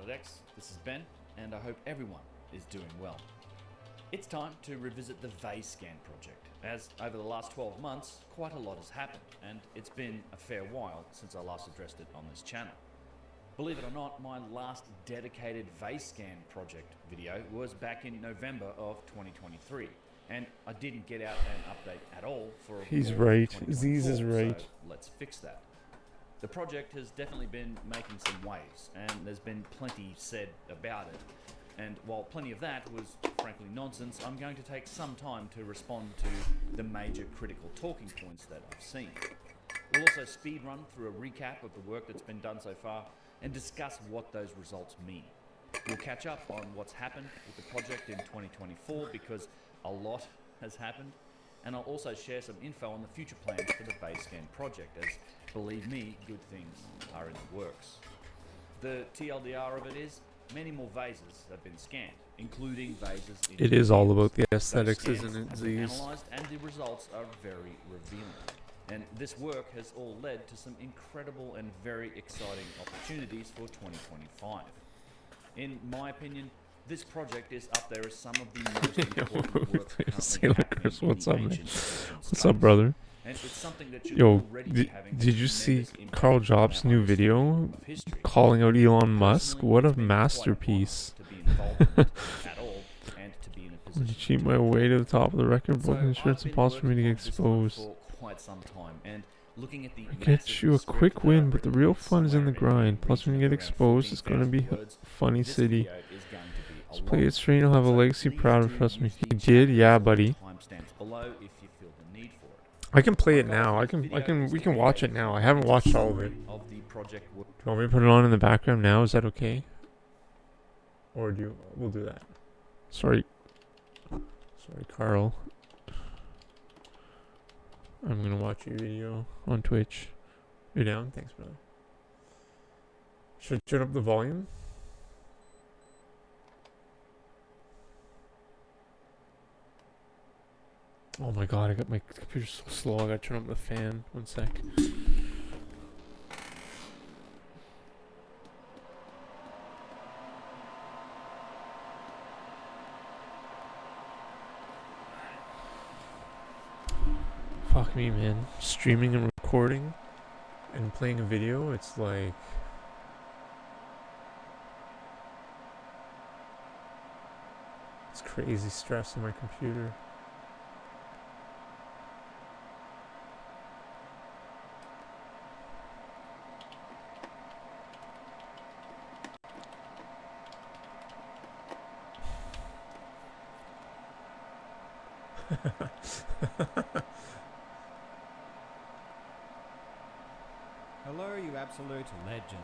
Holodex, this is Ben, and I hope everyone is doing well. It's time to revisit the VScan project, as over the last 12 months, quite a lot has happened, and it's been a fair while since I last addressed it on this channel. Believe it or not, my last dedicated VScan project video was back in November of 2023, and I didn't get out an update at all for He's all of right. 2024, Aziz is right. So let's fix that. The project has definitely been making some waves, and there's been plenty said about it. And while plenty of that was frankly nonsense, I'm going to take some time to respond to the major critical talking points that I've seen. We'll also speedrun through a recap of the work that's been done so far and discuss what those results mean. We'll catch up on what's happened with the project in 2024 because a lot has happened. And I'll also share some info on the future plans for the VScan project, as, believe me, good things are in the works. The TLDR of it is, many more vases have been scanned, including vases in It is all about the Those aesthetics, scans isn't it, have been Z's? analysed, and the results are very revealing. And this work has all led to some incredible and very exciting opportunities for 2025. In my opinion, this project is up there as some of the most important work currently Sailor happening Chris, in what's the up, man? ancient civilian What's space. up, brother? And it's something that should Yo, already be having a did you see tremendous impact Carl on Jobs' our new understanding video of history. calling out Elon Musk? Personally, What a it's been quite an honour masterpiece. to be involved in it at all, and to be in a Would position you cheat to my do way it. to the top of the record book? I'm So sure it's I've been impossible for me to get working on this one exposed. for quite some time, and looking at the I get massive you a script quick that win, I've but the written, real fun is in the somewhere in grind. Plus, when region you of get around exposed, it's gonna 14,000 be a words, funny this city. video is going to be a Just play long it straight, you'll have a so legacy please proud of, do trust me. use the He chat did, yeah, or buddy. timestamps below if you feel the need for it. I can play My it goal now. for this video is We to can watch create it now. I a haven't watched all of it. summary of the project work. Do you want me to put it on in the background now? Is that okay? Or we'll do that. Sorry, Carl. I'm gonna watch your video on Twitch. You're down? Thanks, brother. Should I turn up the volume? Oh my god, I got my computer so slow. I gotta turn up the fan. 1 sec. Fuck me, man. Streaming and recording and playing a video, it's like... It's crazy stress on my computer. Hello, you absolute legends.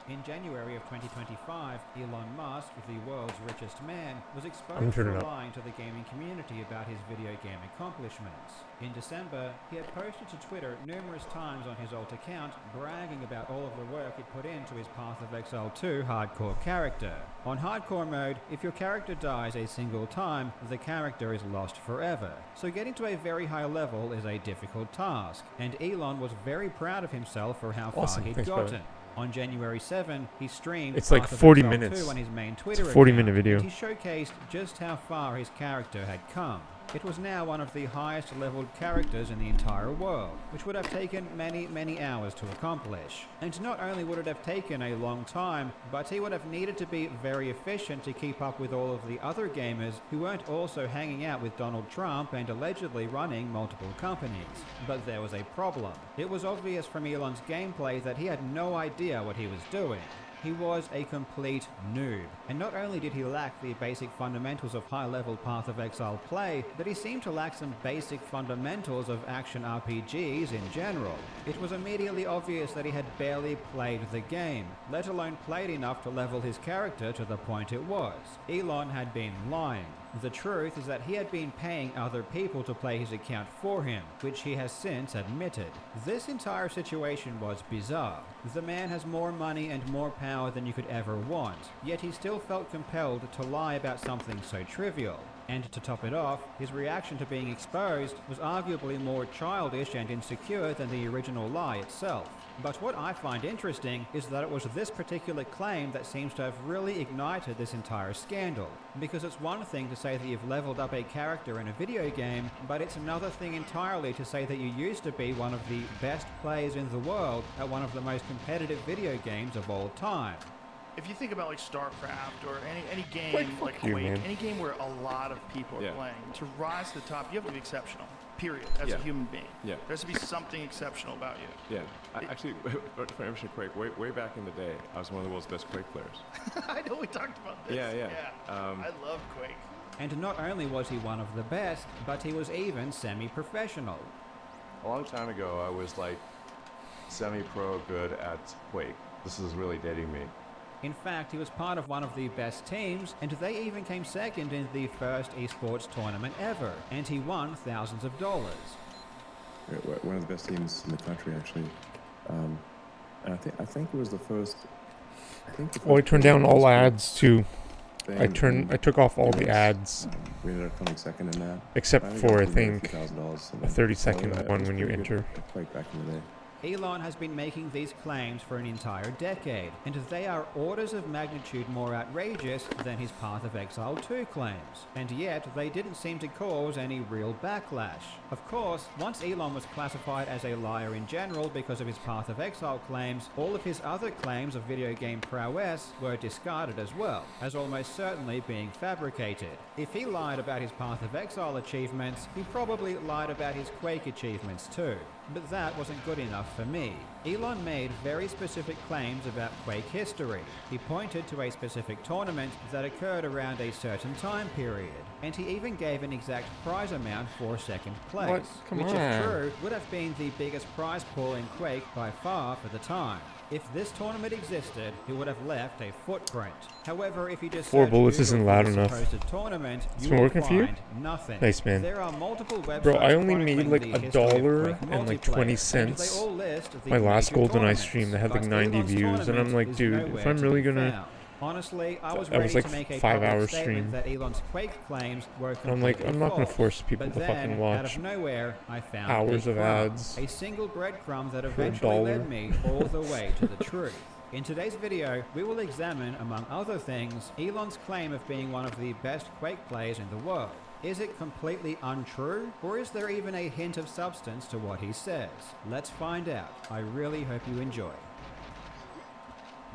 In January of 2025, Elon Musk, the world's richest man, was exposed for lying to the gaming community about his video game accomplishments. In December, he had posted to Twitter numerous times on his alt account, bragging about all of the work he'd put into his Path of Exile 2 hardcore character. On hardcore mode, if your character dies a single time, the character is lost forever. So getting to a very high level is a difficult task, and Elon was very proud of himself for how far he'd gotten. On January 7, he streamed It's like Path of 40 Exile minutes. 2 on his main Twitter It's a 40-minute account, video. and he showcased just how far his character had come. It was now one of the highest leveled characters in the entire world, which would have taken many hours to accomplish. And not only would it have taken a long time, but he would have needed to be very efficient to keep up with all of the other gamers who weren't also hanging out with Donald Trump and allegedly running multiple companies. But there was a problem. It was obvious from Elon's gameplay that he had no idea what he was doing. He was a complete noob, and not only did he lack the basic fundamentals of high-level Path of Exile play, but he seemed to lack some basic fundamentals of action RPGs in general. It was immediately obvious that he had barely played the game, let alone played enough to level his character to the point it was. Elon had been lying. The truth is that he had been paying other people to play his account for him, which he has since admitted. This entire situation was bizarre. The man has more money and more power than you could ever want, yet he still felt compelled to lie about something so trivial. And to top it off, his reaction to being exposed was arguably more childish and insecure than the original lie itself. But what I find interesting is that it was this particular claim that seems to have really ignited this entire scandal. Because it's one thing to say that you've leveled up a character in a video game, but it's another thing entirely to say that you used to be one of the best players in the world at one of the most competitive video games of all time. If you think about like StarCraft or any game like you, Quake, man. any game where a lot of people are playing, to rise to the top, you have to be exceptional. Period. As a human being. Yeah. There has to be something exceptional about you. Yeah. Actually, for Emerson Quake, way back in the day, I was one of the world's best Quake players. I know we talked about this. Yeah. I love Quake. And not only was he one of the best, but he was even semi-professional. A long time ago, I was like semi-pro good at Quake. This is really dating me. In fact, he was part of one of the best teams, and they even came second in the first esports tournament ever, and he won thousands of dollars. One of the best teams in the country, actually. And I think it was the first. Well, I turned down all ads too. thing. I took off all the ads. We ended up coming second in that. Except for, I got think, $1,000 a 30-second it one was when you pretty good enter. Quite back in the day. Elon has been making these claims for an entire decade, and they are orders of magnitude more outrageous than his Path of Exile 2 claims. And yet, they didn't seem to cause any real backlash. Of course, once Elon was classified as a liar in general because of his Path of Exile claims, all of his other claims of video game prowess were discarded as well, as almost certainly being fabricated. If he lied about his Path of Exile achievements, he probably lied about his Quake achievements too. But that wasn't good enough for me. Elon made very specific claims about Quake history. He pointed to a specific tournament that occurred around a certain time period, and he even gave an exact prize amount for second place, What? Come which on. if true would have been the biggest prize pool in Quake by far for the time. If this tournament existed, he would have left a footprint. However, if you just Four search bullets Google isn't for loud the enough. supposed tournament, It's you been will working for you? find nothing. Nice, man. There are multiple websites Bro, I only made chronicling like the $1 history of Quake and like multiplayer, 20 and cents. they all list the My last major GoldenEye tournaments, stream that had like but 90 Elon's views, and I'm tournament like, is dude, if nowhere I'm to really be gonna... found. Honestly, I was That was ready like to make a 5-hour public statement stream. that Elon's Quake claims were And I'm like, completely I'm not gonna false. force people But to then, fucking out watch of nowhere, I found hours a of crumb, ads a single breadcrumb that for eventually $1. led me all the way to the truth. In today's video, we will examine, among other things, Elon's claim of being one of the best Quake players in the world. Is it completely untrue, or is there even a hint of substance to what he says? Let's find out. I really hope you enjoy.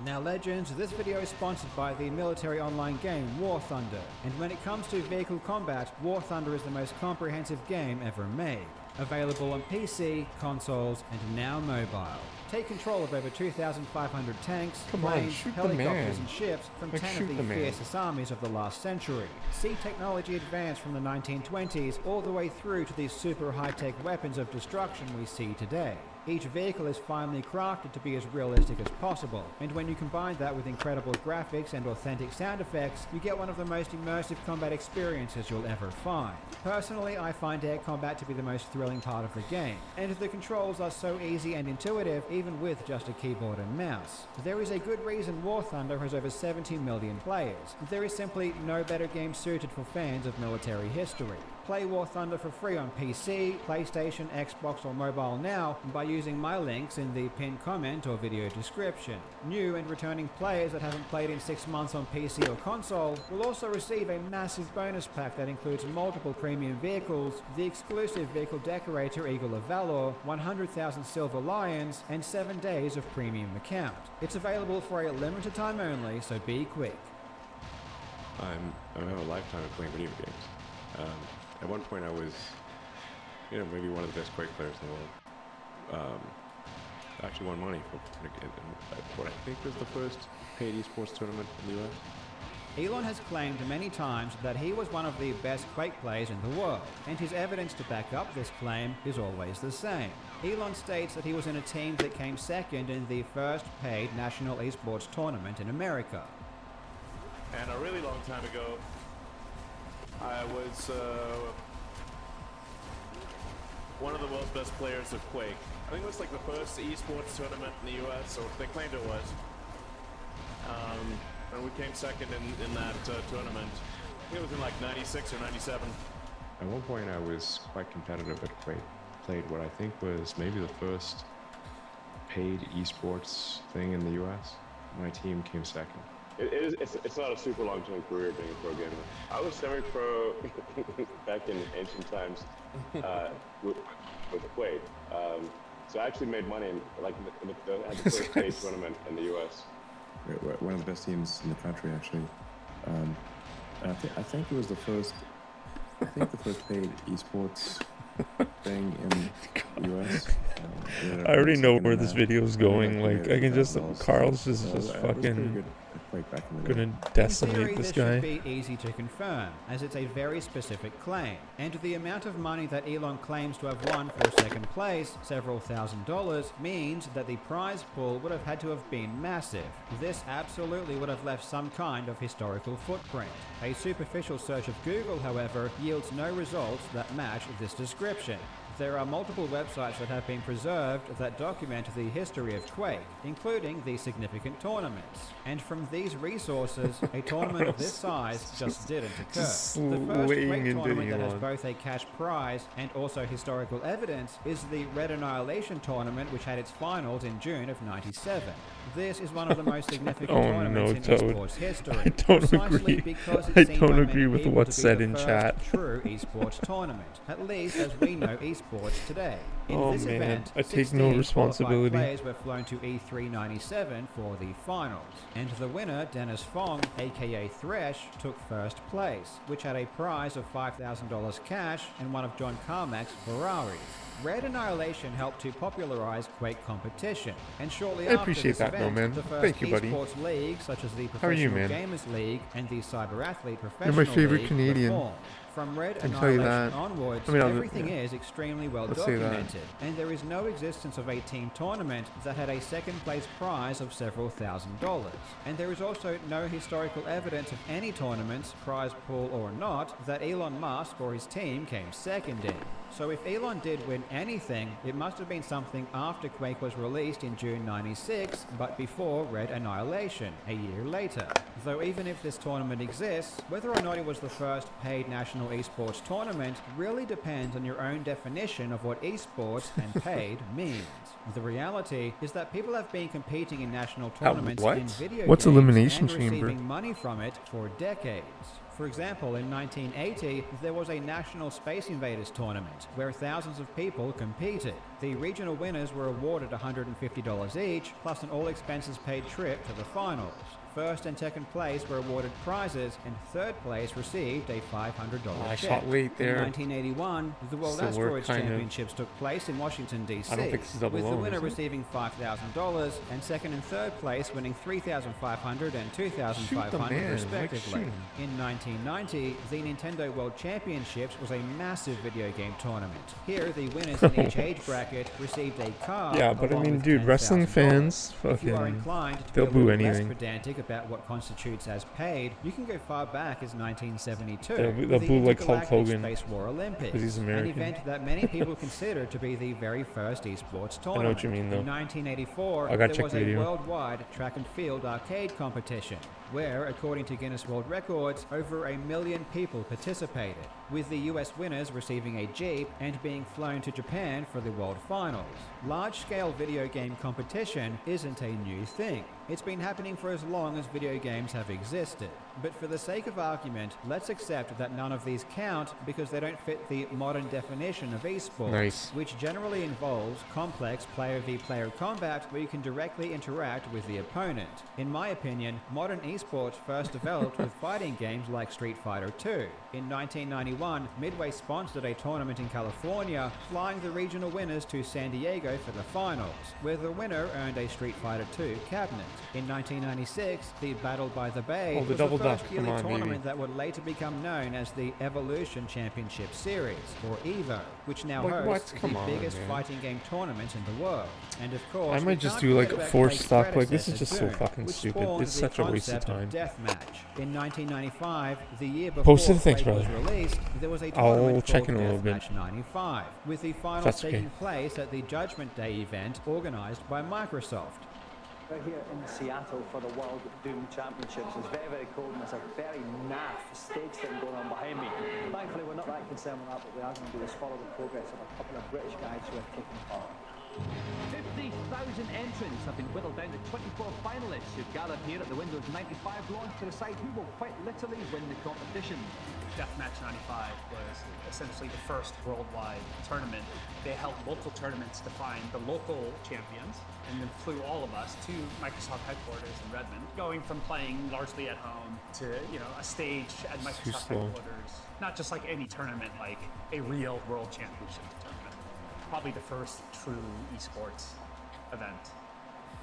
Now legends, this video is sponsored by the military online game War Thunder, and when it comes to vehicle combat, War Thunder is the most comprehensive game ever made. Available on PC, consoles, and now mobile. Take control of over 2,500 tanks, Come on, planes, shoot the helicopters man. and ships from Like, 10 shoot of the the man. fiercest armies of the last century. See technology advance from the 1920s all the way through to these super high-tech weapons of destruction we see today. Each vehicle is finely crafted to be as realistic as possible, and when you combine that with incredible graphics and authentic sound effects, you get one of the most immersive combat experiences you'll ever find. Personally, I find air combat to be the most thrilling part of the game, and the controls are so easy and intuitive even with just a keyboard and mouse. There is a good reason War Thunder has over 70 million players. There is simply no better game suited for fans of military history. Play War Thunder for free on PC, PlayStation, Xbox or mobile now by using my links in the pinned comment or video description. New and returning players that haven't played in 6 months on PC or console will also receive a massive bonus pack that includes multiple premium vehicles, the exclusive vehicle decorator Eagle of Valor, 100,000 Silver Lions, and 7 days of premium account. It's available for a limited time only, so be quick. I have a lifetime of playing video games. At one point, I was, maybe one of the best Quake players in the world. I actually won money for what I think was the first paid esports tournament in the US. Elon has claimed many times that he was one of the best Quake players in the world, and his evidence to back up this claim is always the same. Elon states that he was in a team that came second in the first paid national esports tournament in America. And a really long time ago, I was one of the world's best players of Quake. I think it was like the first esports tournament in the US, or they claimed it was. And we came second in that tournament. think it was in like 96 or 97. At one point, I was quite competitive at Quake. Played what I think was maybe the first paid esports thing in the U.S. My team came second. It's not a super long-term career being a pro gamer. I was semi-pro back in ancient times with Quake. So I actually made money in, like, had the first paid tournament in the U.S. We're one of the best teams in the country, actually. And I think it was the first paid esports thing in the US. I already know where this video is going. Like, I can just, Carl's just fucking gonna decimate In theory, this this guy. should be easy to confirm, as it's a very specific claim. And the amount of money that Elon claims to have won for second place, several $1,000s, means that the prize pool would have had to have been massive. This absolutely would have left some kind of historical footprint. A superficial search of Google, however, yields no results that match this description. There are multiple websites that have been preserved that document the history of Quake, including the significant tournaments. And from these resources, a tournament of this size just didn't occur. Just The first swaying Quake into tournament that has Elon. both a cash prize and also historical evidence is the Red Annihilation tournament, which had its finals in June of '97. This is one of the most significant Oh, tournaments no, in Toad. esports history. I don't precisely agree. because it I seemed don't by agree many with people what's to be said the in first chat. True esports tournament, at least as we know esports today. In Oh, this man, event, I take 16 no qualified responsibility. players were flown to E3 '97 for the finals, and the winner, Dennis Fong, aka Thresh, took first place, which had a prize of $5,000 cash and one of John Carmack's Ferraris. Red Annihilation helped to popularize Quake competition, and shortly I after appreciate this that, event, man. the first Thank you, buddy. esports leagues, such as the How are you, Professional man? Gamers League and the Cyber Athlete You're Professional my favorite League, Canadian. were formed. From Red I can tell you Annihilation that. onwards, I mean, everything yeah. is extremely well Let's say that. documented, and there is no existence of a team tournament that had a second place prize of several $1,000s. And there is also no historical evidence of any tournaments, prize pool or not, that Elon Musk or his team came second in. So if Elon did win anything, it must have been something after Quake was released in June '96, but before Red Annihilation, a year later. Though even if this tournament exists, whether or not it was the first paid national esports tournament really depends on your own definition of what esports and paid means. The reality is that people have been competing in national tournaments what? in video What's games Elimination and Chamber? receiving money from it for decades. For example, in 1980, there was a National Space Invaders tournament where thousands of people competed. The regional winners were awarded $150 each, plus an all-expenses-paid trip to the finals. First and second place were awarded prizes, and third place received a $500 I check. shot late there. In 1981, the World So we're Asteroids kind of- Championships took place in Washington, D.C., I don't think this is double with the O, winner is it? receiving $5,000 and second and third place winning $3,500 and $2,500 man, respectively. like, shoot him. In 1990, the Nintendo World Championships was a massive video game tournament. Here, the winners in each age bracket received a car. Yeah, but I along mean, with dude, wrestling $10,000. fans, If you are fucking, inclined to they'll be a boo little less anything. pedantic about what constitutes as paid, you can go far back as 1972. They'll with the boo like Hulk Intergalactic Hogan, Space War Olympics, 'cause he's an American. event that many people consider to be the very first esports I tournament. know what you mean, though. In 1984, I gotta there check was the a video. worldwide track and field arcade competition, where, according to Guinness World Records, over 1 million people participated, with the US winners receiving a Jeep and being flown to Japan for the World Finals. Large-scale video game competition isn't a new thing. It's been happening for as long as video games have existed. But for the sake of argument, let's accept that none of these count because they don't fit the modern definition of esports, Nice. which generally involves complex player-v-player combat where you can directly interact with the opponent. In my opinion, modern esports first developed with fighting games like Street Fighter II. In 1991, Midway sponsored a tournament in California, flying the regional winners to San Diego for the finals, where the winner earned a Street Fighter II cabinet. In 1996, the Battle by the Bay Oh, the was double the first duck. yearly Come on, tournament baby. that would later become known as the Evolution Championship Series, or EVO, which now Like what? hosts Come the on, biggest man. fighting game tournament in the world. And of course, I we might just can't do like forget a about forced Quake's stock. Like, this is predecessor, just so Doom, fucking which stupid. spawned It's the such a waste of concept time. Deathmatch. In 1995, the year before Post it, thanks, Quake was brother. released, there was a I'll tournament check called in a little bit. Deathmatch 95, with the finals That's taking okay. place at the Judgment Day event organized by Microsoft. We're here in Seattle for the World Doom Championships. It's very, very cold and there's a very naff stage thing going on behind me. Thankfully, we're not that concerned with that, but we are going to do is follow the progress of a couple of British guys who are taking part. 50,000 entrants have been whittled down to 24 finalists who've gathered here at the Windows 95 launch to decide who will quite literally win the competition. Deathmatch 95 was essentially the first worldwide tournament. They held multiple tournaments to find the local champions and then flew all of us to Microsoft headquarters in Redmond, going from playing largely at home to, a stage at Microsoft headquarters. Not just like any tournament, like a real world championship tournament. Probably the first true esports event.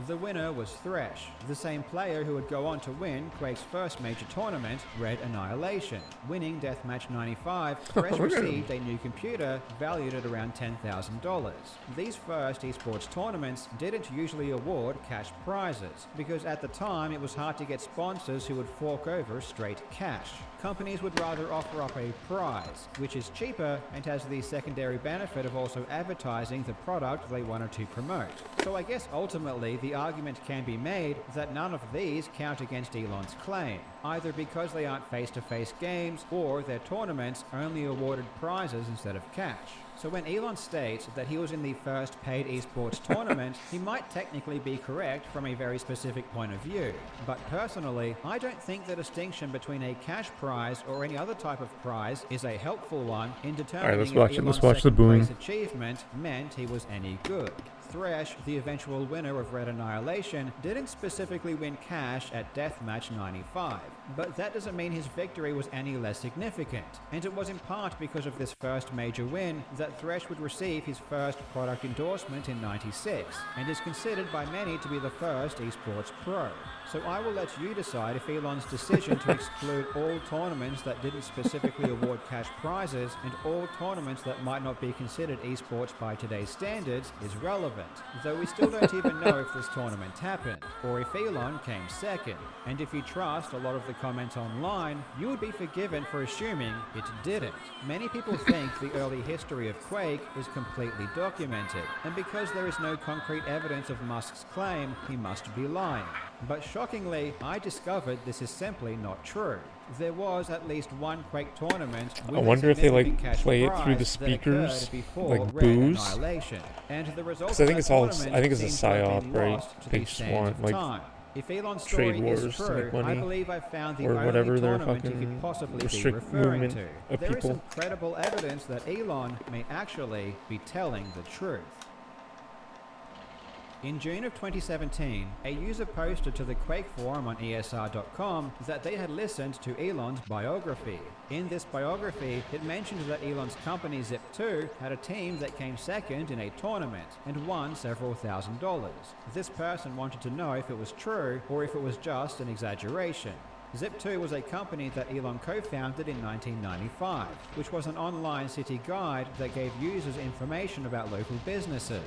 The winner was Thresh, the same player who would go on to win Quake's first major tournament, Red Annihilation. Winning Deathmatch 95, Thresh received a new computer valued at around $10,000. These first esports tournaments didn't usually award cash prizes, because at the time it was hard to get sponsors who would fork over straight cash. Companies would rather offer up a prize, which is cheaper and has the secondary benefit of also advertising the product they wanted to promote. So I guess ultimately the argument can be made that none of these count against Elon's claim, either because they aren't face-to-face games or their tournaments only awarded prizes instead of cash. So when Elon states that he was in the first paid esports tournament, he might technically be correct from a very specific point of view. But personally, I don't think the distinction between a cash prize or any other type of prize is a helpful one in determining if Elon's second place achievement meant he was any good. Thresh, the eventual winner of Red Annihilation, didn't specifically win cash at Deathmatch 95, but that doesn't mean his victory was any less significant, and it was in part because of this first major win that Thresh would receive his first product endorsement in 96, and is considered by many to be the first esports pro. So I will let you decide if Elon's decision to exclude all tournaments that didn't specifically award cash prizes and all tournaments that might not be considered esports by today's standards is relevant, though we still don't even know if this tournament happened, or if Elon came second. And if you trust a lot of the comments online, you would be forgiven for assuming it didn't. Many people think the early history of Quake is completely documented, and because there is no concrete evidence of Musk's claim, he must be lying. But shockingly, I discovered this is simply not true. There was at least one Quake tournament with I wonder if they play it through the speakers, like booze. Because I think it's all, I think it's a psyop, right? They just want if Elon's story is true, I believe I've found the only tournament he could possibly be referring to. There is some credible evidence that Elon may actually be telling the truth. In June of 2017, a user posted to the Quake forum on ESR.com that they had listened to Elon's biography. In this biography, it mentioned that Elon's company Zip2 had a team that came second in a tournament and won several $1,000s. This person wanted to know if it was true or if it was just an exaggeration. Zip2 was a company that Elon co-founded in 1995, which was an online city guide that gave users information about local businesses.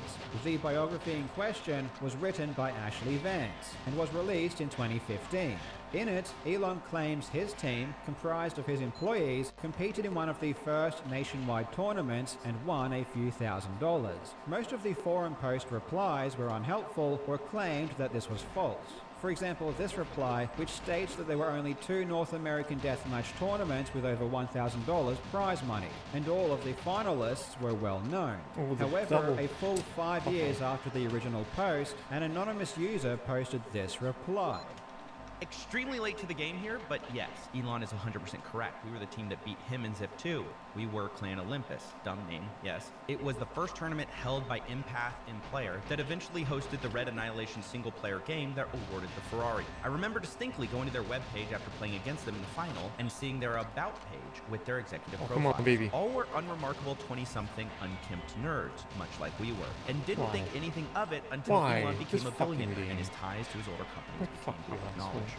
The biography in question was written by Ashley Vance and was released in 2015. In it, Elon claims his team, comprised of his employees, competed in one of the first nationwide tournaments and won a few $1,000s. Most of the forum post replies were unhelpful or claimed that this was false. For example, this reply, which states that there were only 2 North American deathmatch tournaments with over $1,000 prize money, and all of the finalists were well known. However, a full 5 years after the original post, an anonymous user posted this reply. Extremely late to the game here, but yes, Elon is 100% correct. We were the team that beat him in Zip2. We were Clan Olympus. Dumb name, yes. It was the first tournament held by Empath in Player that eventually hosted the Red Annihilation single-player game that awarded the Ferrari. I remember distinctly going to their webpage after playing against them in the final and seeing their About page with their executive profile. Come on, baby. All were unremarkable 20-something unkempt nerds, much like we were, and didn't think anything of it until Elon became a billionaire and his ties to his older companies became public knowledge.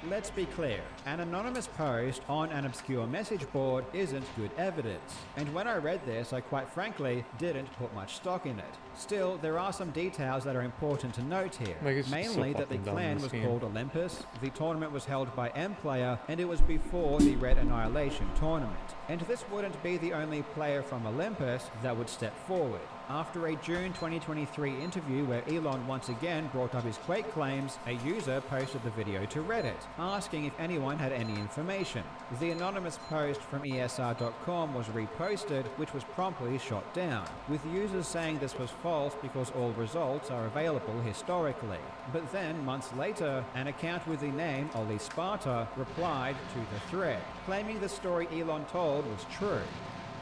Let's be clear, an anonymous post on an obscure message board isn't good evidence. And when I read this, I quite frankly didn't put much stock in it. Still, there are some details that are important to note here. Mainly that the clan was called Olympus, the tournament was held by M-Player, and it was before the Red Annihilation tournament. And this wouldn't be the only player from Olympus that would step forward. After a June 2023 interview where Elon once again brought up his Quake claims, a user posted the video to Reddit, asking if anyone had any information. The anonymous post from ESR.com was reposted, which was promptly shot down, with users saying this was false because all results are available historically. But then, months later, an account with the name Ollie Sparta replied to the thread, claiming the story Elon told was true.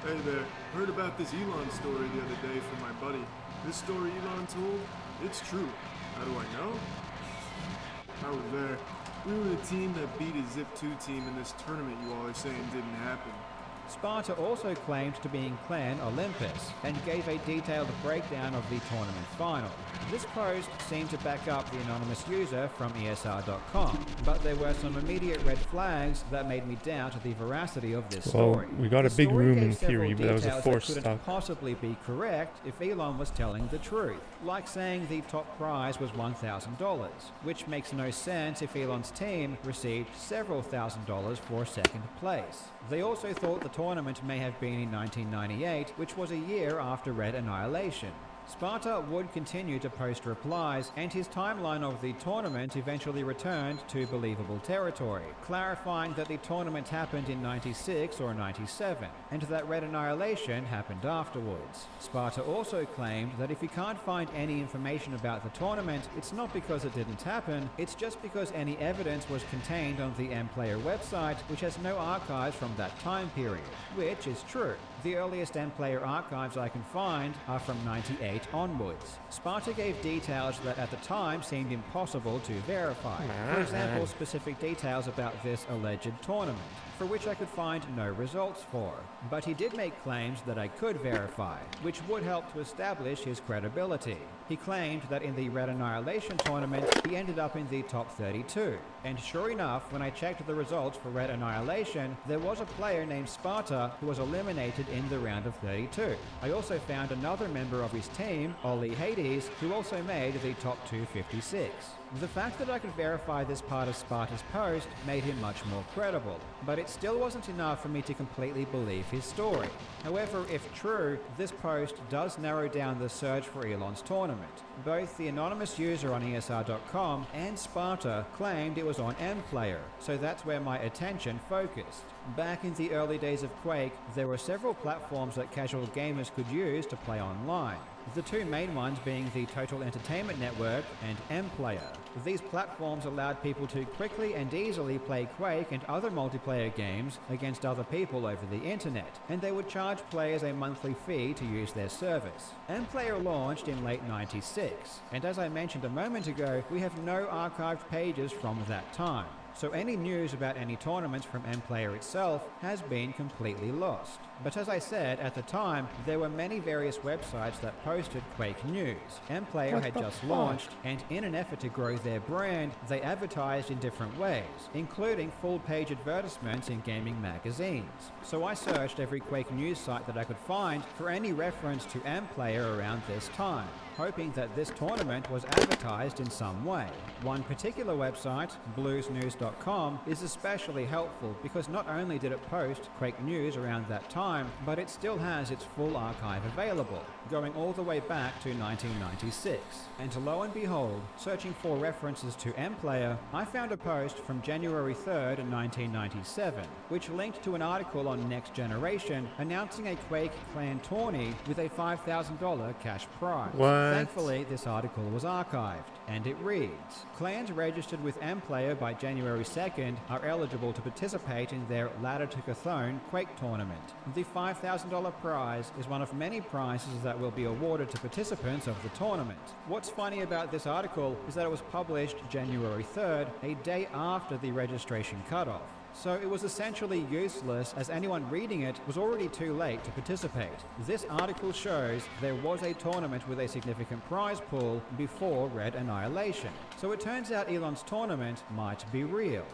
Hey there, heard about this Elon story the other day from my buddy. This story Elon told, it's true. How do I know? I was there. We were the team that beat a Zip 2 team in this tournament you all are saying didn't happen. Sparta also claimed to be in Clan Olympus and gave a detailed breakdown of the tournament final. This post seemed to back up the anonymous user from ESR.com, but there were some immediate red flags that made me doubt the veracity of this story. We got a big room in theory, but that was a forced stuff. Couldn't possibly be correct if Elon was telling the truth, like saying the top prize was $1,000, which makes no sense if Elon's team received several $1,000s for second place. They also thought the tournament may have been in 1998, which was a year after Red Annihilation. Sparta would continue to post replies, and his timeline of the tournament eventually returned to believable territory, clarifying that the tournament happened in 96 or 97, and that Red Annihilation happened afterwards. Sparta also claimed that if he can't find any information about the tournament, it's not because it didn't happen, it's just because any evidence was contained on the M-Player website, which has no archives from that time period, which is true. The earliest M-Player archives I can find are from 98 onwards. Sparta gave details that at the time seemed impossible to verify. For example, specific details about this alleged tournament, for which I could find no results for. But he did make claims that I could verify, which would help to establish his credibility. He claimed that in the Red Annihilation tournament, he ended up in the top 32. And sure enough, when I checked the results for Red Annihilation, there was a player named Sparta who was eliminated in the round of 32. I also found another member of his team, Ollie Hades, who also made the top 256. The fact that I could verify this part of Sparta's post made him much more credible, but it still wasn't enough for me to completely believe his story. However, if true, this post does narrow down the search for Elon's tournament. Both the anonymous user on ESR.com and Sparta claimed it was on M-Player, so that's where my attention focused. Back in the early days of Quake, there were several platforms that casual gamers could use to play online. The two main ones being the Total Entertainment Network and M-Player. These platforms allowed people to quickly and easily play Quake and other multiplayer games against other people over the internet, and they would charge players a monthly fee to use their service. M-Player launched in late '96, and as I mentioned a moment ago, we have no archived pages from that time. So any news about any tournaments from M-Player itself has been completely lost. But as I said, at the time, there were many various websites that posted Quake news. M-Player had just launched, and in an effort to grow their brand, they advertised in different ways, including full-page advertisements in gaming magazines. So I searched every Quake news site that I could find for any reference to M-Player around this time, hoping that this tournament was advertised in some way. One particular website, bluesnews.com, is especially helpful because not only did it post Quake news around that time, but it still has its full archive available, going all the way back to 1996. And lo and behold, searching for references to M-Player, I found a post from January 3rd, 1997, which linked to an article on Next Generation announcing a Quake clan tourney with a $5,000 cash prize. What? Thankfully, this article was archived, and it reads, clans registered with M-Player by January 2nd are eligible to participate in their Ladder to Cthulhu Quake tournament. The $5,000 prize is one of many prizes that will be awarded to participants of the tournament. What's funny about this article is that it was published January 3rd, a day after the registration cutoff. So it was essentially useless as anyone reading it was already too late to participate. This article shows there was a tournament with a significant prize pool before Red Annihilation. So it turns out Elon's tournament might be real.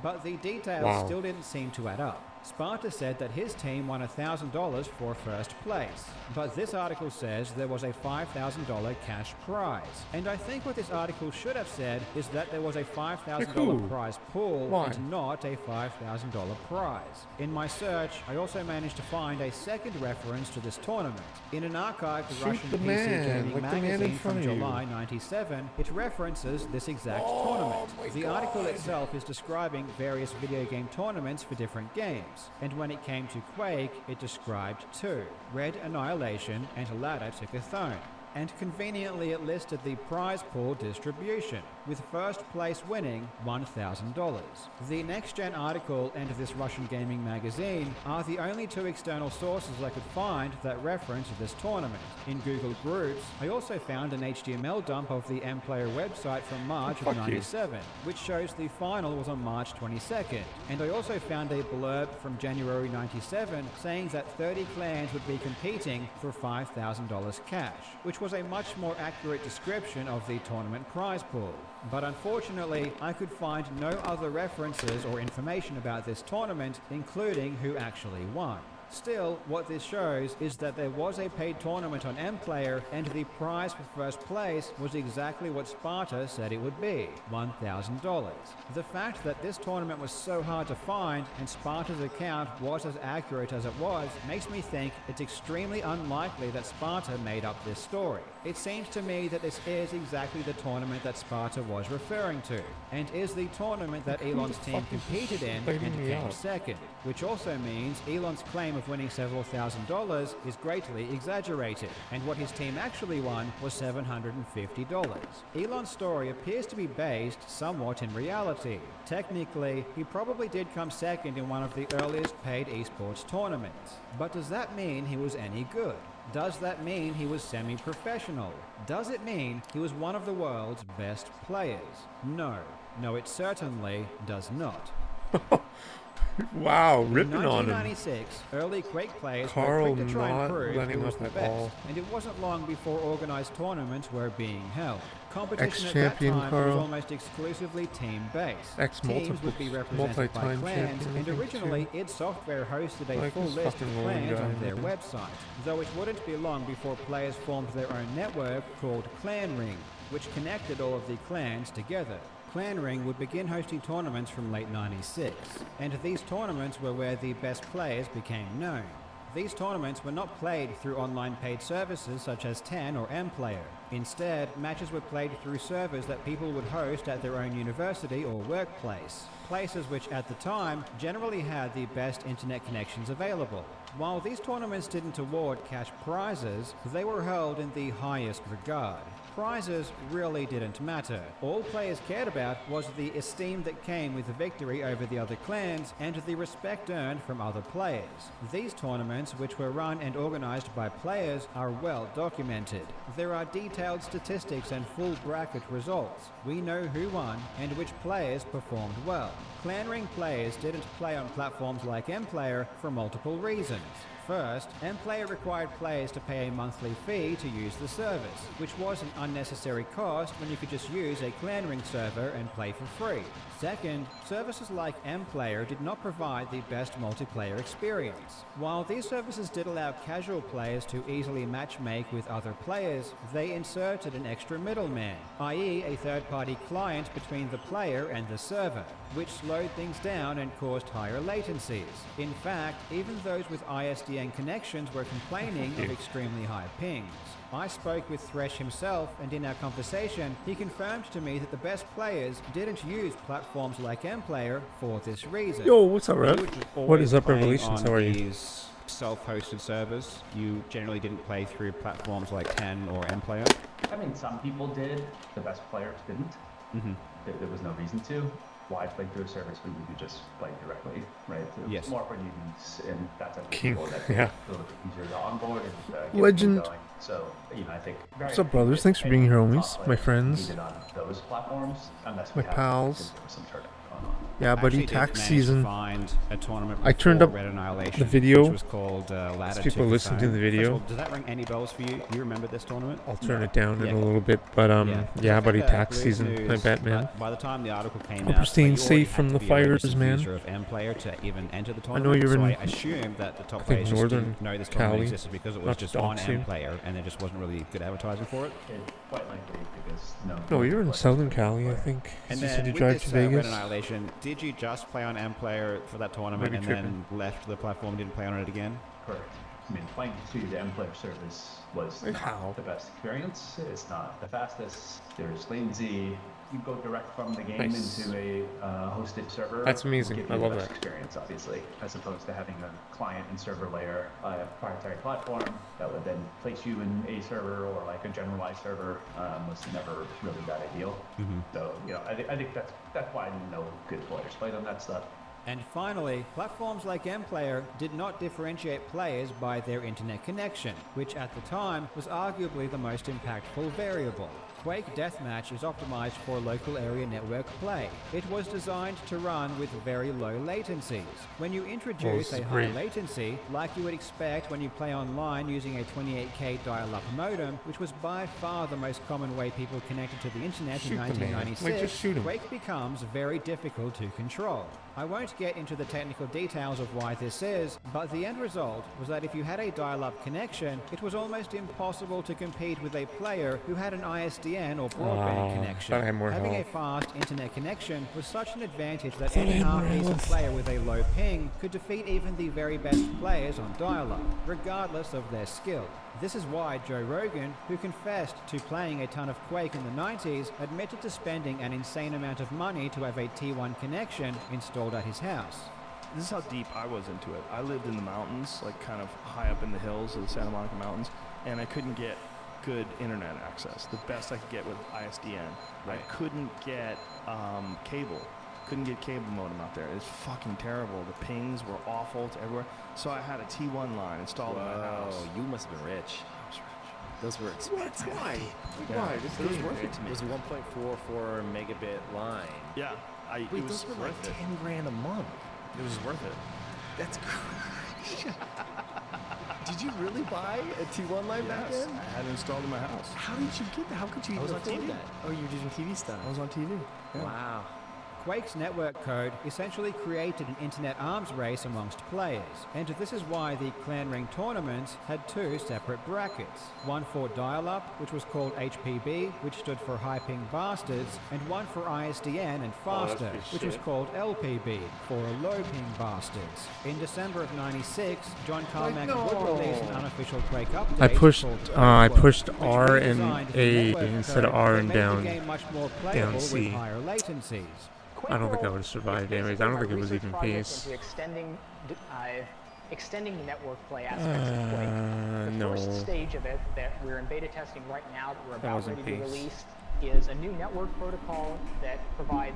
But the details still didn't seem to add up. Sparta said that his team won $1,000 for first place, but this article says there was a $5,000 cash prize. And I think what this article should have said is that there was a $5,000 prize pool and not a $5,000 prize. In my search, I also managed to find a second reference to this tournament. In an archived Russian PC gaming magazine from July 97, it references this exact tournament. The article itself is describing various video game tournaments for different games, and when it came to Quake, it described two: Red Annihilation and Ladder to Chthon. And conveniently it listed the prize pool distribution, with first place winning $1,000. The Next Gen article and this Russian gaming magazine are the only two external sources I could find that reference this tournament. In Google Groups, I also found an HTML dump of the M-Player website from March of '97, which shows the final was on March 22nd. And I also found a blurb from January '97 saying that 30 clans would be competing for $5,000 cash, which was a much more accurate description of the tournament prize pool. But unfortunately, I could find no other references or information about this tournament, including who actually won. Still, what this shows is that there was a paid tournament on M-Player, and the prize for first place was exactly what Sparta said it would be, $1,000. The fact that this tournament was so hard to find and Sparta's account was as accurate as it was makes me think it's extremely unlikely that Sparta made up this story. It seems to me that this is exactly the tournament that Sparta was referring to, and is the tournament that Elon's team competed in and came second, which also means Elon's claim of winning several $1,000s is greatly exaggerated, and what his team actually won was $750. Elon's story appears to be based somewhat in reality. Technically, he probably did come second in one of the earliest paid esports tournaments, but does that mean he was any good? Does that mean he was semi-professional? Does it mean he was one of the world's best players? No. No, it certainly does not. Wow, ripping on him. In 1996, early Quake players were quick to try and prove who was the best, and it wasn't long before organized tournaments were being held. Competition at that time was almost exclusively team-based. Teams would be represented by clans, and originally id Software hosted a full list of clans on their website, though it wouldn't be long before players formed their own network called Clan Ring, which connected all of the clans together. Clan Ring would begin hosting tournaments from late '96, and these tournaments were where the best players became known. These tournaments were not played through online paid services such as TEN or M-Player. Instead, matches were played through servers that people would host at their own university or workplace, places which at the time generally had the best internet connections available. While these tournaments didn't award cash prizes, they were held in the highest regard. Prizes really didn't matter. All players cared about was the esteem that came with the victory over the other clans and the respect earned from other players. These tournaments, which were run and organized by players, are well documented. There are detailed statistics and full bracket results. We know who won and which players performed well. Clan Ring players didn't play on platforms like M-Player for multiple reasons. First, M-Player required players to pay a monthly fee to use the service, which was an unnecessary cost when you could just use a Clan Ring server and play for free. Second, services like M-Player did not provide the best multiplayer experience. While these services did allow casual players to easily matchmake with other players, they inserted an extra middleman, i.e. a third-party client between the player and the server, which slowed things down and caused higher latencies. In fact, even those with ISDN connections were complaining of extremely high pings. I spoke with Thresh himself, and in our conversation, he confirmed to me that the best players didn't use platforms like M-Player for this reason. Yo, what's up, Rev? What is up, Revelations? How are you? Self-hosted servers, you generally didn't play through platforms like TEN or M-Player? I mean, some people did. The best players didn't. There was no reason to. Why play through a service when you could just play directly, right? So yes. More for newbies and that type of people that yeah. a little bit easier to onboard and get Legend. going. So, you know, I think. What's up, brothers? Thanks for being here, homies. My friends. On those platforms, unless my pals. Some sort of going on. Yeah, buddy, tax season. A tournament I turned up Red Annihilation, the video. which was called As people listen to the video. Does that ring any bells for you? Do you remember this tournament? I'll turn it down in a little bit, but yeah, buddy, tax season. I bet, man. By the time the article came Hope out, you're staying safe from the fires, man. Of M-Player to even enter the I tournament. know you're so in. I assumed that the top I think players just Northern didn't know this tournament Cali. existed because it was Not just to on dox you. M-Player, and there just wasn't really good advertising for it. Quite likely because No, you're in Southern Cali, I think. And You then said you with drive this to Red Vegas. Annihilation, did you just play on M-Player for that tournament Maybe and then left the platform, didn't play on it again? Correct. I mean, playing through the M-Player service was not the best experience. It's not the fastest. There's latency. You go direct from the game into a hosted server. That's amazing. Give I you love the best that. experience, obviously, as opposed to having a client and server layer, a proprietary platform that would then place you in a server or like a generalized server was never really that ideal. So, you know, I think that's why no good players played on that stuff. And finally, platforms like M-Player did not differentiate players by their internet connection, which at the time was arguably the most impactful variable. Quake Deathmatch is optimized for local area network play. It was designed to run with very low latencies. When you introduce a high latency, like you would expect when you play online using a 28K dial-up modem, which was by far the most common way people connected to the internet in 1996, Quake becomes very difficult to control. I won't get into the technical details of why this is, but the end result was that if you had a dial-up connection, it was almost impossible to compete with a player who had an ISDN or broadband connection. Having a fast internet connection was such an advantage that any half-decent player with a low ping could defeat even the very best players on dial-up, regardless of their skill. This is why Joe Rogan, who confessed to playing a ton of Quake in the 90s, admitted to spending an insane amount of money to have a T1 connection installed at his house. This is how deep I was into it. I lived in the mountains, like kind of high up in the hills of the Santa Monica Mountains, and I couldn't get good internet access. The best I could get with ISDN. I couldn't get cable. Couldn't get cable modem out there. It's fucking terrible. The pings were awful to everywhere. So I had a T1 line installed in my house. Oh, you must have been rich. I was rich. Those were expensive. Why? Why? It was worth it to me. It was a 1.44 megabit line. Yeah. Wait, it was those were like worth it. 10 grand a month. It was worth it. That's crazy. Did you really buy a T1 line back then? I had it installed in my house. How did you get that? How could you even afford TV. that? Oh, you were using TV stuff. I was on TV. Yeah. Wow. Quake's network code essentially created an internet arms race amongst players, and this is why the Clan Ring tournaments had two separate brackets. One for dial-up, which was called HPB, which stood for High Ping Bastards, and one for ISDN and faster, which was called LPB, for Low Ping Bastards. In December of '96, John Carmack would release an unofficial Quake update. I pushed R and A instead of R and down C. Higher latencies. I don't think I would have survived anyways. I don't think it was even peace. Extending the network play aspects of Quake. The first stage of it that we're in beta testing right now, that we're about ready to be released, is a new network protocol that provides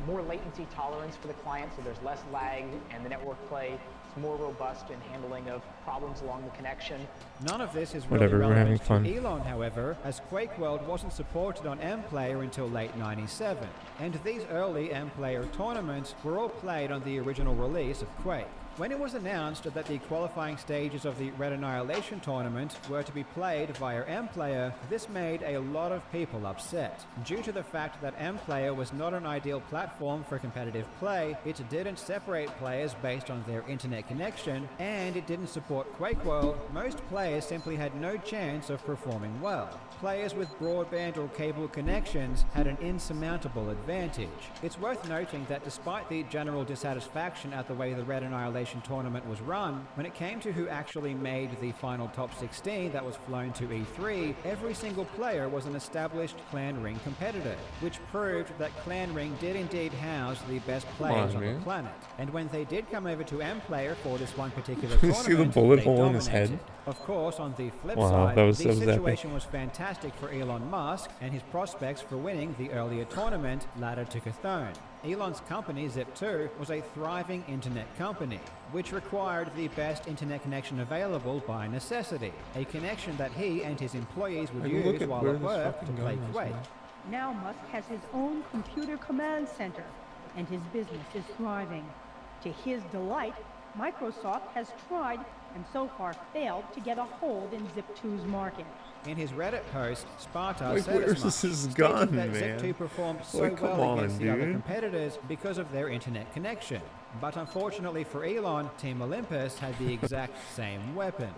more latency tolerance for the client, so there's less lag, and the network play is more robust in handling of problems along the connection. None of this is really relevant to Elon, however, as Quake World wasn't supported on M-Player until late '97, and these early M-Player tournaments were all played on the original release of Quake. When it was announced that the qualifying stages of the Red Annihilation tournament were to be played via M-Player, this made a lot of people upset. Due to the fact that M-Player was not an ideal platform for competitive play, it didn't separate players based on their internet connection, and it didn't support Quake World, most players simply had no chance of performing well. Players with broadband or cable connections had an insurmountable advantage. It's worth noting that despite the general dissatisfaction at the way the Red Annihilation tournament was run, when it came to who actually made the final top 16 that was flown to E3, every single player was an established Clan Ring competitor, which proved that Clan Ring did indeed house the best players on the planet. And when they did come over to M-Player for this one particular tournament, see the bullet hole in his head? Of course, on the flip Wow, side, that was the situation epic. was fantastic for Elon Musk, and his prospects for winning the earlier tournament ladder took a turn. Elon's company, Zip2, was a thriving internet company, which required the best internet connection available by necessity, a connection that he and his employees would use while at work to play Quake. Now Musk has his own computer command center, and his business is thriving. To his delight, Microsoft has tried and so far failed to get a hold in Zip2's market. In his Reddit post, Sparta Like, said where's as much, this stating gun, that man? Zip2 performed so Like, come well on, against the other dude. competitors because of their internet connection. But unfortunately for Elon, Team Olympus had the exact same weapon.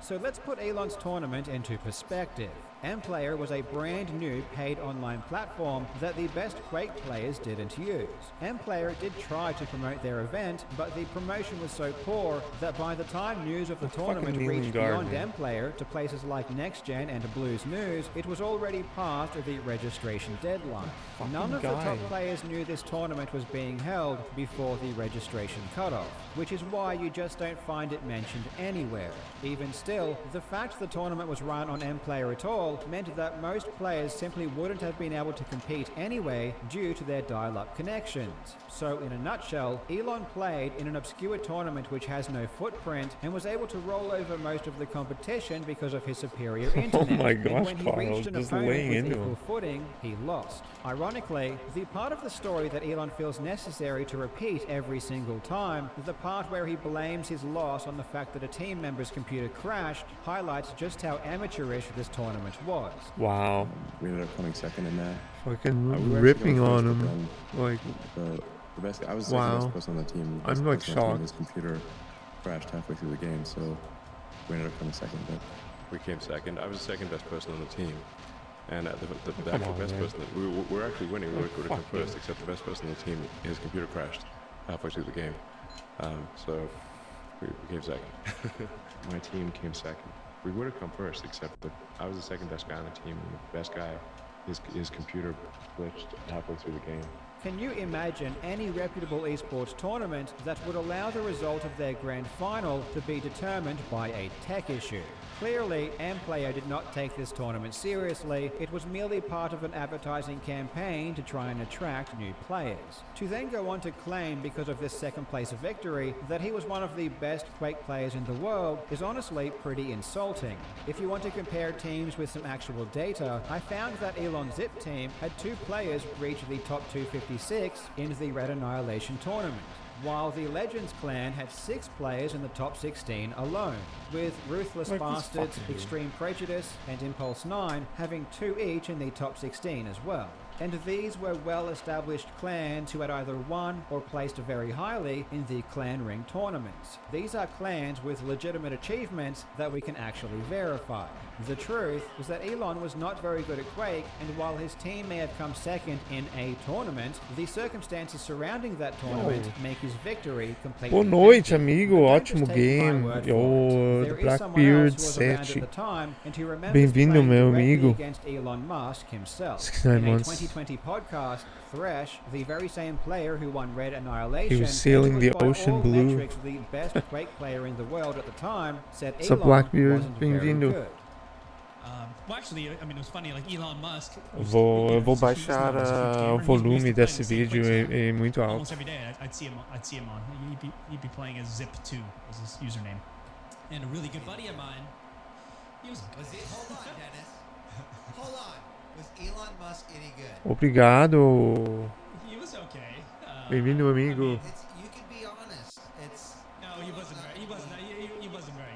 So let's put Elon's tournament into perspective. MPlayer was a brand new paid online platform that the best Quake players didn't use. MPlayer did try to promote their event, but the promotion was so poor that by the time news of the tournament reached beyond MPlayer to places like NextGen and Blues News, it was already past the registration deadline. None of the top players knew this tournament was being held before the registration cutoff, which is why you just don't find it mentioned anywhere. Even still, the fact the tournament was run on MPlayer at all meant that most players simply wouldn't have been able to compete anyway due to their dial-up connections. So in a nutshell, Elon played in an obscure tournament which has no footprint and was able to roll over most of the competition because of his superior internet. Oh my gosh, and when he Carl, reached an just opponent laying with into equal him. footing, he lost. Ironically, the part of the story that Elon feels necessary to repeat every single time, the part where he blames his loss on the fact that a team member's computer crashed, highlights just how amateurish this tournament was. Wow. We ended up coming second in that. Fucking We were ripping actually on going him. first, Like, the best. I was wow. the best person on the team. I'm like shocked. His computer crashed halfway through the game, so we ended up coming second. But we came second. I was the second best person on the team. And the Come actual on, best man. person, we're actually winning. We would have come fuck you. first, except the best person on the team, his computer crashed halfway through the game. So we came second. My team came second. We would have come first, except that I was the second best guy on the team, and the best guy, his computer glitched halfway through the game. Can you imagine any reputable esports tournament that would allow the result of their grand final to be determined by a tech issue? Clearly, MPlayer did not take this tournament seriously. It was merely part of an advertising campaign to try and attract new players. To then go on to claim, because of this second place victory, that he was one of the best Quake players in the world is honestly pretty insulting. If you want to compare teams with some actual data, I found that Elon's Zip team had 2 players reach the top 256 in the Red Annihilation tournament, while the Legends clan had 6 players in the top 16 alone, with Ruthless Like this Bastards, fucking dude. Extreme Prejudice, and Impulse 9 having 2 each in the top 16 as well. And these were well-established clans who had either won or placed very highly in the clan ring tournaments. These are clans with legitimate achievements that we can actually verify. The truth is that Elon was not very good at Quake, and while his team may have come second in a tournament, the circumstances surrounding that tournament make his victory completely boa noite, empty. amigo. But don't just Ótimo take my game. word for Yo, it. the There is someone Blackbeard else who was around at 7. the time and who remembers Bem-vindo, playing meu directly amigo. against Elon Musk himself. 69 In a months. 2020 podcast, Thresh, the very same player who won Red Annihilation, He was sailing and the was by ocean all blue. metrics the best Quake player in the world at the time, said What's up, Elon Blackbeard? wasn't very Bem-vindo. good. Well, actually, I mean, it was funny, like Elon Musk. Eu vou baixar o volume desse vídeo, é muito alto. Almost every day, I'd see him on. He'd be playing as Zip2 as his username, and a really good buddy of mine. He was. Hold on, Dennis. Hold on. Was Elon Musk any good? Obrigado. He was okay. Bem-vindo, amigo. You can be honest. No, he wasn't very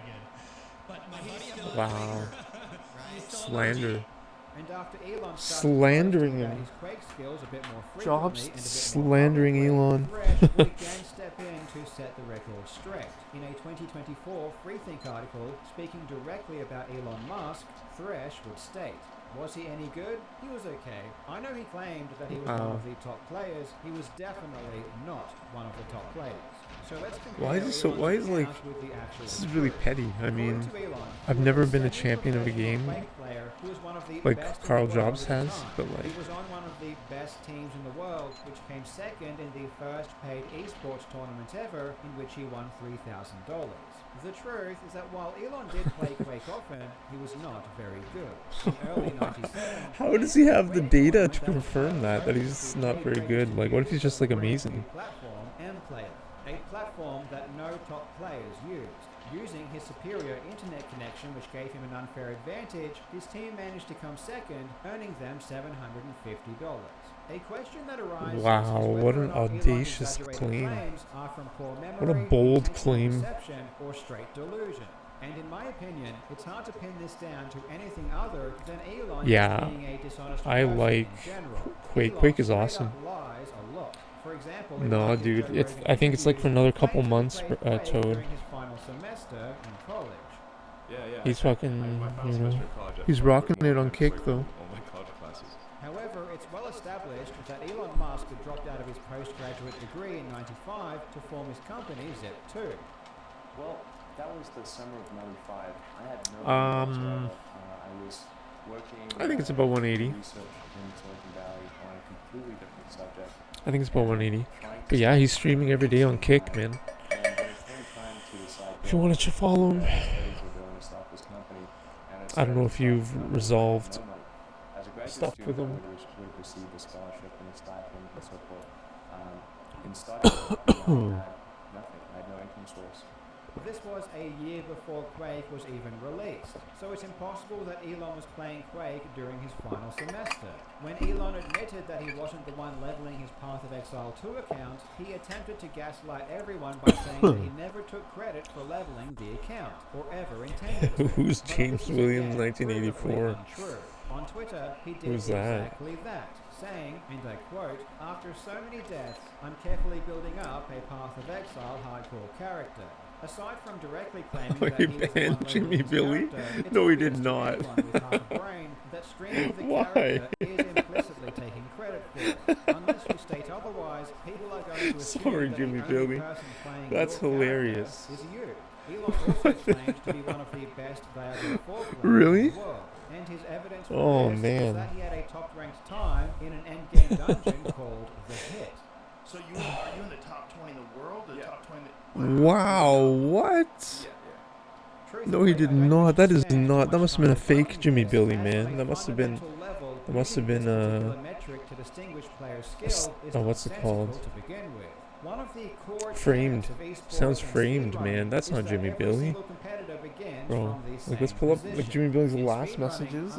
good. But my buddy of mine. Wow. Slander. And after Elon started Slandering boasting about him. his Quake skills a bit more frequently Jobs and a bit more slandering publicly, Elon. Thresh would again step in to set the record straight. In a 2024 Freethink article speaking directly about Elon Musk, Thresh would state, was he any good? He was okay. I know he claimed that he was one Wow. of the top players. He was definitely not one of the top players. So let's compare Why is it so? Elon's Why is like? accounts with the actual This is really petty. I mean, According to Elon, I've he never was been a second champion of a professional game Quake player who was one of the like best in Carl the world Jobs at the has, time. but like. He was on one of the best teams in the world, which came second in the first paid esports tournament ever, in which he won $3,000. The truth is that while Elon did play Quake often, he was not very good. In early 97, How does he have the data to confirm that he's not very good? Like, what if he's just like amazing? platform MPlayer, a platform that no top players used. Using his superior internet connection, which gave him an unfair advantage, his team managed to come second, earning them $750. A question that arises Wow, is what whether or an not Elon's audacious exaggerated claim. claims are from poor memory, What a bold intentional claim. deception, or straight delusion. And in my opinion, it's hard to pin this down to anything other than Elon Yeah, being a dishonest I person like in general. Quake. Elon Quake is straight awesome. up lies a lot. For example, No, dude, I think it's like for another couple months, Toad. during his final semester in college. Yeah. He's fucking, my final you know, semester of college, I he's smoked rocking more it than on I Kick smoked though. all my college classes. However, it's well established that Elon Musk had dropped out of his postgraduate degree in '95 to form his company Zip2. Well, that was the summer of '95. I had no Um, I was working. I think it's about 180. Research in Silicon Valley on a completely different subject. I think it's about 180. But yeah, he's streaming every day on Kick, man. If you want to follow him. I don't know if you've resolved stuff with him. Would receive a scholarship and a stipend and so forth. In studying, I had nothing. I had no income source. This was a year before Quake was even released, so it's impossible that Elon was playing Quake during his final semester. When Elon admitted that he wasn't the one leveling his Path of Exile 2 account, he attempted to gaslight everyone by saying that he never took credit for leveling the account, or ever intended to. Who's James Williams 1984? Untrue. On Twitter, he did Who's that? exactly that, saying, and I quote, "After so many deaths, I'm carefully building up a Path of Exile hardcore character." Aside from directly claiming Oh, that he he was the banned one Jimmy leveling his Billy? character, it's No, he obvious did to not. anyone with half a brain that streaming the Why? character is implicitly taking credit for it. Unless you state otherwise, people are going to assume Sorry, that Jimmy the only Billy. person playing That's your hilarious. character is you. Elon also claims to be one of the best Diablo 4 players Really? in the world. And his evidence for Oh, this man. is that he had a top-ranked time in an endgame dungeon called The Hit. So are you in the top 20 in the world? The top 20 Wow, what? No, he did not. That is not. That must have been a fake Jimmy Billy, man. That must have been. That must have been oh, what's it called? Framed. Sounds framed, man. That's not Jimmy Billy. Bro, like let's pull up like Jimmy Billy's last messages.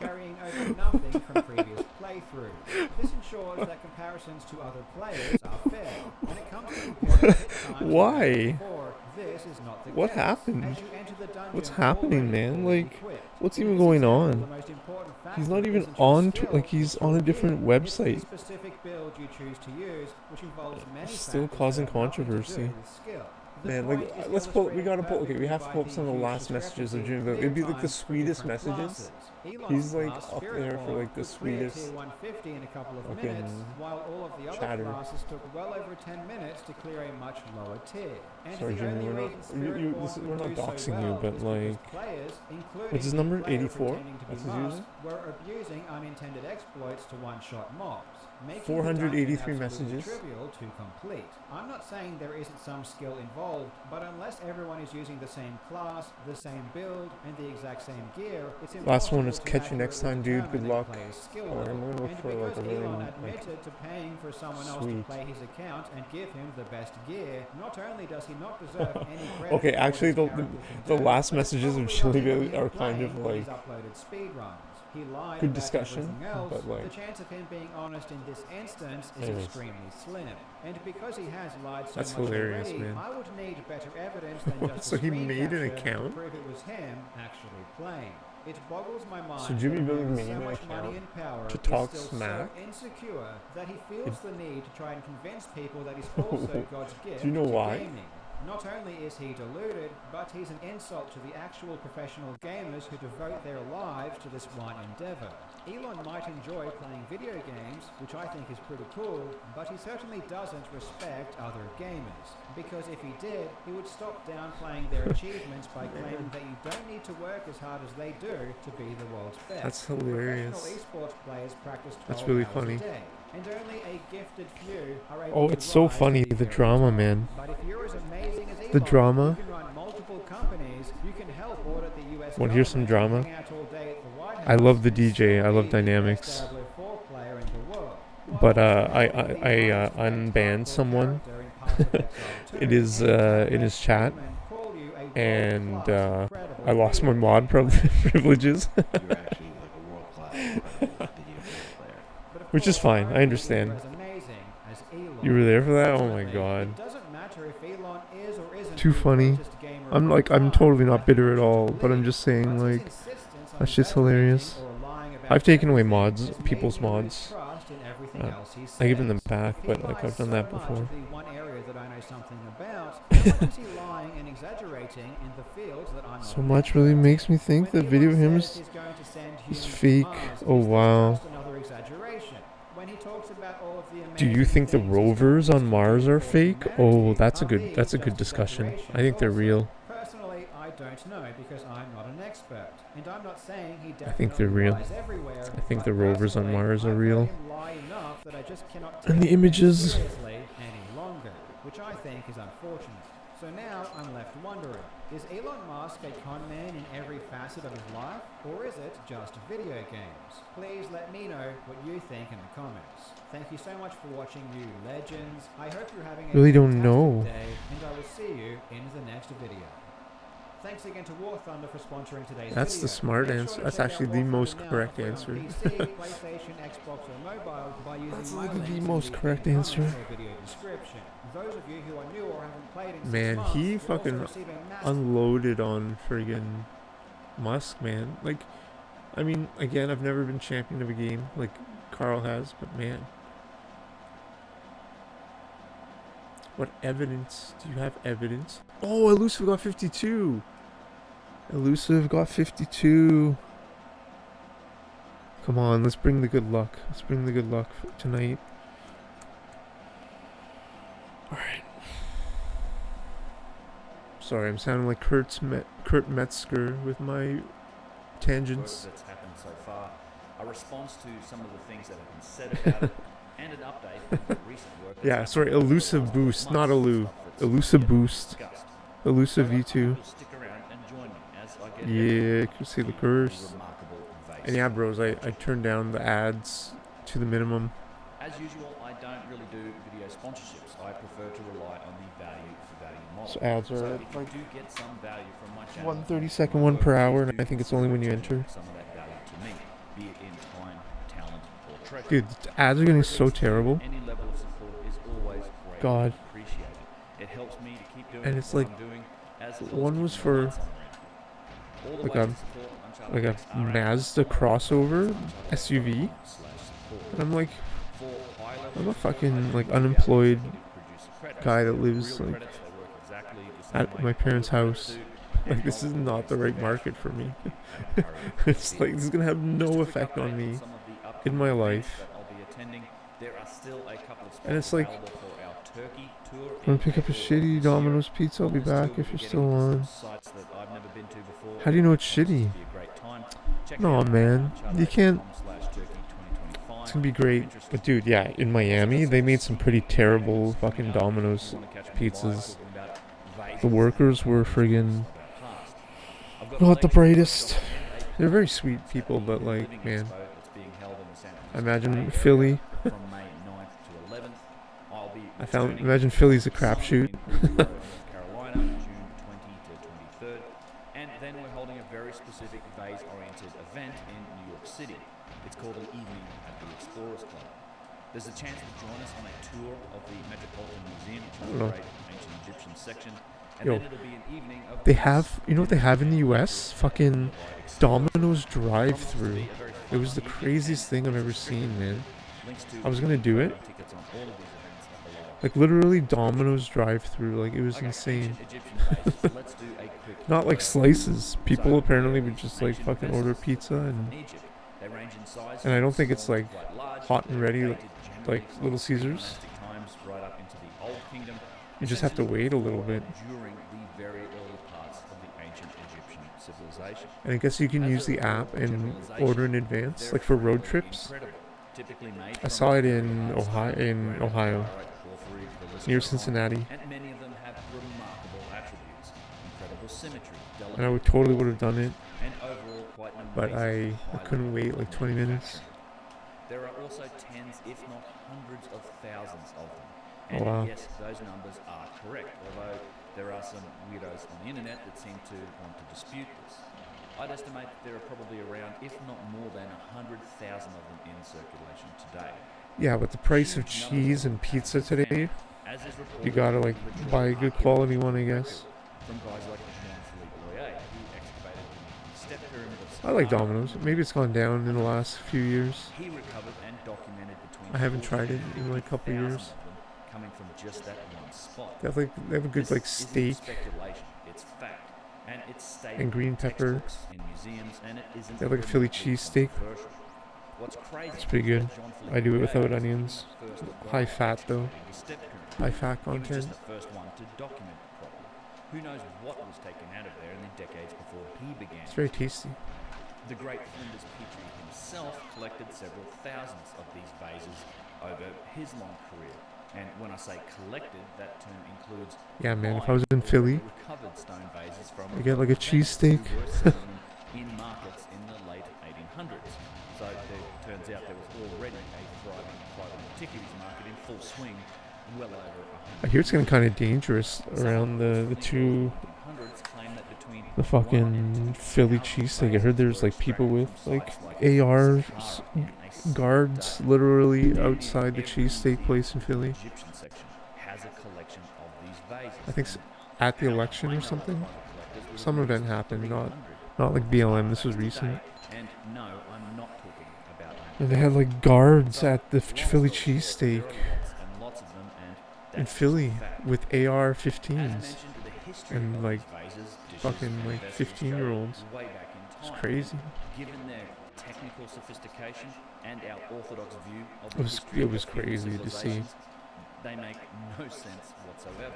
Carrying over nothing from previous playthrough. This ensures that comparisons to other players are fair. When it comes to comparing hit times Why? before, this is not the What case. happened? As you enter the dungeon, What's happening, man? already Like, equipped. what's In even this going example, on? the most important factor He's not even isn't your on. skill, Like he's it's on a your different gear. website. It's the specific build you choose to use, which involves many Still factors causing that have nothing to do controversy. with skill. The Man, point like is let's pull. We illustrated gotta pull. Okay, we perfectly have to by focus on the huge last messages of discrepancy Jimmy Billy. in It'd be clear like the times for sweetest different messages. classes. Elon's He's like class, up Spirit there for Bomb, like the could clear sweetest tier 150 in a couple of fucking minutes, while all of the other chatter. classes took well over 10 minutes to clear a much lower tier. And Sorry, the Jimmy, only we're reason not. Spirit Bomb We're would not do so doxing well you, is but because like, players, including what's his the number? player 84. pretending to be That's his Musk, user. were abusing unintended exploits to one-shot mobs, making 483 the dungeon absolutely messages. trivial to complete. I'm not saying there isn't some skill involved, but unless everyone is using the same class, the same build, and the exact same gear, it's Last one impossible is to catch you next time, accurately dude. Good determine a luck. player's skill Oh, I'm level. gonna look And for like a because really Elon like. admitted to paying for someone else to Sweet. play his account and give him the best gear, not only does he not deserve any credit Okay, for what actually, his the character the can do, last but it's messages of probably Jimmy not Billy even are kind of playing like his uploaded speedruns. He lied good about discussion, everything else. but like. The chance of him being honest in this instance is Anyways. extremely slim. And because he has lied so That's much hilarious, already, man. I would need better evidence than just So a he screen made an capture account? to prove it was him actually playing. It boggles my mind So Jimmy that Billy with made so an much account money and power to is talk still smack? so insecure that he feels the need to try and convince people that he's also God's gift Do you know to why? gaming. Not only is he deluded, but he's an insult to the actual professional gamers who devote their lives to this one endeavor. Elon might enjoy playing video games, which I think is pretty cool, but he certainly doesn't respect other gamers. Because if he did, he would stop downplaying their achievements by claiming that you don't need to work as hard as they do to be the world's best. That's hilarious. Professional esports players practice 12 That's really hours funny. a day, and only a gifted few are able Oh, to it's so rise to funny, be the very drama, top. man. But if you're as amazing as The Elon, drama. you can run multiple companies, you can help audit the US Want to hear some government, drama? hang out all day at the White I love the House, and DJ. I still love be the best dynamics. Diablo 4 player in the world. But I unbanned someone in his chat, and I lost my mod privileges. Which is fine. I understand. You were there for that? Oh my god. Too funny. I'm totally not bitter at all, but I'm just saying, like, that shit's hilarious. I've taken away mods, people's mods. I give them back, but like I've done that before. So much really makes me think the video of him is fake. Oh wow. Do you think the rovers on Mars are fake? Oh, that's a good discussion. I think they're real. Personally, I don't know because I'm not an expert, and I'm not saying he I think they're real. I think the rovers on Mars are real. And the images. Any longer, which I think is unfortunate. So now I'm left wondering, is Elon Musk a con man in every facet of his life, or is it just video games? Please let me know what you think in the comments. Thank you so much for watching, you legends. I hope you're having a Really don't know. day, and I will see you in the next video. Thanks again to War Thunder for sponsoring today's That's video. the smart Make sure answer. to That's check out actually War the Thunder most now correct for your answer. PC, PlayStation, Xbox, or mobile by using That's my like the links most in correct pinned answer. comments or video description. Those of you who are new or haven't played in 6 Man, months he will also fucking receive a massive unloaded on friggin' Musk, man. Like, I mean, again, I've never been champion of a game like Carl has, but man. What evidence? Do you have evidence? Oh, Elusive got 52. Elusive got 52. Come on, let's bring the good luck. Let's bring the good luck for tonight. Alright. Sorry, I'm sounding like Kurt Metzger with my tangents. That's happened so far, a response to some of the things that have been said about it, and an update of the recent work. Yeah, sorry, Elusive Boost, not Elu. Elusive Boost. Elusive V2. Yeah, you can see the curse. And yeah, bros, I turned down the ads to the minimum. As usual, I don't really do video sponsorships. I prefer to rely on the value for value model. So ads are if at you like do get some value from my channel, 1/32, 1 per hour, and I think it's only when you enter. some of that value to me, be it in time, talent, or treasure. Dude, the ads are getting so terrible. Any level of support is always greatly God. appreciated. It helps me to keep doing And it's what like, I'm doing, as well as one was keeping for the lights on around. like a Mazda crossover SUV, and I'm like, I'm a fucking like unemployed guy that lives like at my parents' house. Like, this is not the right market for me. It's like, this is gonna have no effect on me in my life. And it's like, I'm gonna pick up a shitty Domino's pizza. I'll be back if you're still on. How do you know it's shitty? No, man, you can't. It's gonna be great. But dude, yeah, in Miami, they made some pretty terrible fucking Domino's pizzas. The workers were friggin' not the brightest. They're very sweet people, but like, man, I imagine Philly. Imagine Philly's a crapshoot. And then we're holding a very specific vase-oriented event in New York City. It's called an evening at the Explorers Club. There's a chance to join us on a tour of the Metropolitan Museum, which is a great ancient Egyptian section. And Yo, then it'll be an evening of they have, you know what they have in the US? Fucking Domino's drive-through. It was the craziest thing I've ever seen, man. I was gonna do it. Like, literally Domino's drive-through, like, it was insane. Not like slices. People apparently would just like fucking order pizza, and I don't think it's like hot and ready like Little Caesars. You just have to wait a little bit. And I guess you can use the app and order in advance, like for road trips. I saw it in Ohio, near Cincinnati. And I totally would have done it, but I couldn't wait like 20 minutes. There are also tens, if not hundreds of thousands of them. And wow. yes, those numbers are correct, although there are some weirdos on the internet that seem to want to dispute this. I'd estimate there are probably around, if not more than 100,000 of them in circulation today. Yeah, with the price of cheese and pizza today, you gotta like buy a good quality one, I guess. From guys like Jean-Philippe Loyer, who excavated the step pyramid of I like Domino's. Maybe it's gone down in the last few years. He recovered and documented between I haven't tried it in like a couple of years. Coming from just that one spot. They have a good like steak it's fact. And it's stated and green pepper. In museums, and it isn't they have like a Philly cheesesteak. It's pretty good. I do it without onions. High fat though. High fat content. He was just the first one to document it properly. Who knows what was taken out of there in the decades before he began. It's very tasty. The great Flinders Petrie himself collected several thousands of these vases over his long career. And when I say collected, that term includes yeah, man. If I was in Philly, recovered stone vases from I get like a cheesesteak. in markets in the late 1800s. So it turns out there was already a thriving private antiquities market in full swing, well over 100. I hear it's getting kind of dangerous around the fucking Philly cheesesteak. I heard there's like people with like AR guards literally outside the cheesesteak place in Philly. I think at the election or something. Some event happened, not like BLM. This was recent. And no, I'm not talking about that. And they had like guards at the Philly cheesesteak in Philly with AR-15s and like fucking like 15-year-olds. It's crazy. Given their technical sophistication and our orthodox view of it was crazy to see. They make no sense whatsoever.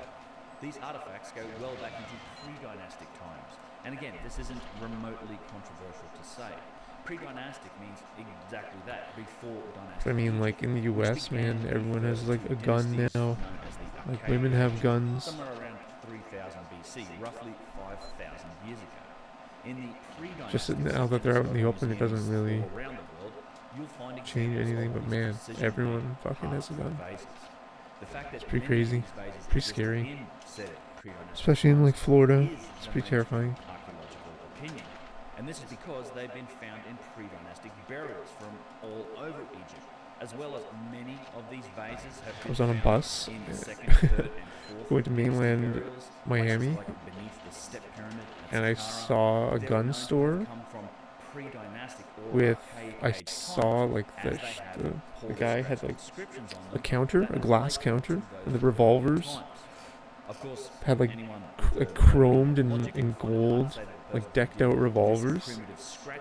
These artifacts go well back into pre-dynastic times. And again, this isn't remotely controversial to say. Pre-dynastic means exactly that, before dynastic. I mean, like in the US, man, everyone has like a gun now. Like women have guns. Somewhere around 3000 BC, roughly 5,000 years ago. In the pre-dynastic Just now that they're out in the open, it doesn't really change anything. But man, everyone fucking has a gun. It's pretty crazy, pretty scary. Especially in like Florida, it's pretty terrifying. Opinion. And this is because they've been found in pre-dynastic burials from all over Egypt, as well as many of these vases have been I was on a bus in the second, third, and fourth going to mainland burials, Miami, like beneath the step pyramid at and I Saqqara. saw a They're gun known to store come from pre-dynastic or with, I archaic saw times, like as they had the holes guy scratched had like inscriptions on a them counter, that a relate glass to counter, those and the revolvers times. Of course, had like anyone chromed and in gold, like decked out revolvers.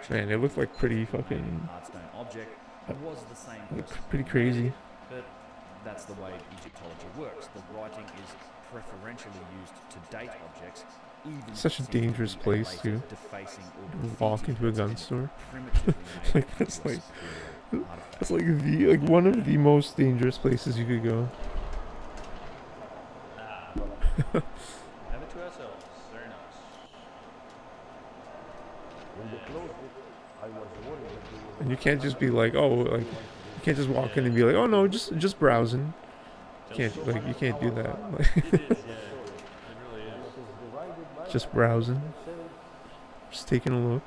Man, it looked like pretty fucking, like pretty crazy. But that's the way Egyptology works. The writing is preferentially used to date objects. Such a dangerous place to walk into a gun store. Like that's like one of the most dangerous places you could go. Have it to ourselves. Very nice. And you can't just be like, oh, like you can't just walk in and be like, oh no, just browsing. You can't do that. Just browsing. Just taking a look.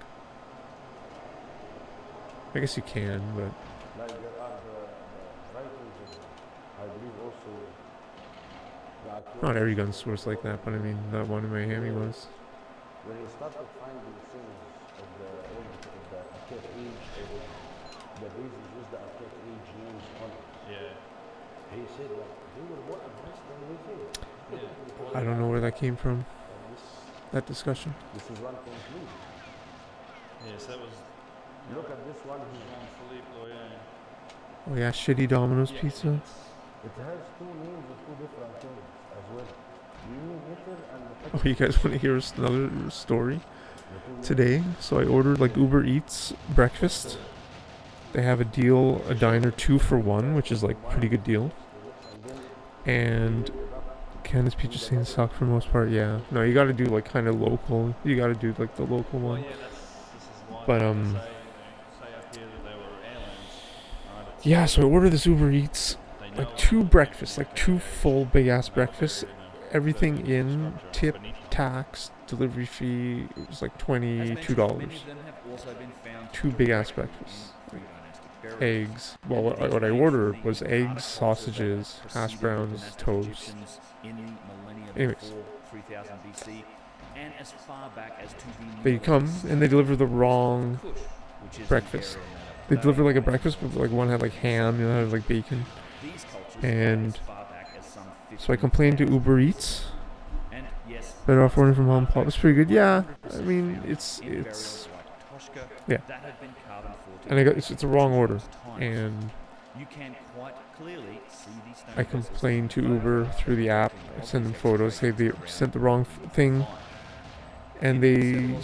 I guess you can, but not every gun store's like that, but I mean, that one in Miami was. When he started finding things of the archaic age, the reason is the archaic age names on it. Yeah. He said like they were more advanced than we think. I don't know where that came from. That discussion. This is one conclusion. Yes, that was. Look at this one. Jean-Philippe Loyer. Oh yeah, shitty Domino's pizza. It has two names of two different things as well. Oh, you guys want to hear another story? Today, so I ordered like Uber Eats breakfast. They have a deal, a diner 2 for 1, which is like pretty good deal. And can this pizza scene suck for the most part? Yeah. No, you got to do like kind of local. You got to do like the local one. But yeah, so I ordered this Uber Eats, like 2 breakfasts, like 2 full big ass breakfasts, everything in, tip, tax, delivery fee. It was like $22. 2 big ass breakfasts. Eggs. Well, what I ordered was eggs, sausages, hash browns, toast. Anyways, they come and they deliver the wrong breakfast. They deliver like a breakfast, but like one had like ham, the other had like bacon. And so I complained to Uber Eats. Better off ordering from home. It was pretty good. Yeah, I mean it's yeah. And it's the wrong order, and I complained to Uber through the app. I sent them photos. Say they sent the wrong thing, and they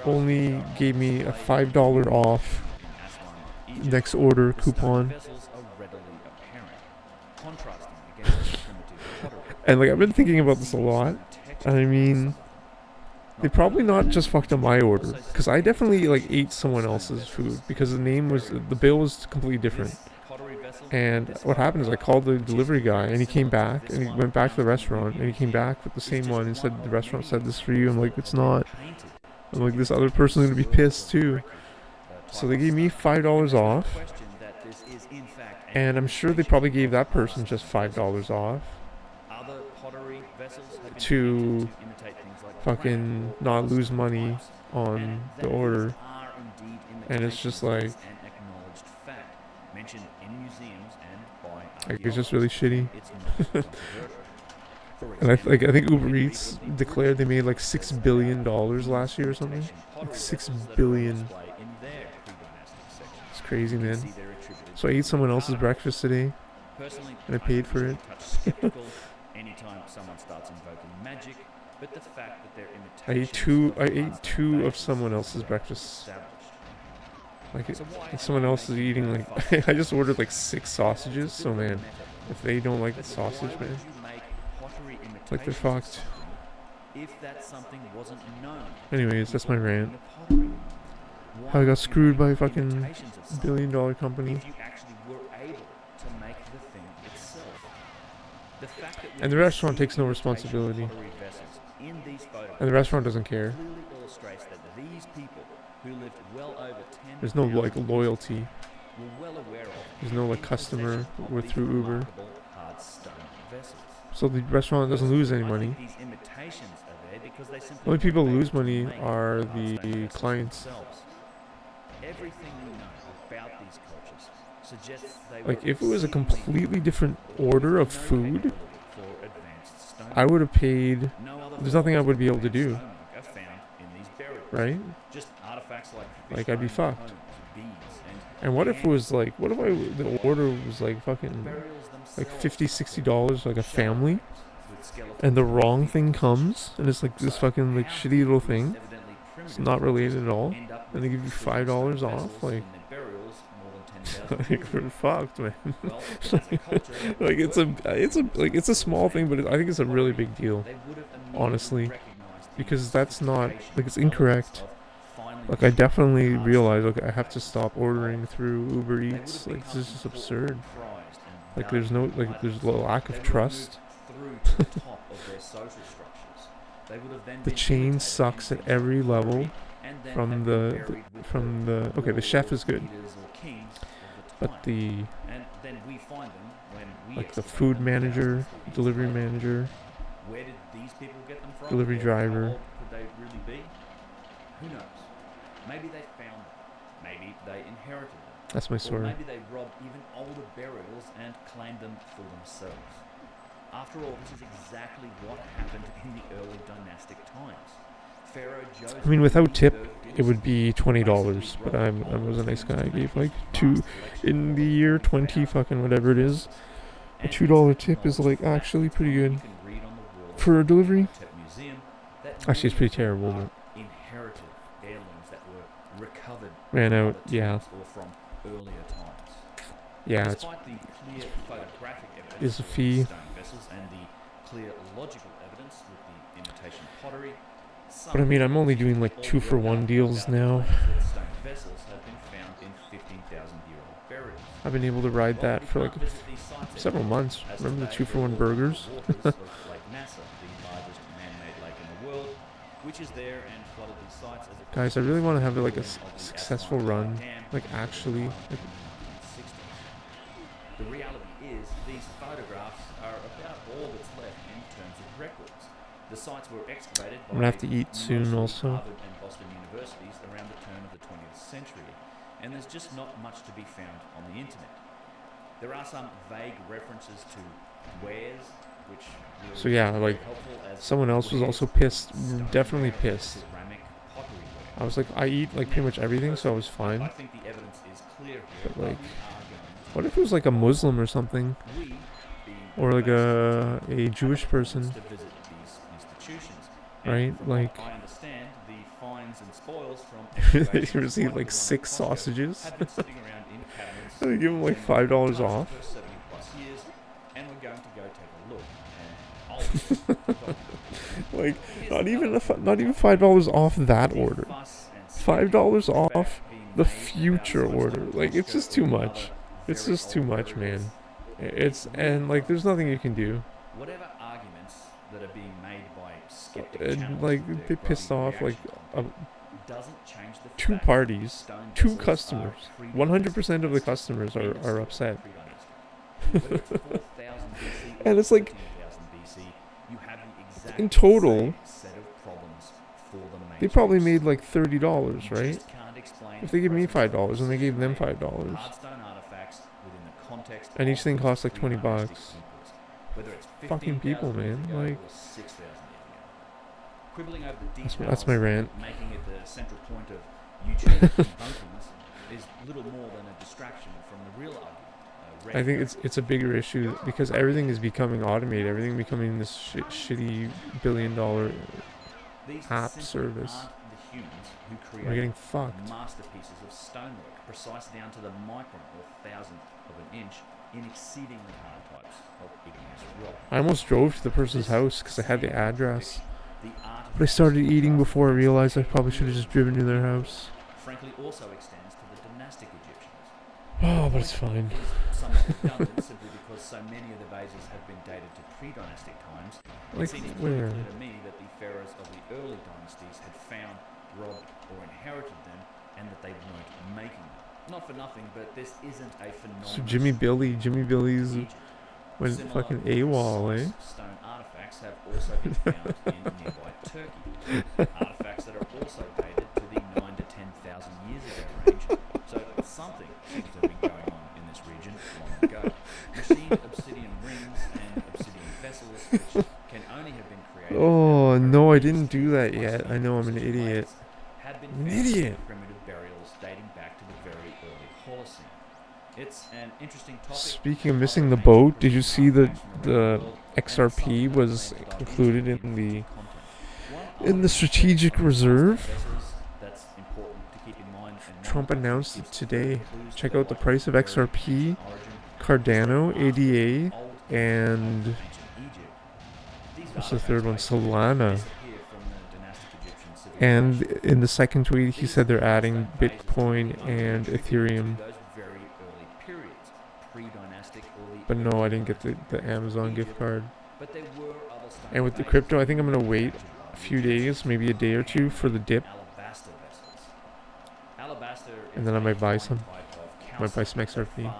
only gave me a $5 off next order coupon. And like I've been thinking about this a lot. I mean, they probably not just fucked up my order, because I definitely like ate someone else's food because the bill was completely different. And what happened is I called the delivery guy and he came back and he went back to the restaurant and he came back with the same one and said the restaurant said this for you. I'm like, it's not. I'm like, this other person's gonna be pissed too. So they gave me $5 off, and I'm sure they probably gave that person just $5 off to fucking not lose money on the order. And it's just like it's just really shitty. And I think Uber Eats declared they made like $6 billion last year or something. Like $6 billion. It's crazy, man. So I ate someone else's breakfast today, and I paid for it. I ate two of someone else's breakfasts. Like someone else is eating like I just ordered like 6 sausages. So man, if they don't like the sausage, man, like they're fucked. Anyways, that's my rant. How I got screwed by a fucking billion-dollar company. And the restaurant takes no responsibility. And the restaurant doesn't care. There's no like loyalty. There's no like customer through Uber. So the restaurant doesn't lose any money. The only people who lose money are the clients. Like if it was a completely different order of food, I would have paid. There's nothing I would be able to do. Right? Like I'd be fucked. And what if it was like, the order was like fucking like $50-$60 like a family, and the wrong thing comes and it's like this fucking like shitty little thing. It's not related at all, and they give you $5 off. Like we're fucked, man. Like it's a small thing, but I think it's a really big deal, honestly, because that's not like it's incorrect. Like I definitely realize like I have to stop ordering through Uber Eats. Like this is just absurd. Like there's a lack of trust. The chain sucks at every level. From the okay, the chef is good, but the food manager, delivery manager, delivery driver. Who knows? Maybe they found them. Maybe they inherited them. That's my story. Or maybe they robbed even older burials and claimed them for themselves. After all, this is exactly what happened in the early dynastic times. Pharaoh Joseph. I mean, without tip, it would be $20. But I was a nice guy. I gave like $2 in the year 20 fucking whatever it is. A $2 tip is like actually pretty good for a delivery. Actually, it's pretty terrible. But inherited heirlooms that were recovered ran out, yeah. or from earlier times. Yeah, Despite the clear photographic evidence is a of fee. stone vessels and the clear logical evidence with the imitation pottery, But I mean, I'm only doing like 2-for-1 deals now. stone vessels have been found in 15,000-year-old burials. I've been able to ride Well, that we for like can't visit these sites several anymore, months. as Remember the today 2-for-1 they're burgers? all waters of Lake Nasser, the largest man-made lake in the world, which is there and flooded these sites as a Guys, I really want to have like a building of the successful Aswan run. Dam Like on actually. Island Like, in the 1960s. The reality is, these photographs are about all that's left in terms of records. The sites were excavated I'm gonna have to eat by soon mostly also. Harvard and Boston universities around the turn of the 20th century, and there's just not much to be found on the internet. There are some vague references to wares, which really so yeah, are very like helpful as someone else was wares also could be pissed. Definitely stoneware, pissed. ceramic, pottery ware. I was like, I eat like pretty much everything, so I was fine. I think the evidence is clear here, But like, we are going what if it was like a Muslim or something? We, Or like a Jewish person? to visit these institutions. Right? From Like, what I understand, the fines and spoils from they excavations receive like like the one 6 at Costco sausages. have been sitting around in cabinets They give them like generally $5 for off. 70 plus years, and we're going to go take a look. And Like, not even $5 off that order. $5 off the future order. Like, it's just too much. It's just too much, man. It's and like, there's nothing you can do. whatever arguments that are being made by skeptic And channels like, with they their pissed growing off like reaction doesn't change the 2 fact parties, stone 2 vessels are customers. 100% of the customers are upset. Whether it's 4,000 BC or And it's like, 13,000 BC, you have the exact in total, same set of problems for the main they probably source. made like $30, You right? just can't explain If they give me presence $5 and they gave them of $5, hardstone artifacts within the context and each of thing these costs like 20 pre-dynastic bucks. peoples, whether it's Fucking people, 15,000 years man. ago Like, or 6,000 years ago. Quibbling over the That's- details that's my rant. and making it the central point of YouTube debunkings is little more than a distraction from the real argument. I think it's a bigger issue because everything is becoming automated. Everything becoming this shitty $billion These app simply service. aren't the humans who We're created getting fucked. masterpieces of stonework, precise down to the micron or thousandth of an inch, in exceedingly hard types of igneous rock. I almost drove to the person's house because I had the address. The art But I started eating before I realized I probably should have just driven to their house. frankly also extends to the dynastic Egyptians. Oh, but it's fine. Is somewhat redundant simply because so many of the vases have been dated to pre-dynastic times. Like, it seems where? pretty clear to me that the pharaohs of the early dynasties had found, robbed, or inherited them, and that they weren't making them. Not for nothing, but this isn't a phenomenon. So Jimmy Billy's went fucking AWOL, eh? Stone artifacts have also been found in nearby Turkey. Artifacts that are also dated to the 9 to 10,000 years ago range. So something seems to have been going on in this region long ago. Machined obsidian rings and obsidian vessels, which can only have been created. Oh, no, I didn't do that yet. I know I'm an idiot. Have been I'm an found in idiot. primitive burials dating back to the very early Holocene. It's an interesting topic. Speaking of missing the boat, did you see that the XRP was included in the strategic reserve? That's important to keep in mind. And Trump announced it today. Check out the price of XRP, Cardano, ADA, and what's the third one? Solana. And in the second tweet, he said they're adding Bitcoin and Ethereum. But no, I didn't get the Amazon gift card. And with the crypto, I think I'm going to wait a few days, maybe a day or two for the dip. And then I might buy some. Might buy some XRP.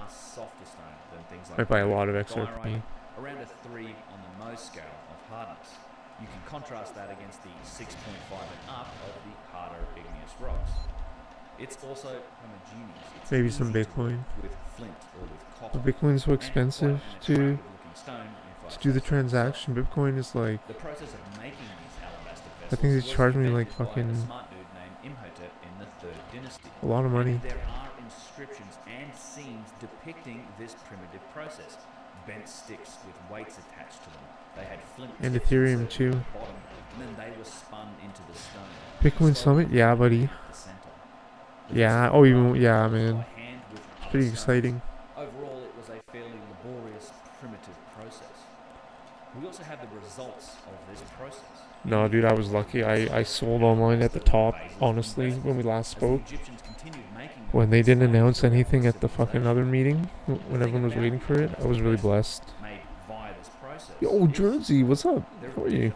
Might buy a lot of XRP. Around a 3 on the Mohs scale of hardness. You can contrast that against the 6.5 and up of the harder igneous rocks. It's also homogeneous. Maybe some Bitcoin. With flint or with copper. But Bitcoin's so expensive to do the transaction. Bitcoin is like, the process of making these alabaster I think they vessels charge was me like invented by a fucking smart dude named Imhotep in the 3rd dynasty. a lot of money. And there are inscriptions and scenes depicting this primitive process. Bent sticks with weights attached to them. They had flint And tips Ethereum inserted too. at the bottom, and then they were spun into the stone. Bitcoin Summit? Yeah, buddy. Yeah, oh, even, yeah, man. It's pretty exciting. Overall, it was a fairly laborious, primitive process. We also have the results of this process. No, dude, I was lucky. I sold online at the top, honestly, when we last spoke. When they didn't announce anything at the fucking other meeting, when everyone was waiting for it, I was really blessed. Yo, Jersey, what's up? How are you?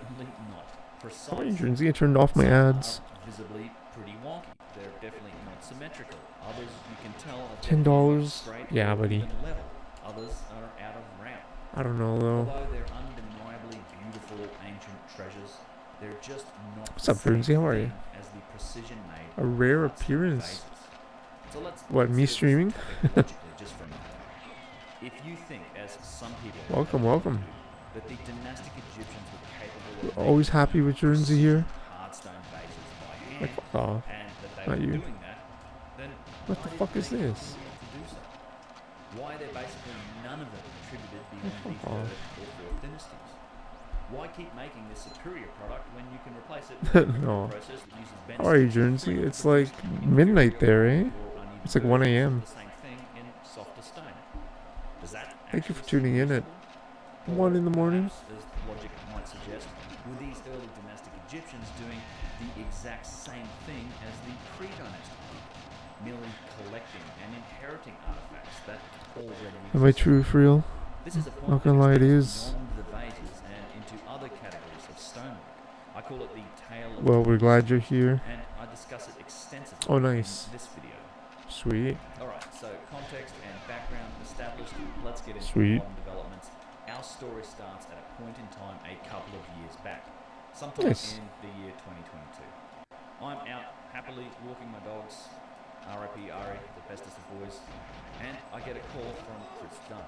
How are you, Jersey? I turned off my ads. Visibly pretty wonky. They're definitely not symmetrical. Others you can tell are $10? Yeah, buddy. level. Others are out of route. I don't know though. Although they're undeniably beautiful ancient treasures, they're just not What's up, Jersey? How are you? as the precision made. A rare appearance. So let's What, me streaming? just for a moment. If you think, as some people Welcome, welcome. that the dynastic Egyptians were capable of Always happy with Jersey here. hardstone vases by hand, Like, fuck off. and that they Not were you. doing that, then What the fuck is this? to do so? Why are there basically none of them attributed beyond the fuck off. third or fourth dynasties? Why keep making this superior product when you can replace it with a No. process that uses benzene? How are you, Jersey? It's like midnight there, eh? It's like 1 a.m. The same thing in softer stone. Does that Thank you for tuning in at 1 in the morning. as logic might suggest, were these early dynastic Egyptians doing the exact same thing as the pre-dynastic people, merely collecting and inheriting artifacts that already Am I true for real? This is a point Not gonna lie, it is. beyond the vases and into other categories of stonework. I call it the tale of Well, we're glad you're here. and I discuss it extensively Oh, nice. in this video. Sweet. Alright, so context and background established, let's get into Sweet. modern developments. Our story starts at a point in time a couple of years back, sometime Nice. in the year 2022. I'm out happily walking my dogs, R.I.P. Ari, the bestest of boys, and I get a call from Chris Dunn.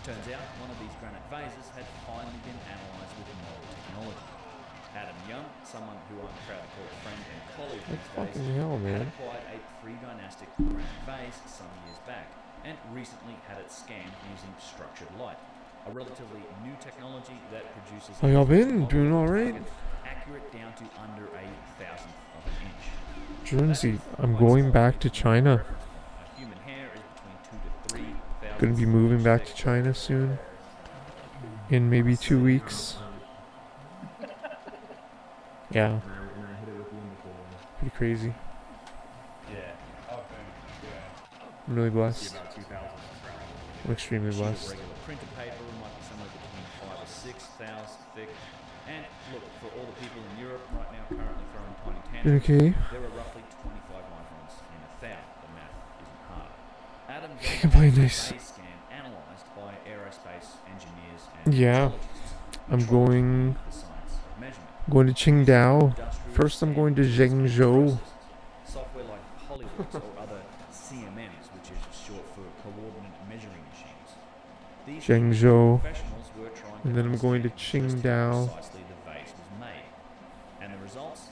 Turns out one of these granite vases had finally been analysed with modern technology. Adam Young, someone who I'm proud to call a friend and colleague What these days, fucking hell, had man? acquired a pre-dynastic granite vase some years back, and recently had it scanned using structured light, a relatively new technology that produces How y'all been? a Doing model alright? accurate down to under a thousandth of an inch. Jersey, I'm going back to China. A human hair is between 2 to 3 Gonna be moving back to China soon. In maybe 2 weeks. Yeah. Pretty crazy. I'm really blessed. I'm extremely blessed. Regular printed paper might be somewhere between 5 or 6 thous thick. And look, for all the people in Europe right now currently throwing tiny tantrums, Okay. there are roughly 25 microns in 1,000. The math isn't hard. Adam I can play nice. base scan analysed by aerospace engineers and Yeah. I'm going the science of measurement. to Qingdao. First I'm going to Zhengzhou. Software like Hollywood's or other CMMs, which is short for coordinate measuring machines. These Zhengzhou. professionals were trying And then I'm going to understand just how Qingdao. precisely the vase was made. And the results?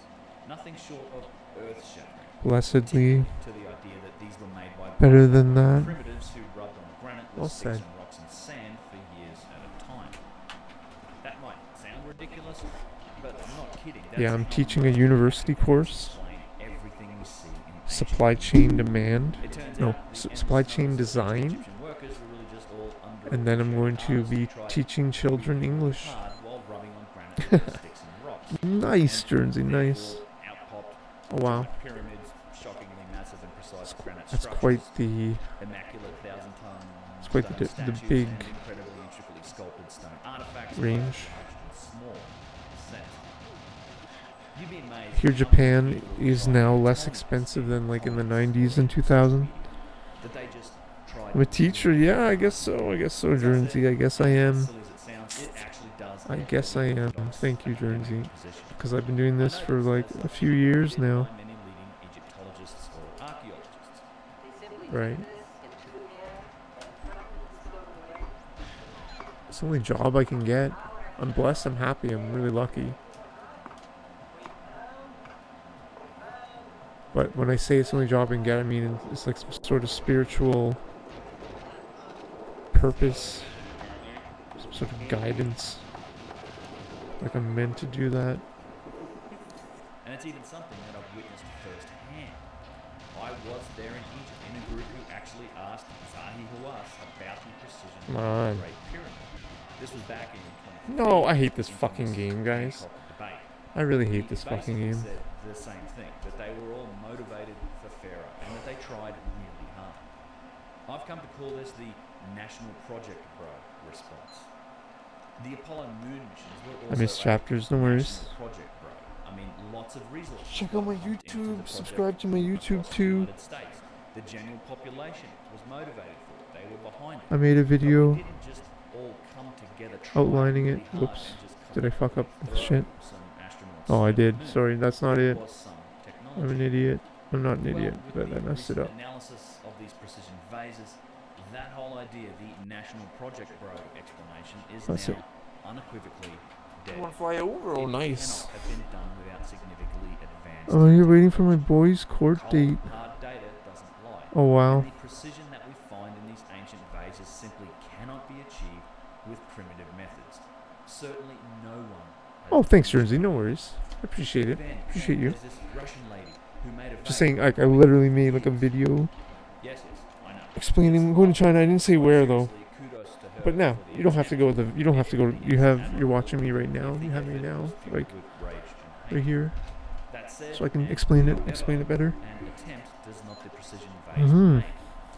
Nothing short of earth-shattering. Blessedly. To the idea that these were made by Better than that. primitives who rubbed on granite Well with sticks said. and rocks and sand for years at a time. That might sound ridiculous, but I'm not kidding. Yeah, I'm teaching a university course. Everything we see in Supply chain demand. It turns No, out the supply chain endless design. Egyptian workers were really just all And then I'm going to be teaching children English. hard while rubbing on granite with sticks and rocks. Nice, Jersey, nice. Out-popped Oh wow. pyramids, shockingly massive and precise granite That's structures, quite the immaculate 1,000-ton It's quite stone the statues big and incredibly intricately sculpted stone artifacts, range. both large and small. Set. You'd be amazed Here how Japan many people is try now to less copy expensive than like in the 90s and 2000. that they just try I'm a teacher, yeah, I guess so. I guess so, Jersey. I guess I am. I guess I am. Thank you, Jersey. Because I've been doing this for like a few years now. many leading Egyptologists or archaeologists. Right. It's the only job I can get. I'm blessed, I'm happy, I'm really lucky. But when I say it's the only job I can get, I mean it's like some sort of spiritual purpose, some sort of guidance. Like I'm meant to do that. And it's even something that I've witnessed firsthand. I was there in Egypt in a group who actually asked Zahi Hawass about the precision Come of on. the Great Pyramid. This was back in 2015. No, I hate this fucking game, guys. Debate. I really hate He this fucking basically game. said the same thing, that they were all motivated for Pharaoh and that they tried really hard. I've come to call this the National Project Bro response. The Apollo moon missions were also I missed chapters, no a worries. national project, bro. I mean, lots of resources. Check out my were pumped into the YouTube, project subscribe to my YouTube across the too. United States. The general population was motivated for it. They were behind it. I made a But we video didn't just all come together, try outlining it. really hard Whoops. and just Did I fuck up throw the shit? some astronauts Oh, I to the did. moon. Sorry, that's not There it. was some I'm an technology. idiot. I'm not an Well, idiot, with but the I messed it recent up. analysis of these precision vases, that whole idea, the National Project Bro explanation, is That's now it. unequivocally dead. I wanna fly over. Oh, It nice. cannot have been done without significantly advanced Oh, you're waiting for my boy's court cold, date. hard data doesn't lie. Oh, wow. And the precision that we find in these ancient vases simply cannot be achieved with primitive methods. Certainly no one has Oh, thanks, Jersey. No worries. I appreciate it. Ben, Appreciate you. there's this Russian lady who made a Just vase. saying, like, I literally made like a video Yes, I know. explaining I'm going to China. I didn't say where though. Kudos to her But now, for the you don't have to attempt. go you don't have to go, you're watching me right now. You have me now, like, right here. That said, So I can and explain it however, better. An attempt does not the precision vase Mhm. make,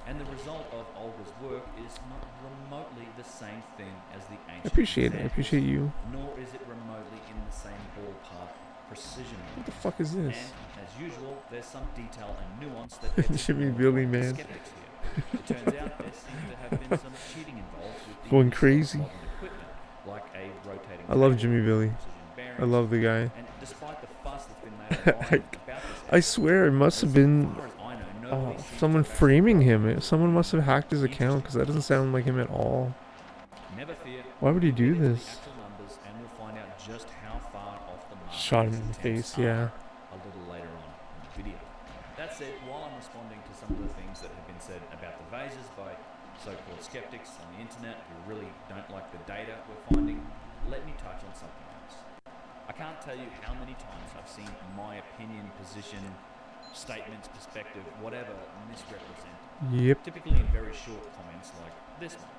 and the result of Olga's work is not remotely the same thing as the ancient I appreciate it. I examples, appreciate you. nor is it remotely in the same ballpark precision. What the fuck is this? And as usual, there's some detail and nuance that gets Jimmy ignored Billy, by the man. skeptics here. It turns out there seems to have been some cheating involved with the Going use of crazy. modern equipment, like a rotating I love table, Jimmy Billy. precision bearings, I love the guy. and despite the fuss that's been made online about this I swear it must have been someone framing him. Someone must have hacked his account because that doesn't sound like him at all. Never fear. Why would he do We'll get into this? the actual numbers and we'll find out just how far off the mark Shot him these in the attempts face, yeah. are a little later on in the video. That said, while I'm responding to some of the things that have been said about the vases by so-called skeptics on the internet who really don't like the data we're finding, let me touch on something else. I can't tell you how many times I've seen my opinion, position, statements, perspective, whatever, misrepresented. Yep. Typically in very short comments like this one.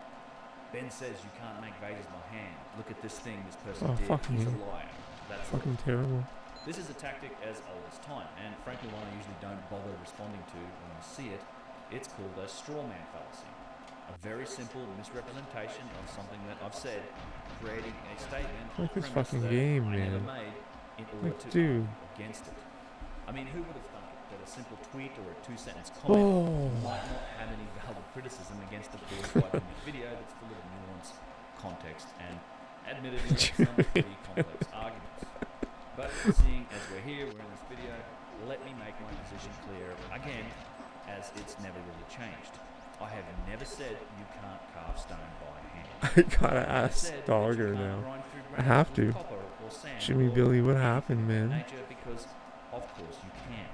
Ben says you can't make vases by hand. Look at this thing this person Oh, did. fuck He's me. a liar. That's Fucking terrible. This is a tactic as old as time, and frankly one I usually don't bother responding to when I see it. It's called a straw man fallacy. A very simple misrepresentation of something that I've said, creating a statement or Like this premise fucking that game, I never man. made in order Like, to dude. argue against it. I mean, who would have thunk it that a simple tweet or a 2-sentence Oh. comment might not have any valid criticism against a 45-minute video that's full of nuance, context, and admittedly some pretty complex arguments. But seeing as we're here, we're in this video, let me make my position clear again, as it's never really changed. I have never said you can't carve stone by hand. I gotta I've ask said that Dogger you can't now. grind through I granite have with to. copper or sand Jimmy or Billy, what anything happened, of that man? nature, because of course you can.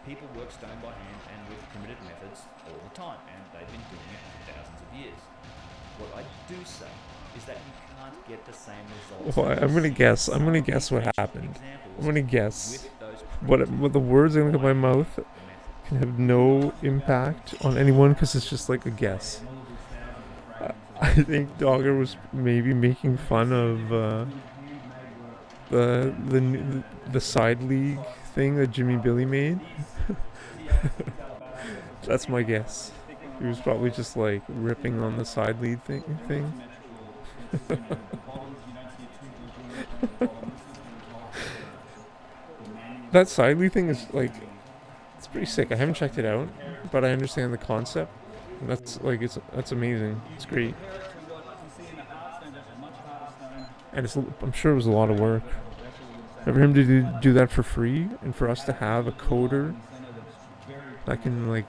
People work stone by hand and with primitive methods all the time, and they've been doing it for thousands of years. What I do say is that you can't get the same results. Well, I'm gonna guess. I'm gonna guess what happened. I'm gonna guess. What the words that come out of my mouth can have no impact on anyone because it's just like a guess. I think Dogger was maybe making fun of the side league thing that Jimmy Billy made. That's my guess. He was probably just like ripping on the side lead thing. That side lead thing is like, it's pretty sick. I haven't checked it out, but I understand the concept. And that's like, that's amazing. It's great. And I'm sure it was a lot of work. And for him to do that for free, and for us to have a coder that can like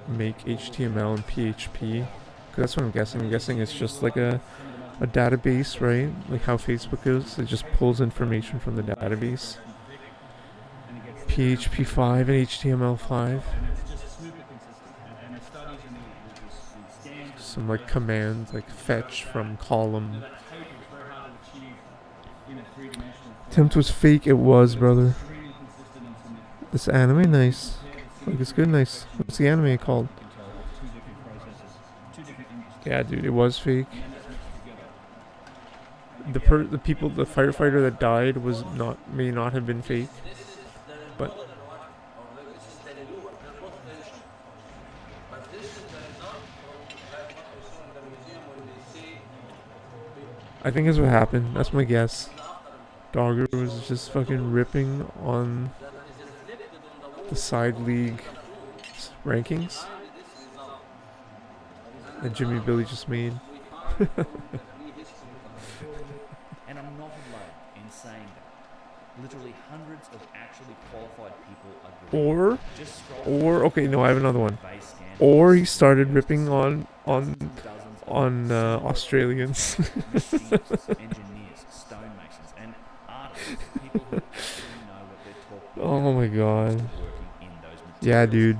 make HTML and PHP, 'cause that's what I'm guessing. I'm guessing it's just like a database, right? Like how Facebook is. It just pulls information from the database. PHP 5 and HTML 5. Some like commands like fetch from column. Attempt was fake. It was, brother. This anime, nice. Like it's good, nice. What's the anime called? Yeah, dude, it was fake. the firefighter that died may not have been fake, but I think that's what happened. That's my guess. Dogger was just fucking ripping on the side league rankings that Jimmy Billy just made. And I'm not alone in saying that. Literally hundreds of actually qualified people agree. Or okay, no, I have another one. Or he started ripping on Australians. Oh my god. Yeah, dude.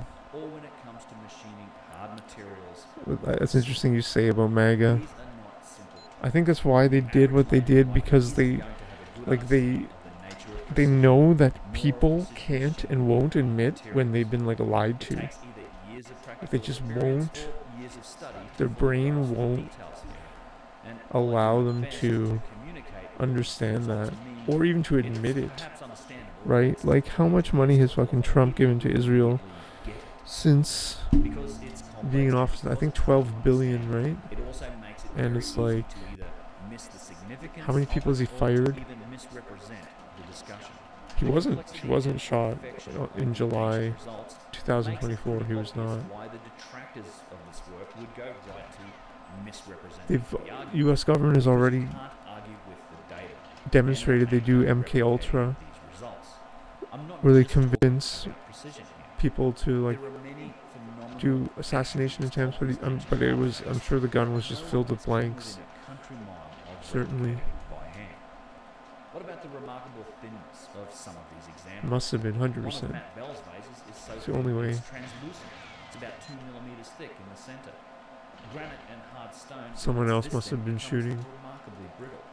That's interesting you say about MAGA. I think that's why they did what they did, because they know that people can't and won't admit when they've been like lied to. Like, they just won't. Their brain won't allow them to understand that, or even to admit it. Right? Like, how much money has fucking Trump given to Israel since being in office? I think 12 billion, right? And it's like, how many people has he fired? He wasn't shot in July 2024. He was not. U.S. government has already demonstrated they do MK Ultra, where they convince people to like do assassination attempts, but I'm sure the gun was just filled with blanks. Certainly. What about the remarkable thinness of some of these examples? Must have been 100%. It's the only way. It's translucent. It's about 2 millimeters thick in the center. Granite and hard stone. Someone else must have been shooting. Remarkably brittle.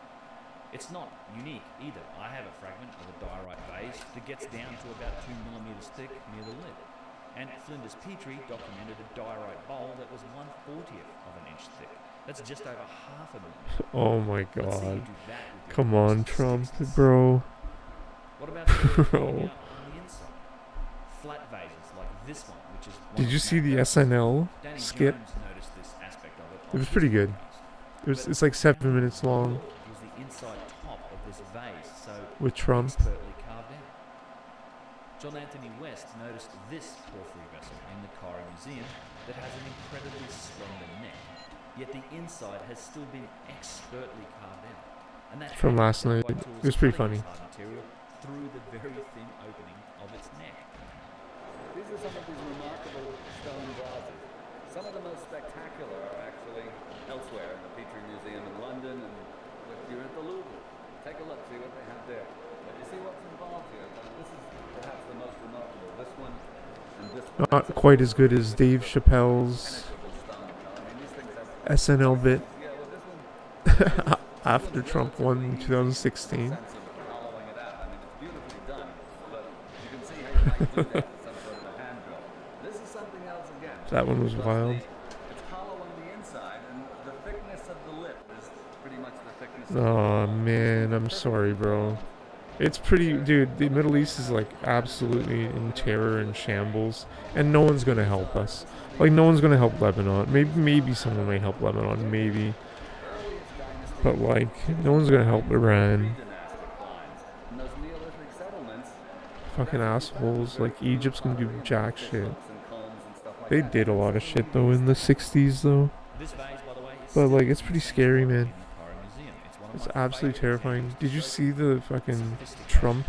It's not unique either. I have a fragment of a diorite vase that gets down to about 2 millimeters thick near the lid. And Flinders Petrie documented a diorite bowl that was 1/40th of an inch thick. That's just over half a millimeter. Oh my god. Come on, Trump, bro. What about the on the inside? Flat vases like this one, which is Did you see the SNL skit? It was pretty good. It's like 7 minutes long. Was the inside top of this vase, so with Trump. Expertly carved out. John Anthony West noticed this porphyry vessel in the Cairo Museum that has an incredibly slender neck, yet the inside has still been expertly carved out. And that from last night. It was pretty funny. Material through the very thin opening of its neck. These are some of these remarkable stone vases. Some of the most spectacular are actually elsewhere in the Petrie Museum in London, and if you're at the Louvre, take a look, see what they have there. But you see what's involved here. This is perhaps the most remarkable. This one and this one. Not quite as good as Dave Chappelle's SNL bit after Trump won in 2016. That one was wild. It's hollow on the inside, and the thickness of the lip is pretty much the thickness. Oh man, I'm sorry, bro. It's pretty, dude. The Middle East is like absolutely in terror and shambles, and no one's gonna help us. Like, no one's gonna help Lebanon. Maybe someone may help Lebanon, maybe. But like, no one's gonna help Iran. Fucking assholes. Like, Egypt's gonna do jack shit. They did a lot of shit though in the 60s though. But like, it's pretty scary, man. It's absolutely terrifying. Did you see the fucking Trump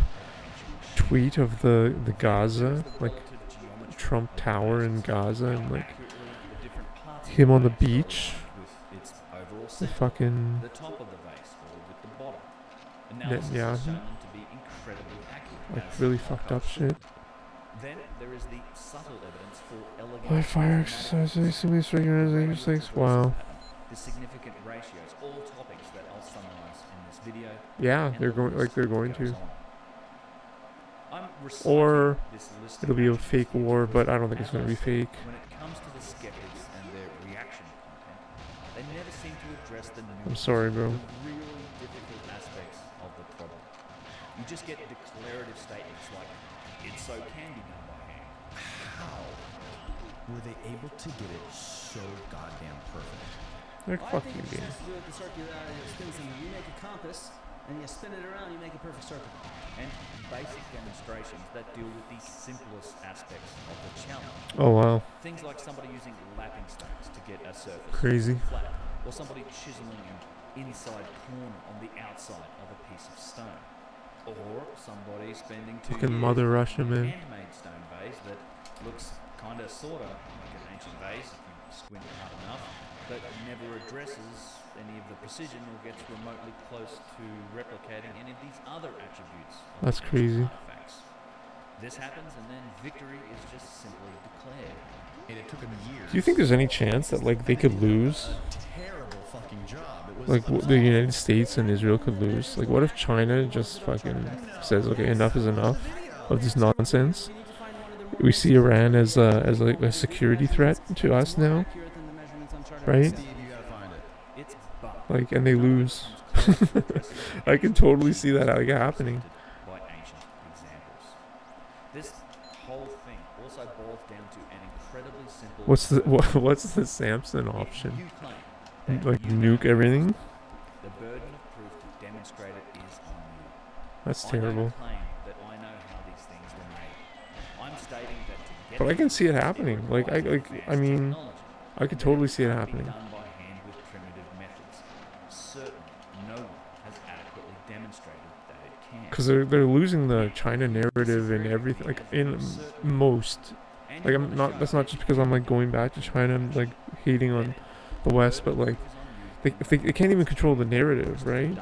tweet of the Gaza, like Trump Tower in Gaza, and like him on the beach? The fucking yeah, like really fucked up shit. Then there is the subtle evidence for elegant Live fire exercises, simulate regular exercises. Wow. The significant ratios, all topics that I'll summarize in this video. Yeah, they're going to. Or it'll be a fake war, but I don't think it's going to be fake. When it comes to the skeptics and their reaction content, they never seem to address the I'm sorry, bro. the really difficult aspects of the problem. You just get declarative statements like, it so can be done by hand. How were they able to get it so goddamn perfect? They're I fucking think it just game. has to do with the circularity of spin cylinder. You make a compass, and you spin it around, you make a perfect circle. And basic demonstrations that deal with the simplest aspects of the challenge. Oh, wow. Things like somebody using lapping stones to get a surface Crazy. flat, or somebody chiseling an inside corner on the outside of a piece of stone, or somebody spending 2 Fucking years Mother Russia, on a man. handmade stone vase that looks kind of sorta like an ancient vase if you squint hard enough, but never addresses any of the precision or gets remotely close to replicating any of these other attributes of That's ancient crazy. artifacts. This happens and then victory is just simply declared. And it took them years. Do you think there's any chance that like they could lose? Terrible fucking job. It was Like the United States and Israel could lose. Like what if China just fucking says, okay, enough is enough of this nonsense? We see Iran as like a security threat to us now, right? Like, and they lose. I can totally see that like happening. By ancient examples. This whole thing also boils down to an incredibly simple. What's the Samson option? Like nuke everything? The burden of proof to demonstrate it is on you. That's I terrible. don't claim that I know how these things were made. I'm stating that to get But I can see it happening. I mean, I could totally see it happening. done by hand with primitive methods. Certain no one has adequately demonstrated that it can. Because they're losing the China narrative and everything. Like in most, like I'm not. That's not just because I'm like going back to China and like hating on the West, but like they can't even control the narrative, right?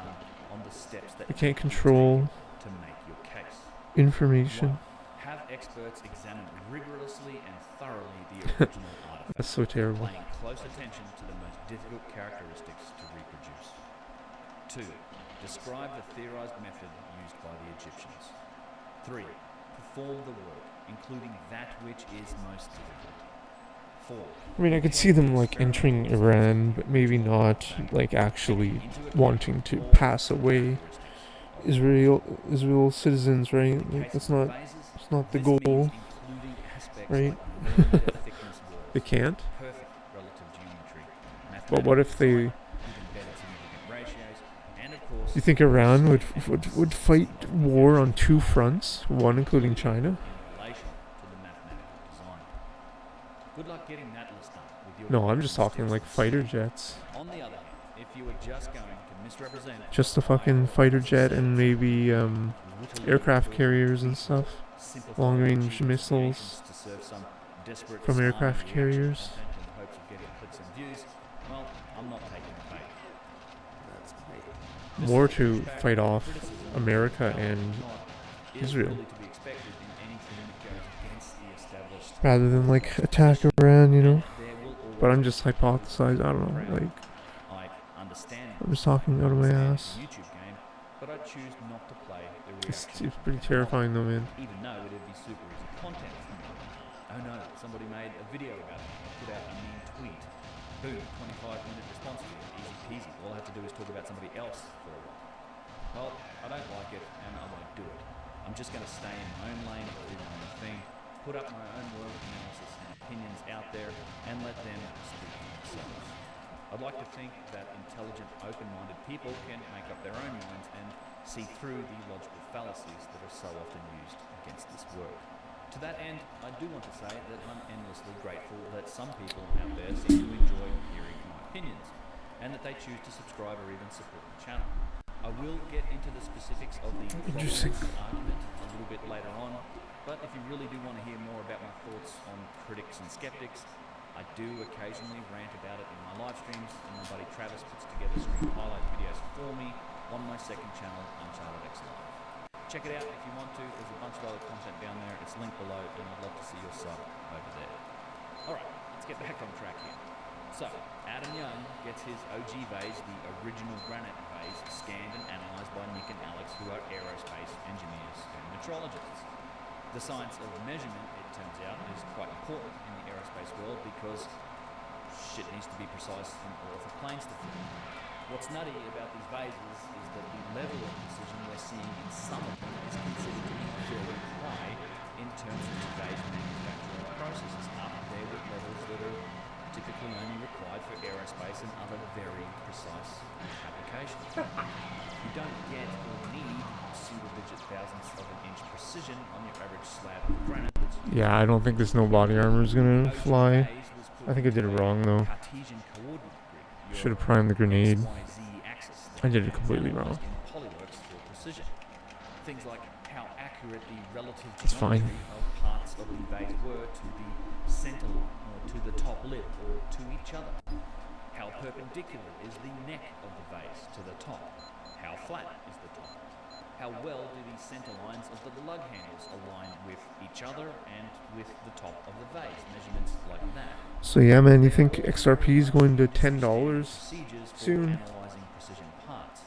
They can't control to make your case. information. Have experts examine rigorously and thoroughly the original artifact. That's so terrible. Paying close attention to the most difficult characteristics to reproduce. 2. Describe the theorized method used by the Egyptians. 3. Perform the work, including that which is most difficult. 4. I mean, I could see them like entering Iran, but maybe not like actually wanting to pass away Israel citizens, right? Like that's not the goal, right? They can't. Perfect relative geometry. But what if they? Even better significant ratios, and of course, Do you think Iran would fight war on two fronts, one including China? in relation to the mathematical design. Good luck getting that list done with your No, I'm just talking like fighter jets. On the other hand, if you were just going to misrepresent Just a fucking fighter jet and maybe aircraft carriers and stuff. Long-range missiles to serve some desperate from aircraft reaction carriers. content in the hopes of getting clicks and views, well, I'm not taking the bait. That's me. More to fight off America and Israel, Really to be expected in anything that goes against the established rather than like attack Iran, you know. But I'm just hypothesizing. I don't know. Like I understand I'm just talking out of my ass. YouTube game, but I choose not to play the It's reaction. pretty terrifying though, man. Even though it'd be super easy content for me. Oh no, somebody made a video about it. Put out a mean tweet. Boom, 25-minute response video. Easy peasy. All I have to do is talk about somebody else for a while. Well, I don't like it and I won't do it. I'm just going to stay in my own lane, do my own thing, put up my own work analysis and opinions out there, and let them speak for themselves. I'd like to think that intelligent, open-minded people can make up their own minds and see through the logical fallacies that are so often used against this work. To that end, I do want to say that I'm endlessly grateful that some people out there seem to enjoy hearing my opinions, and that they choose to subscribe or even support the channel. I will get into the specifics of the Interesting. argument a little bit later on, but if you really do want to hear more about my thoughts on critics and skeptics, I do occasionally rant about it in my live streams, and my buddy Travis puts together stream highlight videos for me on my second channel, Uncharted X Live. Check it out if you want to. There's a bunch of other content down there. It's linked below, and I'd love to see your sub over there. Alright, let's get back on track here. So, Adam Young gets his OG vase, the original granite vase, scanned and analysed by Nick and Alex, who are aerospace engineers and metrologists. The science of measurement, it turns out, is quite important in the aerospace world because shit needs to be precise in order for planes to fit. What's nutty about these vases is that the level of precision we're seeing in some of them is considered to be very high in terms of today's manufacturing processes, up there with levels that are typically only required for aerospace and other very precise applications. You don't get or need single-digit thousandths of an inch precision on your average slab of granite. Yeah, I don't think this no body armor is gonna fly. I think I did it wrong though. Should have primed the grenade. I did it completely wrong. Things like how accurate the relative It's fine. geometry of parts of the vase were to the center line, or to the top lip, or to each other. How perpendicular is the neck of the vase to the top? How flat is the top? How well do the center lines of the lug handles align with each other and with the top of the vase? Measurements like that. So yeah, man, you think XRP is going to $10 soon? Analyzing precision parts.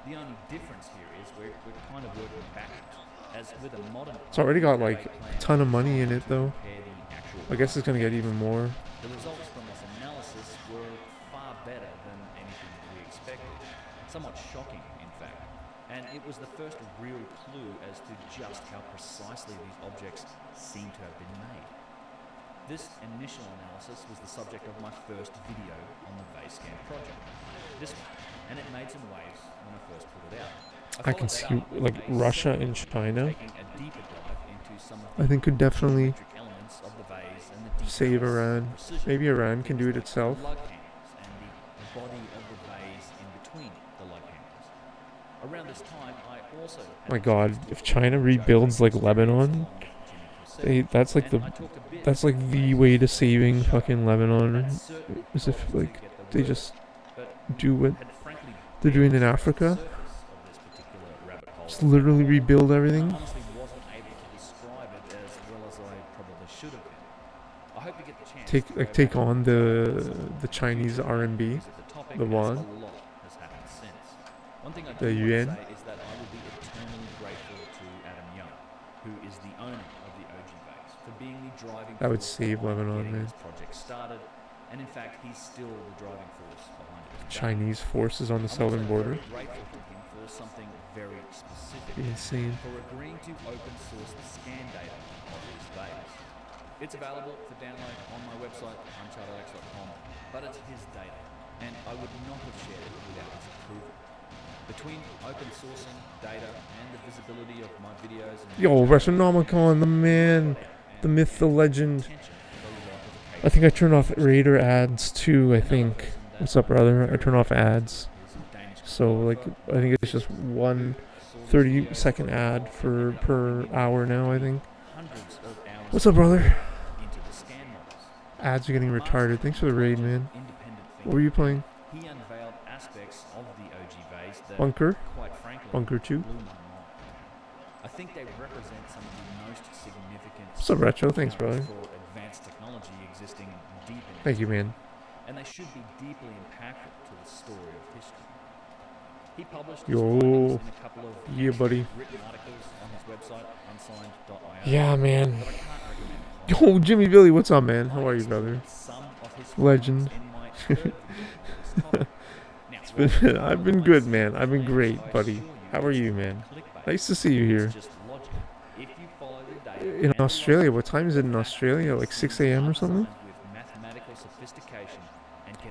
The only difference here is we're kind of working backwards. As with a modern, It's already got like a ton of money in it though. I guess it's gonna get even more. The results from this analysis were far better than anything we expected. Somewhat shocking, in fact. And it was the first real clue as to just how precisely these objects seem to have been made. This initial analysis was the subject of my first video on the vase scan project. This one, and it made some waves when I first put it out. I can see like Russia and China, I think could definitely save Iran. Maybe Iran can do it itself. My God, if China rebuilds like Lebanon, that's like the way to saving fucking Lebanon. As if like they just do what they're doing in Africa. Just literally rebuild everything. Take on the Chinese RMB, the yuan, the yuan. That would save Lebanon, man. And in fact, he's still the driving force behind it. Chinese forces on the southern border. For something very specific. Insane. For agreeing to open source the scan data of these vase. It's available for download on my website, unchartedx.com, but it's his data, and I would not have shared it without his approval. Between open sourcing data and the visibility of my videos and Yo, Retronomicon, the man, the myth, the legend. I think I turned off Raider ads too, I think. What's up, brother? I turn off ads. So, like, I think it's just one 30-second ad per hour now, I think. What's up, brother? Ads are getting retarded. Thanks for the raid, man. What were you playing? Bunker? Bunker 2? I think they represent some of the most significant. What's up, Retro? Thanks, brother. Advanced technology existing deep in Thank you, man. And they should be deeply impactful to the story of history. He published Yo, in a couple of yeah, buddy. written articles on his website, unsigned.io. Yeah, man. Yo, Jimmy Billy, what's up, man? How are you, brother? Legend. I've been good, man. I've been great, buddy. How are you, man? Nice to see you here. In Australia, what time is it in Australia? Like 6 a.m. or something?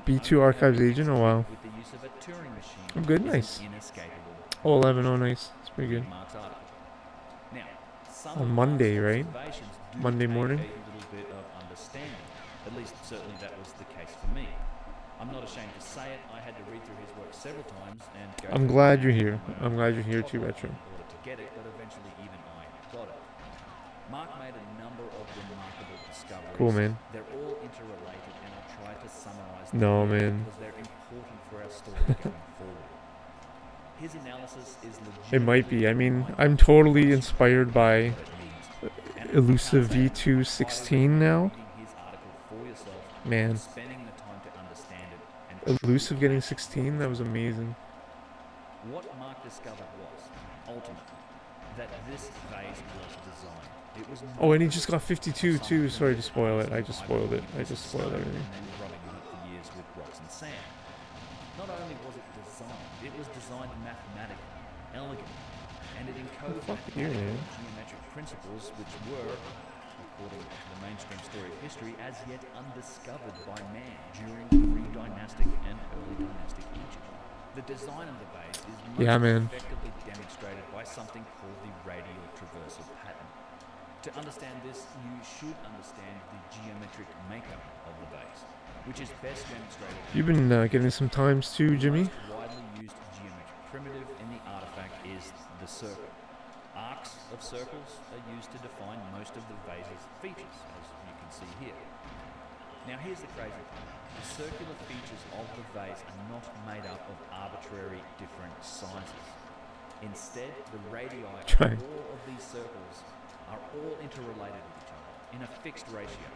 B2 Archives agent? Oh, wow. I'm good, nice. Oh, 11, oh, nice. It's pretty good. On Monday, right? Monday morning? At least, certainly that was the case for me. I'm not ashamed to say it. I had to read through his work several times and go I'm glad you're here. I'm glad you're here too, Retro. in order to get it, but eventually even I got it. Mark made a number of remarkable discoveries. Cool, man. They're all interrelated, and I'll try to summarize No, them man. because they're important for our story going forward. His analysis is legit. It might be. I mean, I'm totally inspired by Elusive V216 now. Man. Elusive getting 16, that was amazing. What Mark discovered was, ultimately, that this vase was designed. It was Oh, and he just got 52 too. Sorry to spoil it. I just spoiled it. I just spoiled everything. sand. Not only was it designed, it was designed mathematically, elegant, and it encodes mathematical geometric principles which were, according to the mainstream story of history, as yet undiscovered by man during pre-dynastic and early dynastic Egypt. The design of the vase is most effectively demonstrated by something called the radial traversal pattern. To understand this, you should understand the geometric makeup of the vase, which is best demonstrated. You've been getting some times too, Jimmy. The most widely used geometric primitive in the artifact is the circle. Arcs of circles are used to define most of the vase's features, as you can see here. Now here's the crazy part. The circular features of the vase are not made up of arbitrary different sizes. Instead, the radii of all of these circles are all interrelated with each other in a fixed ratio,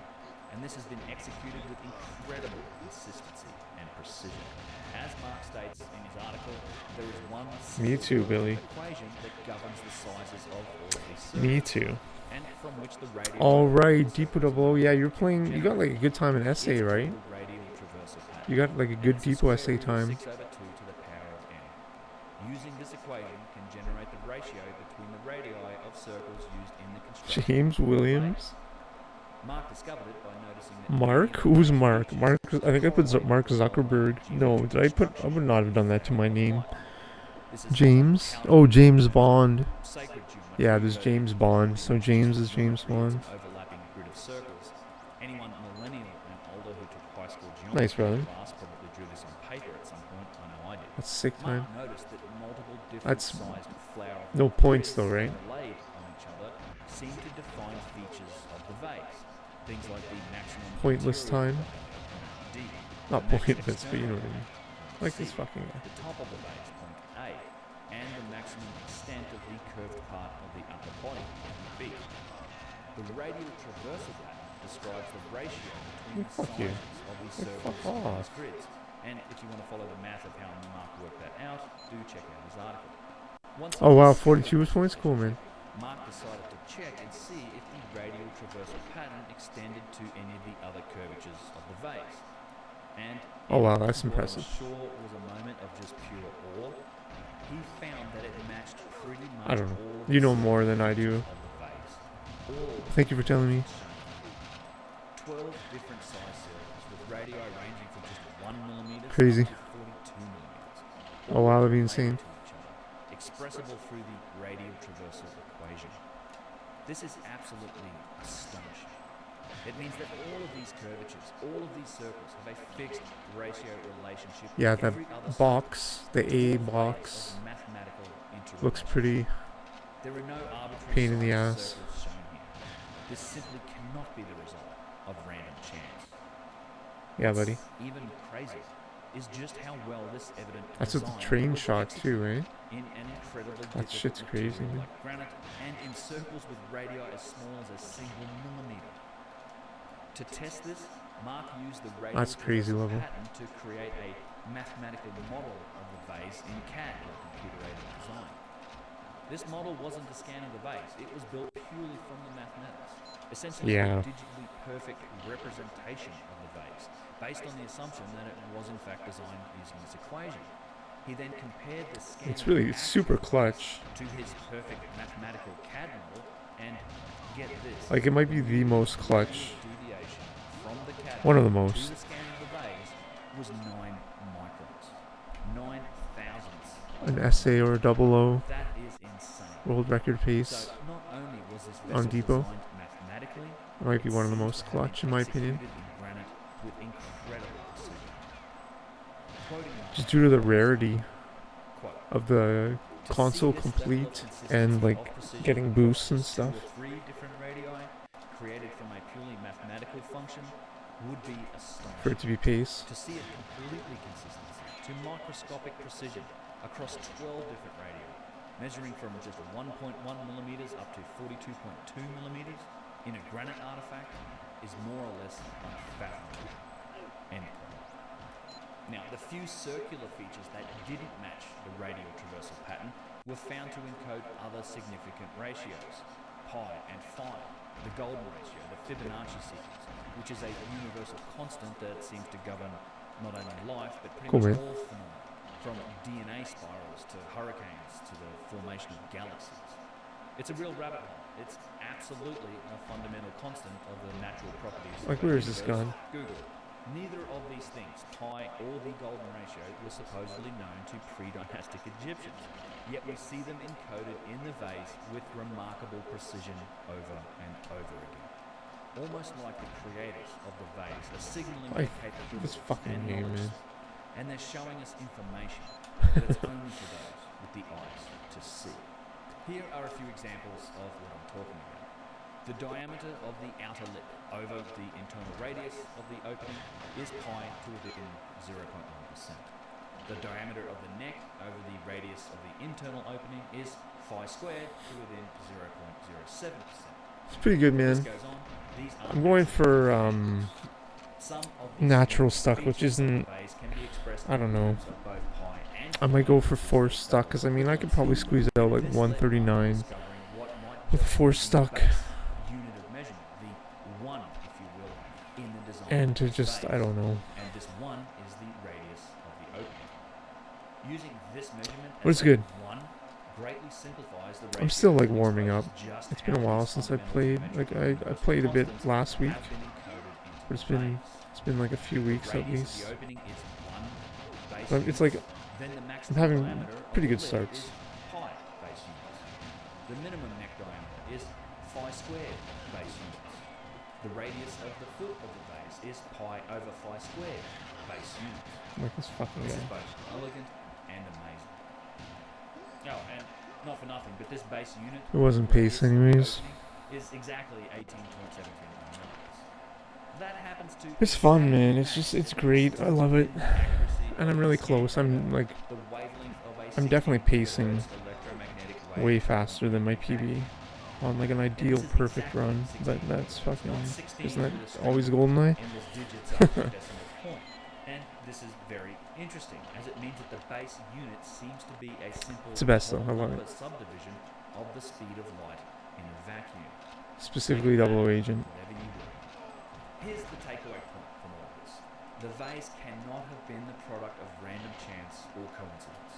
and this has been executed with incredible consistency and precision. As Mark states in his article, there is one equation that governs the sizes of all of these circles. Me too. And from which the radii Alright, Depot 00. Yeah, you're playing. You got like a good time in essay, right? You got like a good Depot essay time. Using this equation can generate the ratio between the radii of circles used in the construction. James Williams. Mark discovered it by noticing that Mark? Who's Mark? Mark. I think I put Mark Zuckerberg. No, did I put? I would not have done that to my name. James? Oh, James Bond. Yeah, there's James Bond. So James is James Bond. Overlapping grid of circles. Anyone millennial and older who took high school Nice, brother. class probably drew this on paper at some point. I know I did. That's sick time. Mark noticed that multiple different That's sized flower no points though, right? laid on each other seem to define features of the vase. Things like the maximum Pointless time. D, Not pointless, but you know what I mean. Like this fucking guy. the top of the vase, point A, and the maximum extent of the curved part of the upper body, point B. The radial traversal pattern describes the ratio between the sizes of these circles and grids. And if you want to follow the math of how Mark worked that out, do check out his article. Oh wow, 42 points, cool man. Mark decided to check and see if the radial traversal pattern extended to any of the other curvatures of the vase. And oh wow, that's impressive. Sure was a moment of just pure awe. He found that it matched pretty much I don't know. all of You the know more than I do. of the vase. Thank you for telling me. 12 different size circles with radii ranging from just 1 millimeter Crazy. to 42 millimeters. Oh wow, that'd be insane. Expressible through the radial traversal equation. This is absolutely astonishing. It means that all of these curvatures, all of these circles have a fixed ratio relationship. Yeah, with that every other box, the A box, looks pretty There are no arbitrary pain in the size ass. circles shown here. This simply cannot be the result of random chance. Yeah, buddy. Even crazier is just how well this evident That's with the design train was shot too, right? in an incredibly That difficult shit's crazy, material man. like granite and in circles with radii as small as a single millimeter. To test this, Mark used the radial That's crazy traversal level. pattern to create a mathematical model of the vase in CAD, or computer-aided design. This model wasn't a scan of the vase; it was built purely from the mathematics, essentially Yeah. a digitally perfect representation of the vase, based on the assumption that it was in fact designed using this equation. He then compared the scan It's really super clutch. to his perfect mathematical CAD model, and get this. Like it might be the most clutch. Deviation from the CAD One of the model most. to the scan of the vase was 9 microns. 9 thousandths. An essay or a 00. That is insane. World record pace So not only was this on vessel Depot. designed mathematically, It might be one of the most clutch in my opinion. executed in granite with incredible precision. Quoting Mark, Just due to the rarity quote, of the console complete and like getting boosts and stuff. 2 or 3 different radii created from a purely mathematical function would be astonishing. For it to be pace. To see it completely consistent to microscopic precision across 12 different radii, measuring from just 1.1 millimeters up to 42.2 millimeters in a granite artifact is more or less unfathomable. End quote. Now, the few circular features that didn't match the radial traversal pattern were found to encode other significant ratios, pi and phi, the golden ratio, the Fibonacci sequence, which is a universal constant that seems to govern not only life, but pretty Cool, much man. all phenomena, from DNA spirals to hurricanes to the formation of galaxies. It's a real rabbit hole. It's absolutely a fundamental constant of the natural properties Like, of our where is this universe. gone? Google. Neither of these things, pi or the golden ratio, were supposedly known to pre-dynastic Egyptians. Yet we see them encoded in the vase with remarkable precision over and over again. Almost like the creators of the vase are signaling their capabilities this fucking and game, knowledge. man. And they're showing us information, but it's only for those with the eyes to see. Here are a few examples of what I'm talking about. The diameter of the outer lip over the internal radius of the opening is pi to within 0.1%. The diameter of the neck over the radius of the internal opening is phi squared to within 0.07%. It's pretty good, man. I'm going for natural stuck, which isn't. I don't know. I might go for forced stuck because I mean I could probably squeeze out like 139 with forced stuck. And to just, I don't know. And this one is the radius of the opening. Using this measurement But it's good. one greatly simplifies the ratio. I'm still like warming up. It's been a while since I played. Like I played a bit last week, but it's been like a few weeks at least. But it's like I'm having pretty good starts. The minimum neck diameter is phi squared base units. The radius of the foot of the vase is pi over phi squared base units. Like this fucking This is guy. both elegant and amazing. Oh, and not for nothing, but this base unit It wasn't pace anyways. is exactly 18.17 millimeters. That happens to It's fun, man. It's great. I love it. And I'm really close. I'm like, I'm definitely pacing way faster than my PB on like an ideal perfect run. But that's fucking, isn't that always GoldenEye? And this is very interesting, as it means that the base unit seems to be a simple It's the best though. I love it. subdivision of the speed of light in a vacuum. Specifically Double Agent. Whatever you will. Here's the takeaway point from all this. The vase cannot have been the product of random chance or coincidence.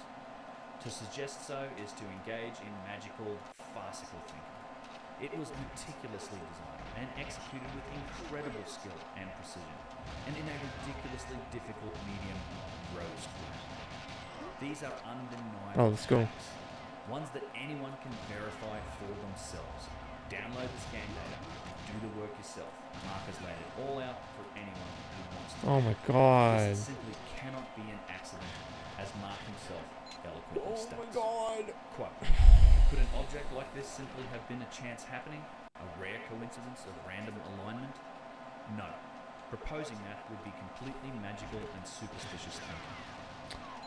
To suggest so is to engage in magical, farcical thinking. It was meticulously designed and executed with incredible skill and precision, and in a ridiculously difficult medium rose ground. These are undeniable Oh, let's go. facts, ones that anyone can verify for themselves. Download the scan data, do the work yourself. Mark has laid it all out for anyone who wants to. Oh my god. This simply cannot be an accident, as Mark himself eloquently states. Oh my god. Quote, could an object like this simply have been a chance happening? A rare coincidence of random alignment? No. Proposing that would be completely magical and superstitious thinking.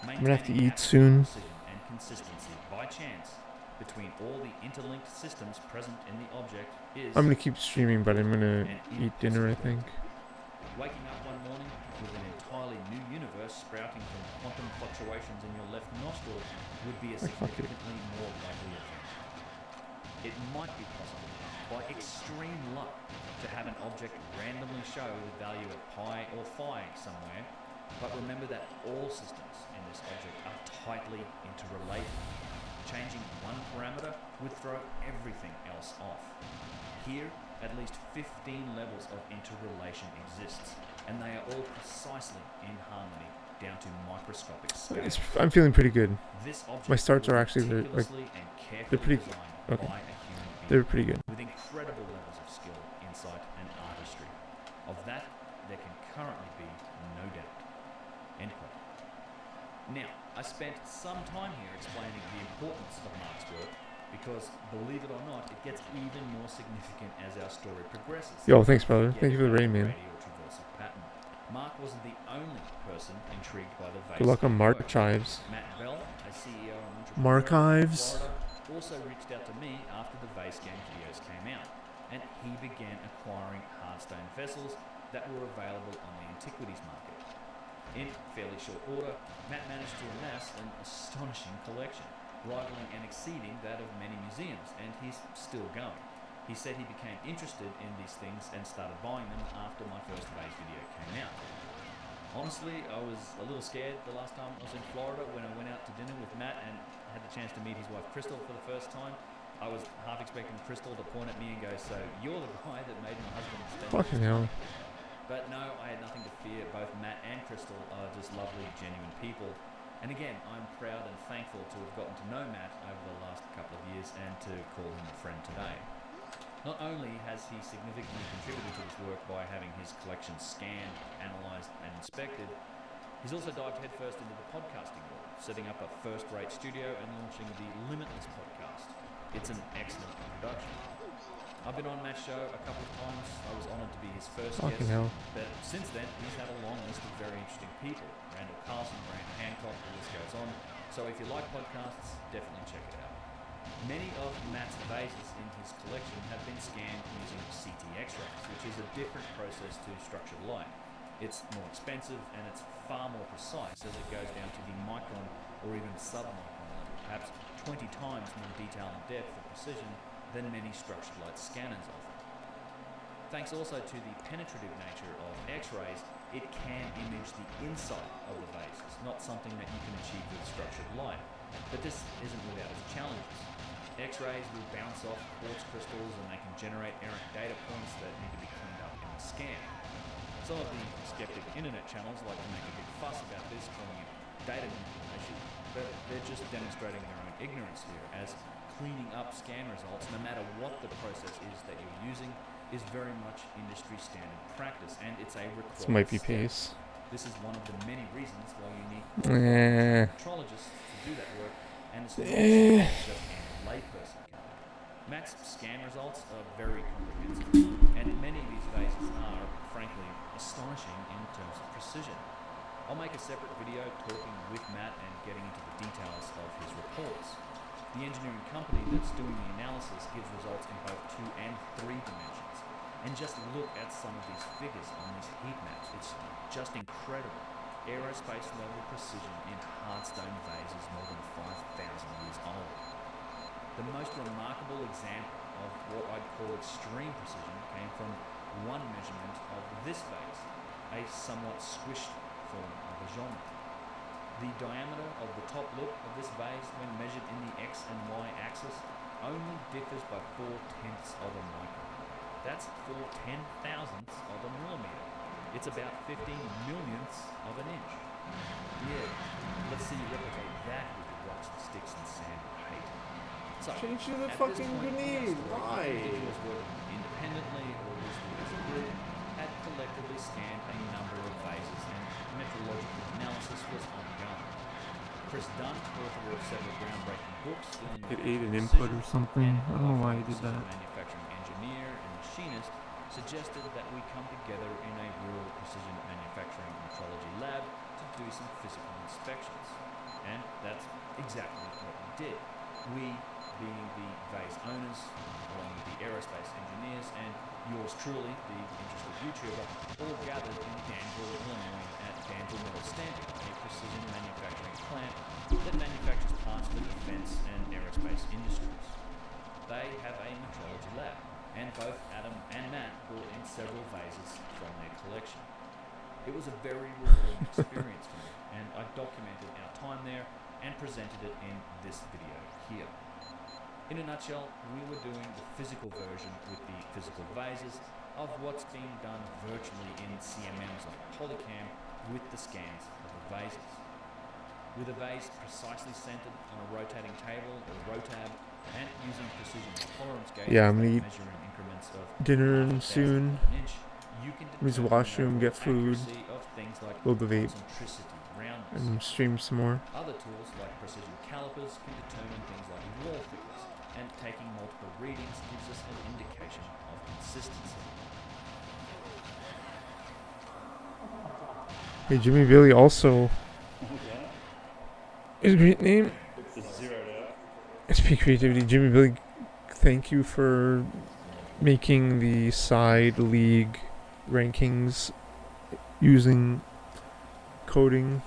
I'm gonna have to eat soon. Precision and consistency by chance between all the interlinked systems present in the object is... I'm gonna keep streaming, but I'm gonna eat dinner, I think. Waking up one morning with an entirely new universe sprouting from quantum fluctuations in your left nostril would be a significantly more likely event. It might be possible, by extreme luck, to have an object randomly show the value of pi or phi somewhere, but remember that all systems in this object are tightly interrelated. Changing one parameter would throw everything else off. Here, at least 15 levels of interrelation exists, and they are all precisely in harmony down to microscopic scale. I'm feeling pretty good. This object My starts are actually like they're pretty okay. They're pretty good. With incredible levels of skill, insight, and artistry. Of that, there can currently be no doubt. End quote. Now, I spent some time here explaining the importance of Mark's work, because, believe it or not, it gets even more significant as our story progresses. Yo, thanks, brother. Thank you for the raid, man. Mark wasn't the only person intrigued by the vase. Good luck on Marchives. Matt Bell, a CEO and entrepreneur Marchives. in Florida, also reached out to me after the vase game videos came out, and he began acquiring hardstone vessels that were available on the antiquities market. In fairly short order, Matt managed to amass an astonishing collection, rivaling and exceeding that of many museums, and he's still going. He said he became interested in these things and started buying them after my first vase video came out. Honestly, I was a little scared the last time I was in Florida when I went out to dinner with Matt and had the chance to meet his wife Crystal for the first time. I was half expecting Crystal to point at me and go, "So you're the guy that made my husband spend all Fucking this hell. money?" But no, I had nothing to fear. Both Matt and Crystal are just lovely, genuine people. And again, I'm proud and thankful to have gotten to know Matt over the last couple of years and to call him a friend today. Not only has he significantly contributed to this work by having his collection scanned, analysed and inspected, he's also dived headfirst into the podcasting world, setting up a first-rate studio and launching the Limitless podcast. It's an excellent production. I've been on Matt's show a couple of times. I was honoured to be his first Fucking guest. hell. But since then, he's had a long list of very interesting people. Randall Carlson, Graham Hancock, the list goes on. So if you like podcasts, definitely check it out. Many of Matt's vases in his collection have been scanned using CT X-rays, which is a different process to structured light. It's more expensive and it's far more precise as it goes down to the micron or even submicron level, perhaps 20 times more detail and depth of precision than many structured light scanners offer. Thanks also to the penetrative nature of X-rays, it can image the inside of the vases, not something that you can achieve with structured light. But this isn't without its challenges. X-rays will bounce off quartz crystals and they can generate errant data points that need to be cleaned up in the scan. Some of the skeptic internet channels like to make a big fuss about this, calling it data manipulation, but they're just demonstrating their own ignorance here, as cleaning up scan results, no matter what the process is that you're using, is very much industry standard practice, and it's a required This might be step. pace. This is one of the many reasons why you need metrologists to do that work, and it's not something that just a layperson can do. Matt's scan results are very comprehensive, and many of these vases are, frankly, astonishing in terms of precision. I'll make a separate video talking with Matt and getting into the details of his reports. The engineering company that's doing the analysis gives results in both 2 and 3 dimensions. And just look at some of these figures on these heat maps. It's just incredible. Aerospace level precision in hardstone vases more than 5,000 years old. The most remarkable example of what I'd call extreme precision came from one measurement of this vase, a somewhat squished form of a genre. The diameter of the top lip of this vase, when measured in the X and Y axis, only differs by 4/10ths of a micron. That's 4/10,000ths of a millimeter. It's about 15 millionths of an inch. Yeah, let's see you replicate that with the rocks, the sticks, and sand you hate. So, Change to the at fucking this point, grenade. the Why? individuals working independently or loosely as a group had collectively scanned a number of vases, and metrological analysis was ongoing. Chris Dunn, author of several groundbreaking books dealing with It ate an precision, input or something. and I don't know why he did precision that. manufacturing engineer and machinist, suggested that we come together in a rural precision manufacturing metrology lab to do some physical inspections. And that's exactly what we did. We, being the vase owners, along with the aerospace engineers, and yours truly, the interested YouTuber, all gathered in Danville, Illinois at Danville Metal Stamping, a precision manufacturing plant that manufactures parts for the defense and aerospace industries. They have a metrology lab, and both Adam and Matt brought in several vases from their collection. It was a very rewarding experience for me, and I documented our time there and presented it in this video here. In a nutshell, we were doing the physical version with the physical vases of what's being done virtually in CMMs like Polycam with the scans of the vases. With a vase precisely centered on a rotating table or rotab, and using precision tolerance gauges Yeah, I'm gonna eat measuring increments of dinner half a soon. thousandth of an inch, you can Use the determine washroom, the get food, accuracy of things like load the vape, concentricity, roundness. and stream some more. Other tools like precision calipers can determine things like wall thickness, and taking multiple readings gives us an indication of consistency. Hey, Jimmy Billy also. His great name. SP Creativity. Jimmy Billy, thank you for making the side league rankings using coding.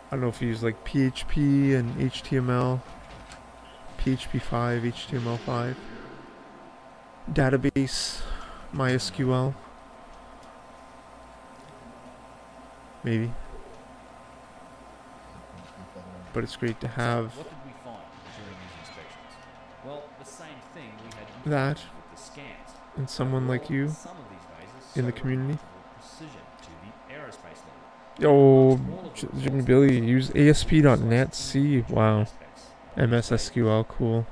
I don't know if you use like PHP and HTML, PHP5, HTML5, database, MySQL. maybe. But it's great to have So what did we find during these inspections? Well, the same thing we had that with the scans. and someone like you Some of these vases in the show community. remarkable precision to the aerospace level. Oh, Jimmy Billy, use ASP.NET C. Wow. MSSQL, cool.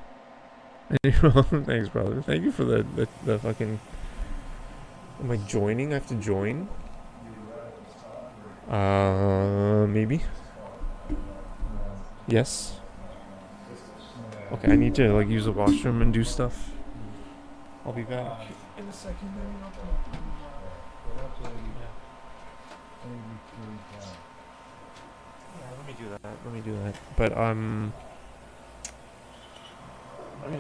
Thanks, brother. Thank you for the fucking... Am I joining? I have to join? Maybe? Yes? Okay, I need to, like, use the washroom and do stuff. I'll be back in a second. Let me do that. But, I mean,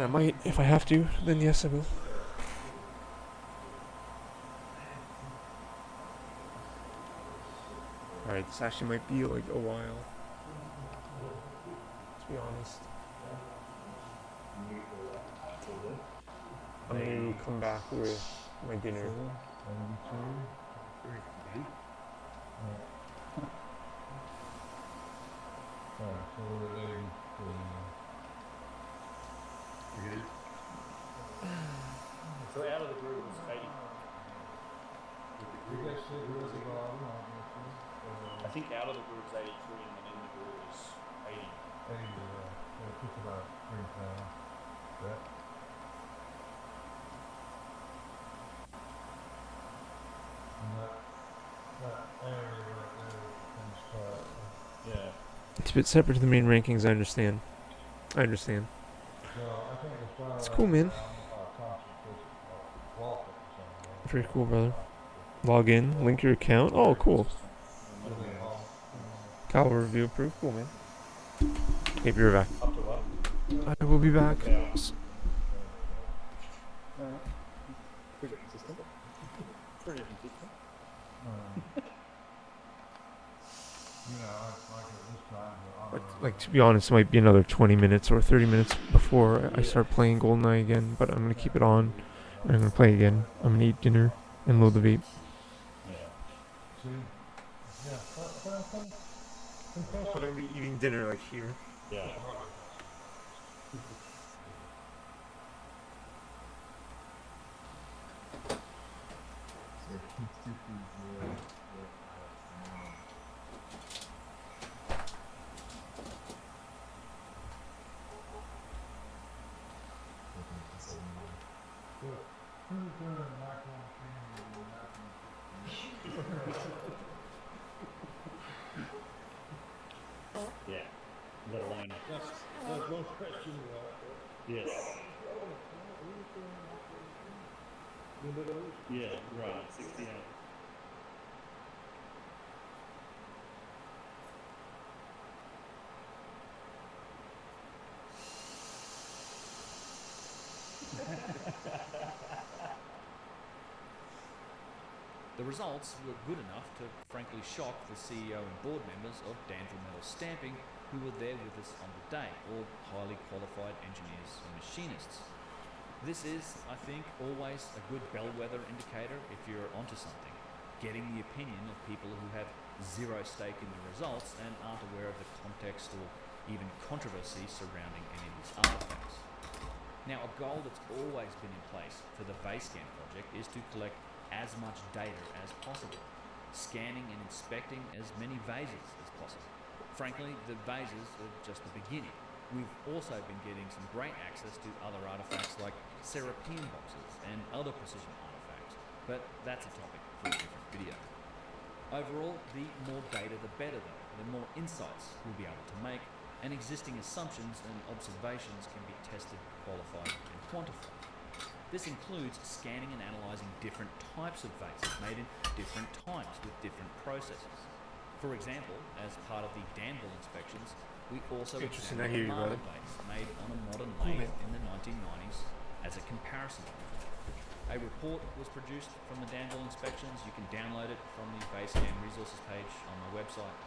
I might, if I have to, then yes, I will. Alright, this actually might be, like, a while. To be honest. I'm going to come back with my dinner. So out of the group was 80. I think out of the group was 83 and then in the group was 80. 80, yeah. It took about 3 pounds. Yeah. Yeah. It's a bit separate to the main rankings, I understand. It's cool, man. Very cool, brother. Log in, link your account. Oh, cool. Kyle review approved. Cool, man. Okay, be right back. Up to what? I will be back. Pretty consistent. Pretty consistent. Like, to be honest, it might be another 20 minutes or 30 minutes before I start playing GoldenEye again, but I'm going to keep it on, and I'm going to play again. I'm going to eat dinner and load the vape. I'm going to be eating dinner, like, here. Yeah. Yeah, you gotta learn. That's one question. Yes. Yeah, right. 68. The results were good enough to frankly shock the CEO and board members of Danville Metal Stamping who were there with us on the day, all highly qualified engineers and machinists. This is, I think, always a good bellwether indicator if you're onto something, getting the opinion of people who have zero stake in the results and aren't aware of the context or even controversy surrounding any of these artifacts. Now, a goal that's always been in place for the VaseScan project is to collect as much data as possible, scanning and inspecting as many vases as possible. Frankly, the vases are just the beginning. We've also been getting some great access to other artifacts like Serapeum boxes and other precision artifacts, but that's a topic for a different video. Overall, the more data the better though, the more insights we'll be able to make, and existing assumptions and observations can be tested, qualified and quantified. This includes scanning and analysing different types of vases made in different times with different processes. For example, as part of the Danville inspections, we also examined a marble vase made on a modern lathe in the 1990s as a comparison. A report was produced from the Danville inspections. You can download it from the VaseScan resources page on my website.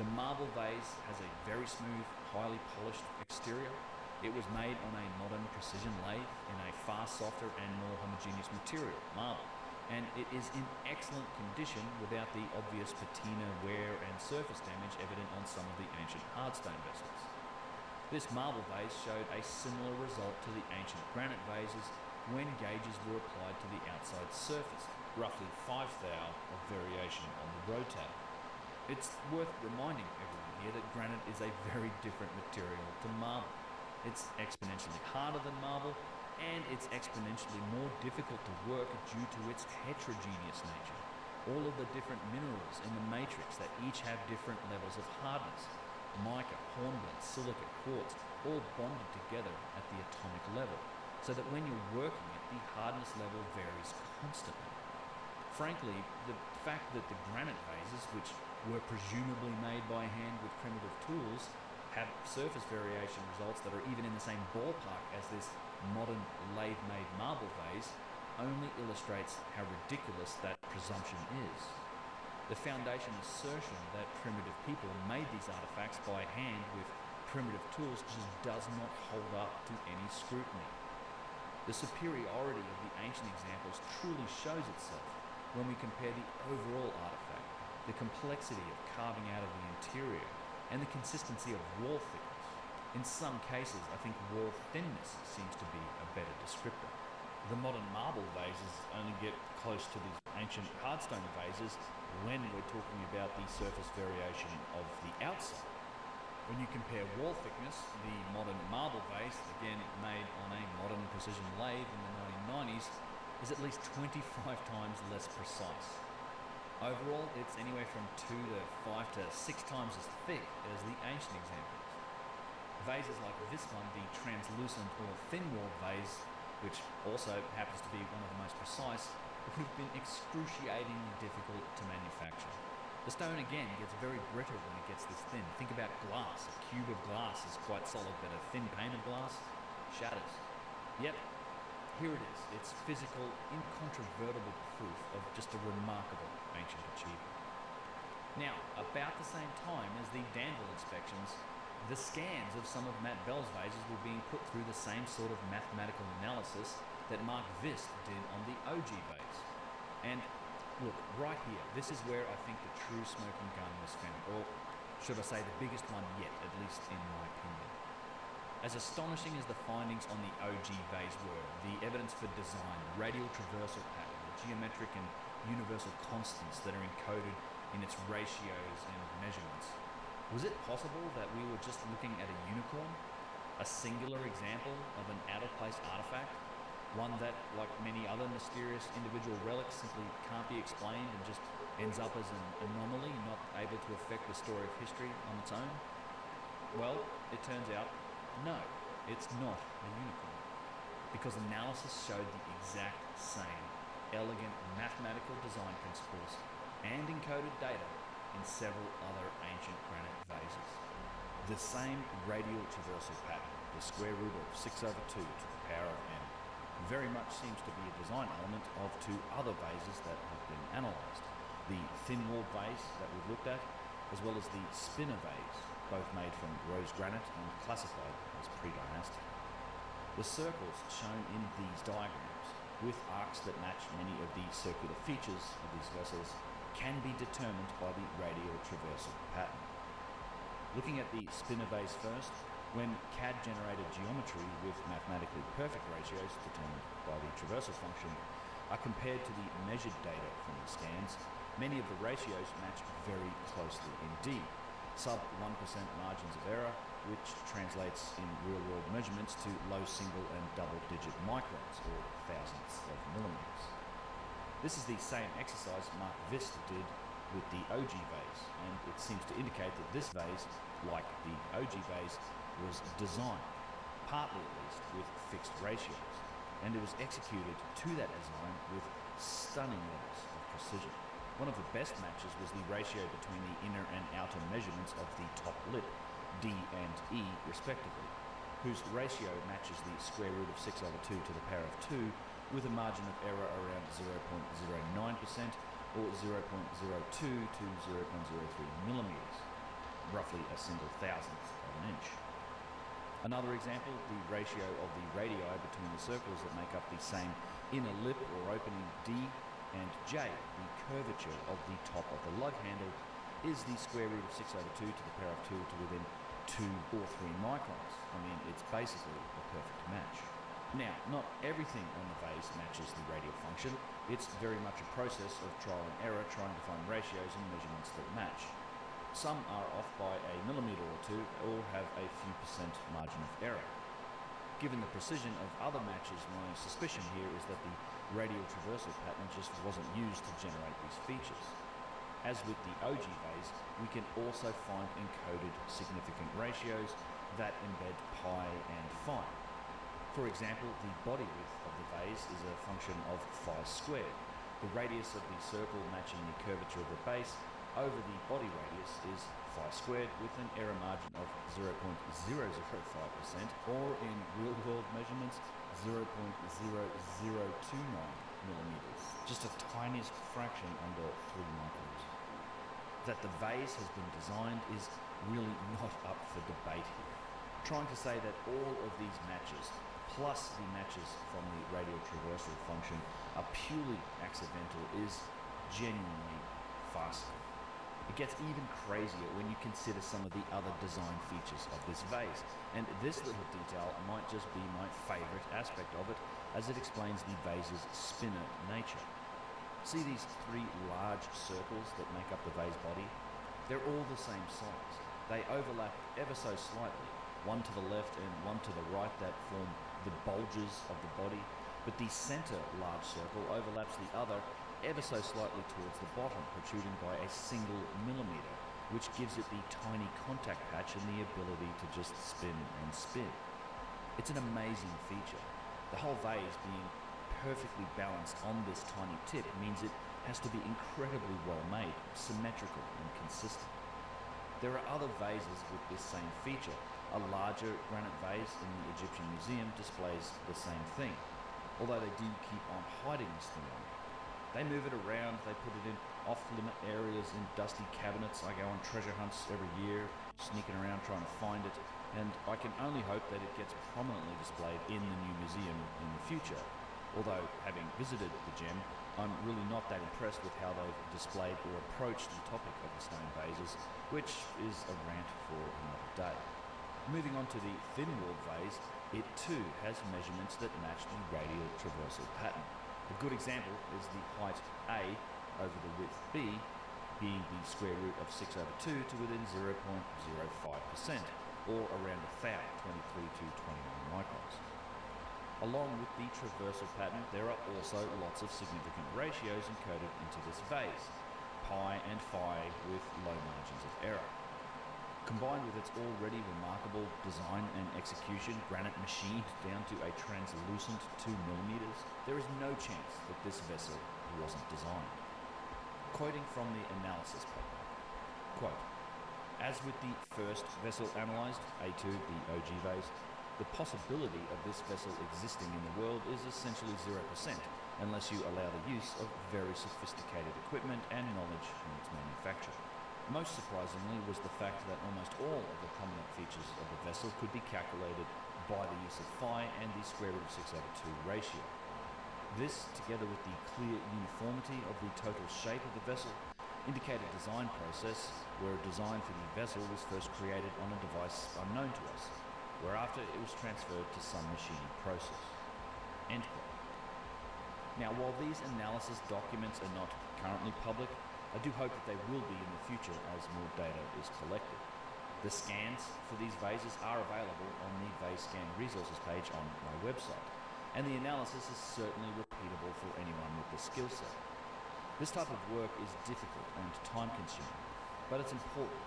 The marble vase has a very smooth, highly polished exterior. It was made on a modern precision lathe in a far softer and more homogeneous material, marble. and it is in excellent condition without the obvious patina, wear and surface damage evident on some of the ancient hardstone vessels. This marble vase showed a similar result to the ancient granite vases when gauges were applied to the outside surface, roughly 5 thou of variation on the rotator. It's worth reminding everyone here that granite is a very different material to marble. It's exponentially harder than marble, and it's exponentially more difficult to work due to its heterogeneous nature. All of the different minerals in the matrix that each have different levels of hardness. Mica, hornblende, silica, quartz, all bonded together at the atomic level, so that when you're working it, the hardness level varies constantly. Frankly, the fact that the granite vases, which were presumably made by hand with primitive tools, have surface variation results that are even in the same ballpark as this modern lathe-made marble vase only illustrates how ridiculous that presumption is. The Foundation assertion that primitive people made these artifacts by hand with primitive tools just does not hold up to any scrutiny. The superiority of the ancient examples truly shows itself when we compare the overall artifact, the complexity of carving out of the interior, and the consistency of wall thickness. In some cases, I think wall thinness seems to be a better descriptor. The modern marble vases only get close to these ancient hardstone vases when we're talking about the surface variation of the outside. When you compare wall thickness, the modern marble vase, again made on a modern precision lathe in the 1990s, is at least 25 times less precise. Overall, it's anywhere from 2 to 5 to 6 times as thick as the ancient examples. Vases like this one, the translucent or thin-walled vase, which also happens to be one of the most precise, would have been excruciatingly difficult to manufacture. The stone again gets very brittle when it gets this thin. Think about glass. A cube of glass is quite solid, but a thin pane of glass shatters. Yep, here it is. It's physical, incontrovertible proof of just a remarkable ancient achievement. Now, about the same time as the Danville inspections, the scans of some of Matt Bell's vases were being put through the same sort of mathematical analysis that Mark Vist did on the OG vase. And look, right here, this is where I think the true smoking gun was found, or should I say the biggest one yet, at least in my opinion. As astonishing as the findings on the OG vase were, the evidence for design, the radial traversal pattern, the geometric and universal constants that are encoded in its ratios and measurements. Was it possible that we were just looking at a unicorn? A singular example of an out-of-place artifact? One that, like many other mysterious individual relics, simply can't be explained and just ends up as an anomaly, not able to affect the story of history on its own? Well, it turns out, no, it's not a unicorn. Because analysis showed the exact same elegant mathematical design principles and encoded data in several other ancient granite vases. The same radial traversal pattern, the square root of 6/2 to the power of n, very much seems to be a design element of 2 other vases that have been analysed. The thin-walled vase that we've looked at, as well as the spinner vase, both made from rose granite and classified as pre-dynastic. The circles shown in these diagrams, with arcs that match many of the circular features of these vessels, can be determined by the radial traversal pattern. Looking at the spinner vase first, when CAD-generated geometry with mathematically perfect ratios determined by the traversal function are compared to the measured data from the scans, many of the ratios match very closely indeed, sub 1% margins of error, which translates in real-world measurements to low single and double-digit microns, or thousandths of millimeters. This is the same exercise Mark Vist did with the OG vase, and it seems to indicate that this vase, like the OG vase, was designed, partly at least, with fixed ratios, and it was executed to that design with stunning levels of precision. One of the best matches was the ratio between the inner and outer measurements of the top lip, D and E respectively, whose ratio matches the square root of 6/2 to the power of 2 with a margin of error around 0.09% or 0.02 to 0.03 millimeters, roughly a single thousandth of an inch. Another example, the ratio of the radii between the circles that make up the same inner lip or opening D and J, the curvature of the top of the lug handle, is the square root of 6/2 to the power of 2 to within 2 or 3 microns. I mean, it's basically a perfect match. Now, not everything on the vase matches the radial function. It's very much a process of trial and error trying to find ratios and measurements that match. Some are off by a millimeter or two or have a few percent margin of error. Given the precision of other matches, my suspicion here is that the radial traversal pattern just wasn't used to generate these features. As with the OG vase, we can also find encoded significant ratios that embed pi and phi. For example, the body width of the vase is a function of phi squared. The radius of the circle matching the curvature of the base over the body radius is phi squared with an error margin of 0.005% or in real-world measurements 0.0029 millimeters, just a tiniest fraction under 3 microns. That the vase has been designed is really not up for debate here. Trying to say that all of these matches, plus the matches from the radial traversal function, are purely accidental is genuinely farcical. It gets even crazier when you consider some of the other design features of this vase, and this little detail might just be my favourite aspect of it, as it explains the vase's spinner nature. See these 3 large circles that make up the vase body? They're all the same size. They overlap ever so slightly, one to the left and one to the right that form the bulges of the body, but the centre large circle overlaps the other ever so slightly towards the bottom, protruding by a single millimeter, which gives it the tiny contact patch and the ability to just spin and spin. It's an amazing feature. The whole vase being perfectly balanced on this tiny tip means it has to be incredibly well made, symmetrical and consistent. There are other vases with this same feature. A larger granite vase in the Egyptian Museum displays the same thing, although they do keep on hiding this thing on. They move it around, they put it in off-limit areas in dusty cabinets. I go on treasure hunts every year, sneaking around trying to find it, and I can only hope that it gets prominently displayed in the new museum in the future. Although, having visited the gem, I'm really not that impressed with how they've displayed or approached the topic of the stone vases, which is a rant for another day. Moving on to the thin-walled vase, it too has measurements that match the radial traversal pattern. A good example is the height A over the width B being the square root of 6/2 to within 0.05%, or around 1,000, 23 to 29 microns. Along with the traversal pattern, there are also lots of significant ratios encoded into this vase, pi and phi with low margins of error. Combined with its already remarkable design and execution, granite machined down to a translucent 2 millimeters, there is no chance that this vessel wasn't designed. Quoting from the analysis paper, quote, "As with the first vessel analysed, A2, the OG vase, the possibility of this vessel existing in the world is essentially 0%, unless you allow the use of very sophisticated equipment and knowledge in its manufacture. Most surprisingly was the fact that almost all of the prominent features of the vessel could be calculated by the use of phi and the square root of 6/2 ratio. This, together with the clear uniformity of the total shape of the vessel, indicate a design process where a design for the vessel was first created on a device unknown to us, whereafter it was transferred to some machining process." End quote. Now, while these analysis documents are not currently public, I do hope that they will be in the future as more data is collected. The scans for these vases are available on the Vase Scan Resources page on my website, and the analysis is certainly repeatable for anyone with the skill set. This type of work is difficult and time-consuming, but it's important,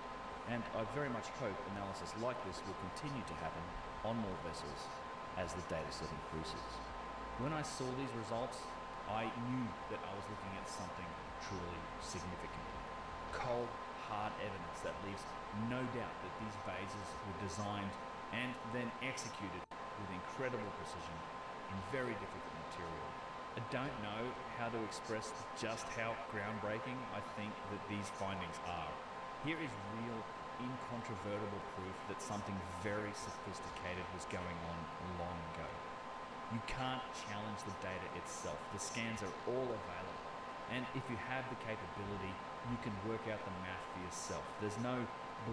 and I very much hope analysis like this will continue to happen on more vessels as the dataset increases. When I saw these results, I knew that I was looking at something truly significant. Cold, hard evidence that leaves no doubt that these vases were designed and then executed with incredible precision in very difficult material. I don't know how to express just how groundbreaking I think that these findings are. Here is real, incontrovertible proof that something very sophisticated was going on long ago. You can't challenge the data itself. The scans are all available. And if you have the capability, you can work out the math for yourself. There's no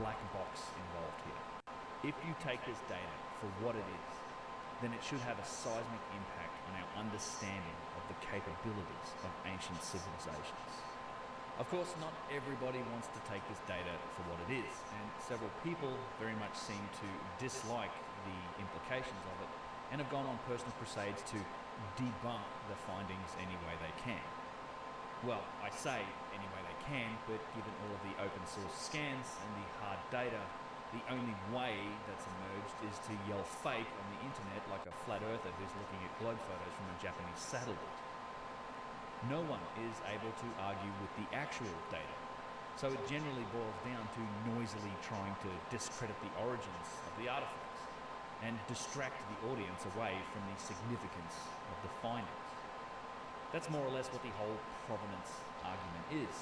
black box involved here. If you take this data for what it is, then it should have a seismic impact on our understanding of the capabilities of ancient civilizations. Of course, not everybody wants to take this data for what it is, and several people very much seem to dislike the implications of it and have gone on personal crusades to debunk the findings any way they can. Well, I say any way they can, but given all of the open source scans and the hard data, the only way that's emerged is to yell fake on the internet like a flat earther who's looking at globe photos from a Japanese satellite. No one is able to argue with the actual data, so it generally boils down to noisily trying to discredit the origins of the artifacts and distract the audience away from the significance of the findings. That's more or less what the whole provenance argument is.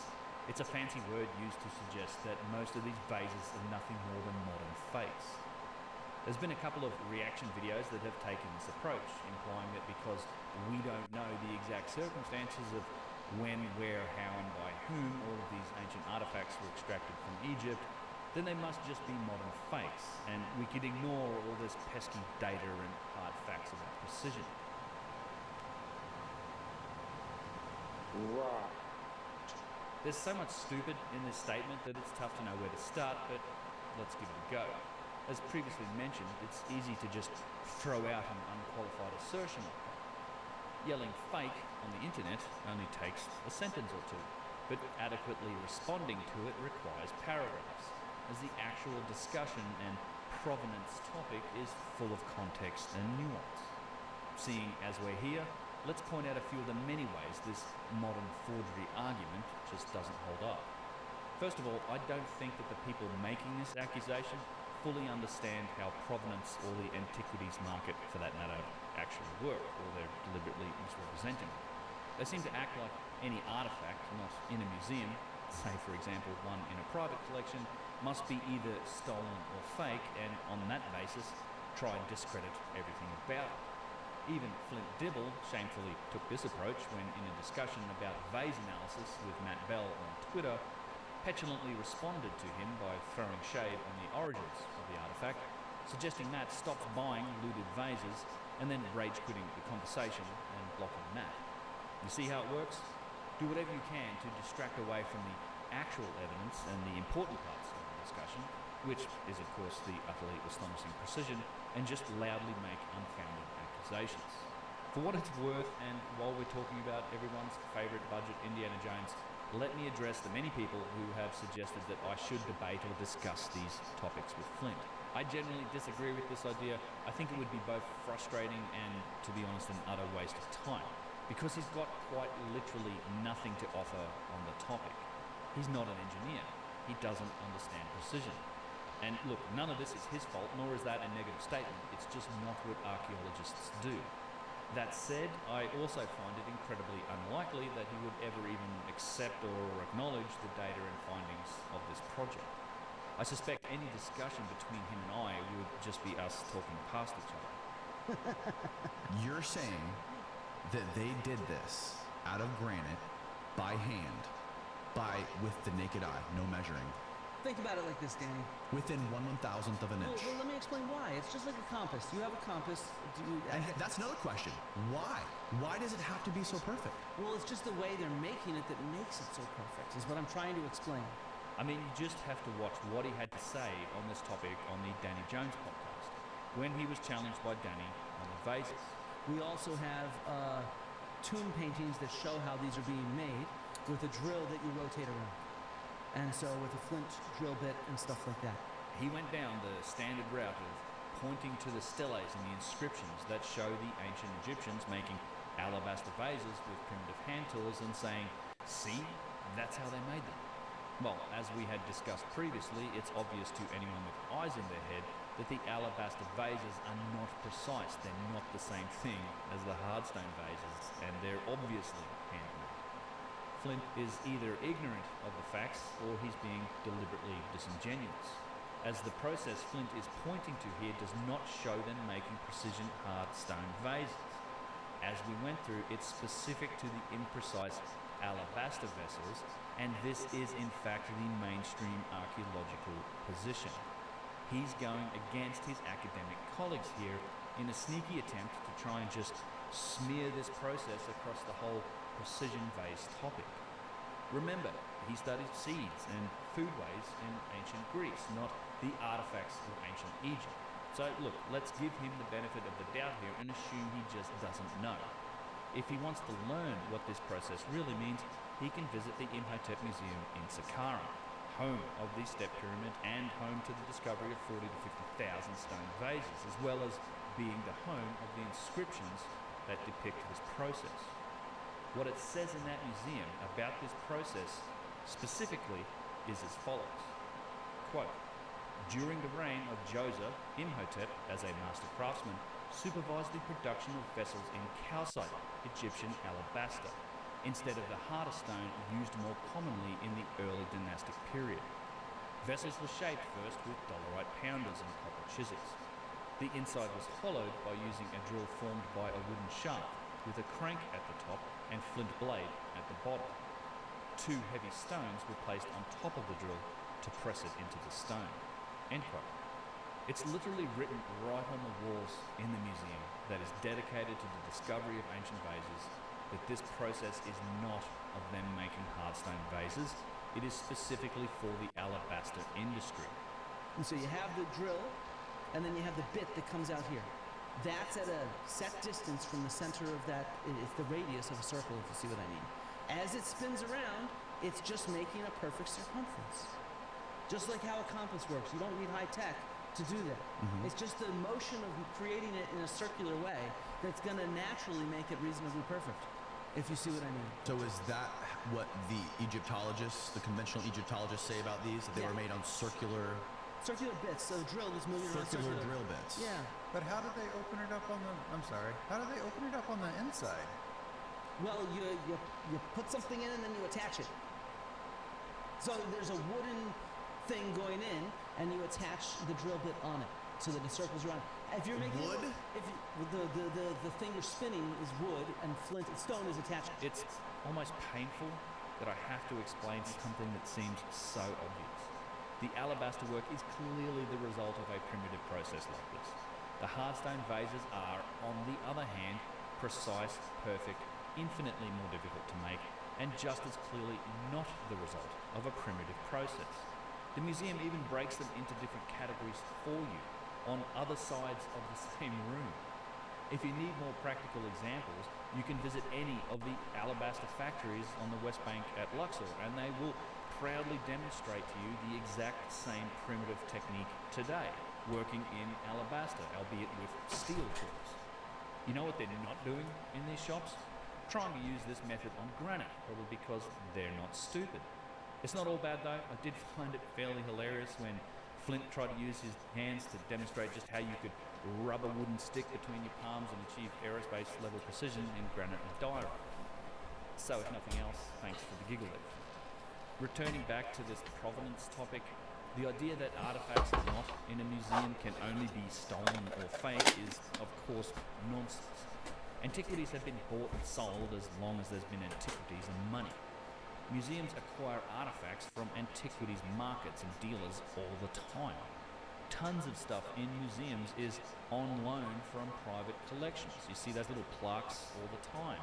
It's a fancy word used to suggest that most of these vases are nothing more than modern fakes. There's been a couple of reaction videos that have taken this approach, implying that because we don't know the exact circumstances of when, where, how, and by whom all of these ancient artifacts were extracted from Egypt, then they must just be modern fakes, and we could ignore all this pesky data and hard facts about precision. Right. There's so much stupid in this statement that it's tough to know where to start, but let's give it a go. As previously mentioned, it's easy to just throw out an unqualified assertion like that. Yelling fake on the internet only takes a sentence or two, but adequately responding to it requires paragraphs, as the actual discussion and provenance topic is full of context and nuance. Seeing as we're here, let's point out a few of the many ways this modern forgery argument just doesn't hold up. First of all, I don't think that the people making this accusation fully understand how provenance or the antiquities market, for that matter, actually work, or they're deliberately misrepresenting it. They seem to act like any artifact, not in a museum, say for example one in a private collection, must be either stolen or fake, and on that basis try and discredit everything about it. Even Flint Dibble shamefully took this approach when, in a discussion about vase analysis with Matt Bell on Twitter, petulantly responded to him by throwing shade on the origins of the artifact, suggesting Matt stops buying looted vases and then rage-quitting the conversation and blocking Matt. You see how it works? Do whatever you can to distract away from the actual evidence and the important parts of the discussion, which is of course the utterly astonishing precision, and just loudly make unfounded accusations. For what it's worth, and while we're talking about everyone's favourite budget Indiana Jones, let me address the many people who have suggested that I should debate or discuss these topics with Flint. I generally disagree with this idea. I think it would be both frustrating and, to be honest, an utter waste of time, because he's got quite literally nothing to offer on the topic. He's not an engineer. He doesn't understand precision. And look, none of this is his fault, nor is that a negative statement. It's just not what archaeologists do. That said, I also find it incredibly unlikely that he would ever even accept or acknowledge the data and findings of this project. I suspect any discussion between him and I would just be us talking past each other. You're saying that they did this out of granite, by hand, with the naked eye, no measuring. Think about it like this, Danny. Within 1/1000th of an inch. Well, let me explain why. It's just like a compass. You have a compass. And that's another question. Why? Why does it have to be so perfect? Well, it's just the way they're making it that makes it so perfect, is what I'm trying to explain. I mean, you just have to watch what he had to say on this topic on the Danny Jones podcast, when he was challenged by Danny on the vases. We also have tomb paintings that show how these are being made with a drill that you rotate around. And so with a flint drill bit and stuff like that. He went down the standard route of pointing to the steles and the inscriptions that show the ancient Egyptians making alabaster vases with primitive hand tools and saying, see, that's how they made them. Well, as we had discussed previously, it's obvious to anyone with eyes in their head that the alabaster vases are not precise. They're not the same thing as the hardstone vases, and they're obviously handmade. Flint is either ignorant of the facts or he's being deliberately disingenuous, as the process Flint is pointing to here does not show them making precision hard stone vases. As we went through, it's specific to the imprecise alabaster vessels, and this is in fact the mainstream archaeological position. He's going against his academic colleagues here in a sneaky attempt to try and just smear this process across the whole precision vase topic. Remember, he studied seeds and foodways in ancient Greece, not the artifacts of ancient Egypt. So look, let's give him the benefit of the doubt here and assume he just doesn't know. If he wants to learn what this process really means, he can visit the Imhotep Museum in Saqqara, home of the Step Pyramid and home to the discovery of 40,000 to 50,000 stone vases, as well as being the home of the inscriptions that depict this process. What it says in that museum about this process specifically is as follows. Quote, during the reign of Djoser, Imhotep, as a master craftsman, supervised the production of vessels in calcite, Egyptian alabaster, instead of the harder stone used more commonly in the early dynastic period. Vessels were shaped first with dolerite pounders and copper chisels. The inside was hollowed by using a drill formed by a wooden shaft with a crank at the top and flint blade at the bottom. Two heavy stones were placed on top of the drill to press it into the stone. End quote. It's literally written right on the walls in the museum that is dedicated to the discovery of ancient vases that this process is not of them making hardstone vases. It is specifically for the alabaster industry. And so you have the drill, and then you have the bit that comes out here. That's at a set distance from the center of that. It's the radius of a circle, if you see what I mean. As it spins around, it's just making a perfect circumference. Just like how a compass works. You don't need high tech to do that. Mhm. It's just the motion of creating it in a circular way that's going to naturally make it reasonably perfect, if you see what I mean. So is that what the Egyptologists, the conventional Egyptologists say about these? That they were made on circular bits. So the drill is moving around circular drill bits. Yeah. But how did they open it up on the? I'm sorry. How did they open it up on the inside? Well, you put something in and then you attach it. So there's a wooden thing going in, and you attach the drill bit on it so that it circles around. If you're making wood, the thing you're spinning is wood, and flint and stone is attached. It's almost painful that I have to explain something that seems so obvious. The alabaster work is clearly the result of a primitive process like this. The hardstone vases are, on the other hand, precise, perfect, infinitely more difficult to make, and just as clearly not the result of a primitive process. The museum even breaks them into different categories for you on other sides of the same room. If you need more practical examples, you can visit any of the alabaster factories on the West Bank at Luxor, and they will proudly demonstrate to you the exact same primitive technique today, working in alabaster, albeit with steel tools. You know what they're not doing in these shops? Trying to use this method on granite, probably because they're not stupid. It's not all bad though. I did find it fairly hilarious when Flint tried to use his hands to demonstrate just how you could rub a wooden stick between your palms and achieve aerospace level precision in granite and diorite. So if nothing else, thanks for the giggle there. Returning back to this provenance topic, the idea that artifacts not in a museum can only be stolen or fake is, of course, nonsense. Antiquities have been bought and sold as long as there's been antiquities and money. Museums acquire artifacts from antiquities markets and dealers all the time. Tons of stuff in museums is on loan from private collections. You see those little plaques all the time.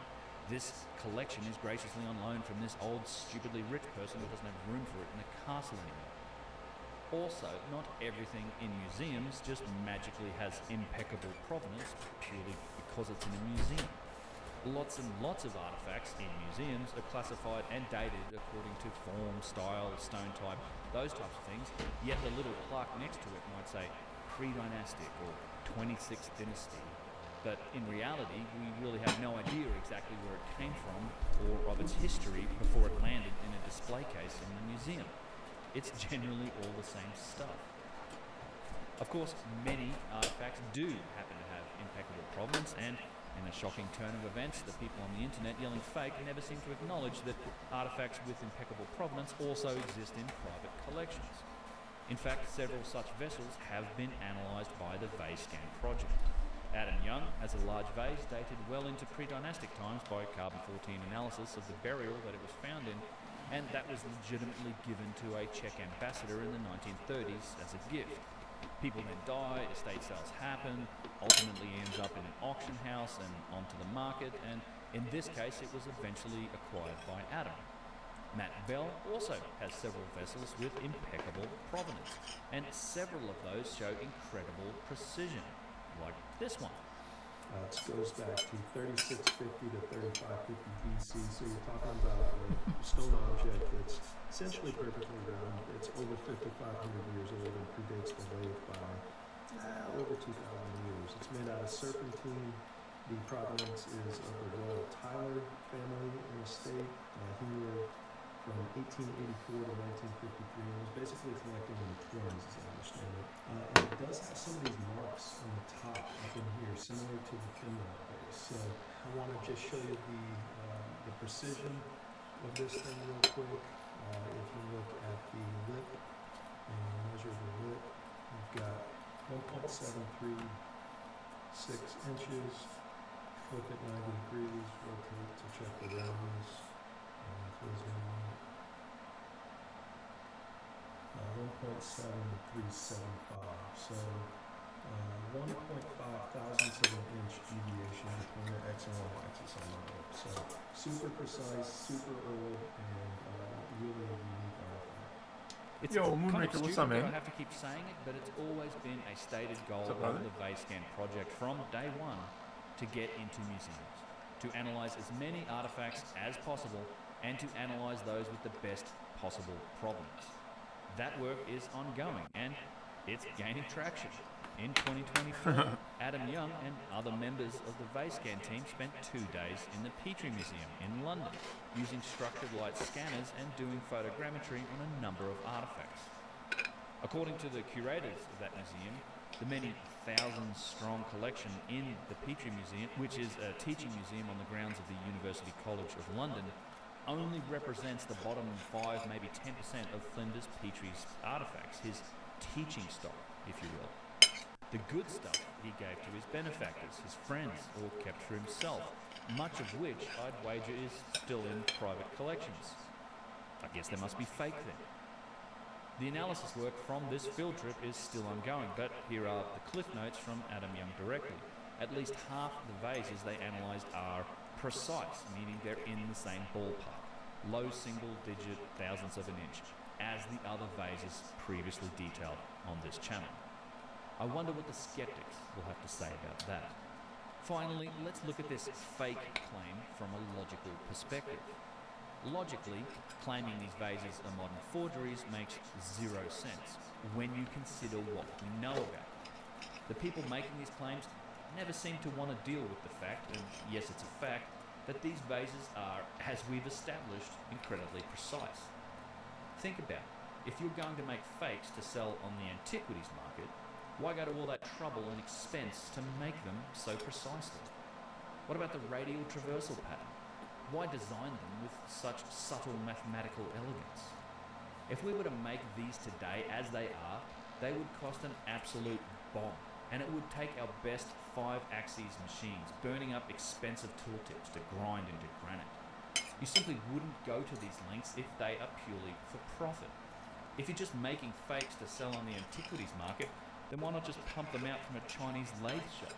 This collection is graciously on loan from this old, stupidly rich person who doesn't have room for it in a castle anymore. Also, not everything in museums just magically has impeccable provenance purely because it's in a museum. Lots and lots of artifacts in museums are classified and dated according to form, style, stone type, those types of things, yet the little plaque next to it might say pre-dynastic or 26th dynasty. But in reality, we really have no idea exactly where it came from or of its history before it landed in a display case in the museum. It's generally all the same stuff. Of course, many artifacts do happen to have impeccable provenance, and in a shocking turn of events, the people on the internet yelling fake never seem to acknowledge that artifacts with impeccable provenance also exist in private collections. In fact, several such vessels have been analysed by the VaseScan project. Adam Young has a large vase dated well into pre-dynastic times by carbon-14 analysis of the burial that it was found in, and that was legitimately given to a Czech ambassador in the 1930s as a gift. People then die, estate sales happen, ultimately ends up in an auction house and onto the market, and in this case it was eventually acquired by Adam. Matt Bell also has several vessels with impeccable provenance, and several of those show incredible precision, like this one. It goes back to 3650 to 3550 BC, so you're talking about a stone object that's essentially perfectly round. It's over 5,500 years old and predates the lathe by over 2,000 years. It's made out of serpentine. The provenance is of the Royal Tyler family in the state. He lived from 1884 to 1953 and was basically collecting the twins, as I understand it. And it does have some of these marks on the top up in here, similar to the femoral base. So I want to just show you the precision of this thing real quick. If you look at the lip and measure the lip, you've got 1.736 inches. Flip it 90 degrees, rotate to check the roundness. Close it on. 1.7375, so 1.5 thousandths of an inch deviation between the X and Y axis on the lip. So super precise, super old, and really a unique artifact. It's kind of stupid, I have to keep saying it, but it's always been a stated goal of the VaseScan project from day one to get into museums, to analyze as many artifacts as possible, and to analyze those with the best possible provenance. That work is ongoing, and it's gaining traction. In 2024, Adam Young and other members of the VaseScan team spent 2 days in the Petrie Museum in London, using structured light scanners and doing photogrammetry on a number of artifacts. According to the curators of that museum, the many thousand-strong collection in the Petrie Museum, which is a teaching museum on the grounds of the University College of London, only represents the bottom 5, maybe 10% of Flinders Petrie's artifacts, his teaching stock, if you will. The good stuff he gave to his benefactors, his friends, or kept for himself, much of which I'd wager is still in private collections. I guess there must be fake then. The analysis work from this field trip is still ongoing, but here are the cliff notes from Adam Young directly. At least half the vases they analysed are precise, meaning they're in the same ballpark, low single-digit thousandths of an inch, as the other vases previously detailed on this channel. I wonder what the skeptics will have to say about that. Finally, let's look at this fake claim from a logical perspective. Logically, claiming these vases are modern forgeries makes zero sense when you consider what we know about them. The people making these claims never seem to want to deal with the fact, and yes, it's a fact, that these vases are, as we've established, incredibly precise. Think about it. If you're going to make fakes to sell on the antiquities market, why go to all that trouble and expense to make them so precisely? What about the radial traversal pattern? Why design them with such subtle mathematical elegance? If we were to make these today as they are, they would cost an absolute bomb, and it would take our best 5-axis machines, burning up expensive tooltips to grind into granite. You simply wouldn't go to these lengths if they are purely for profit. If you're just making fakes to sell on the antiquities market, then why not just pump them out from a Chinese lathe shop?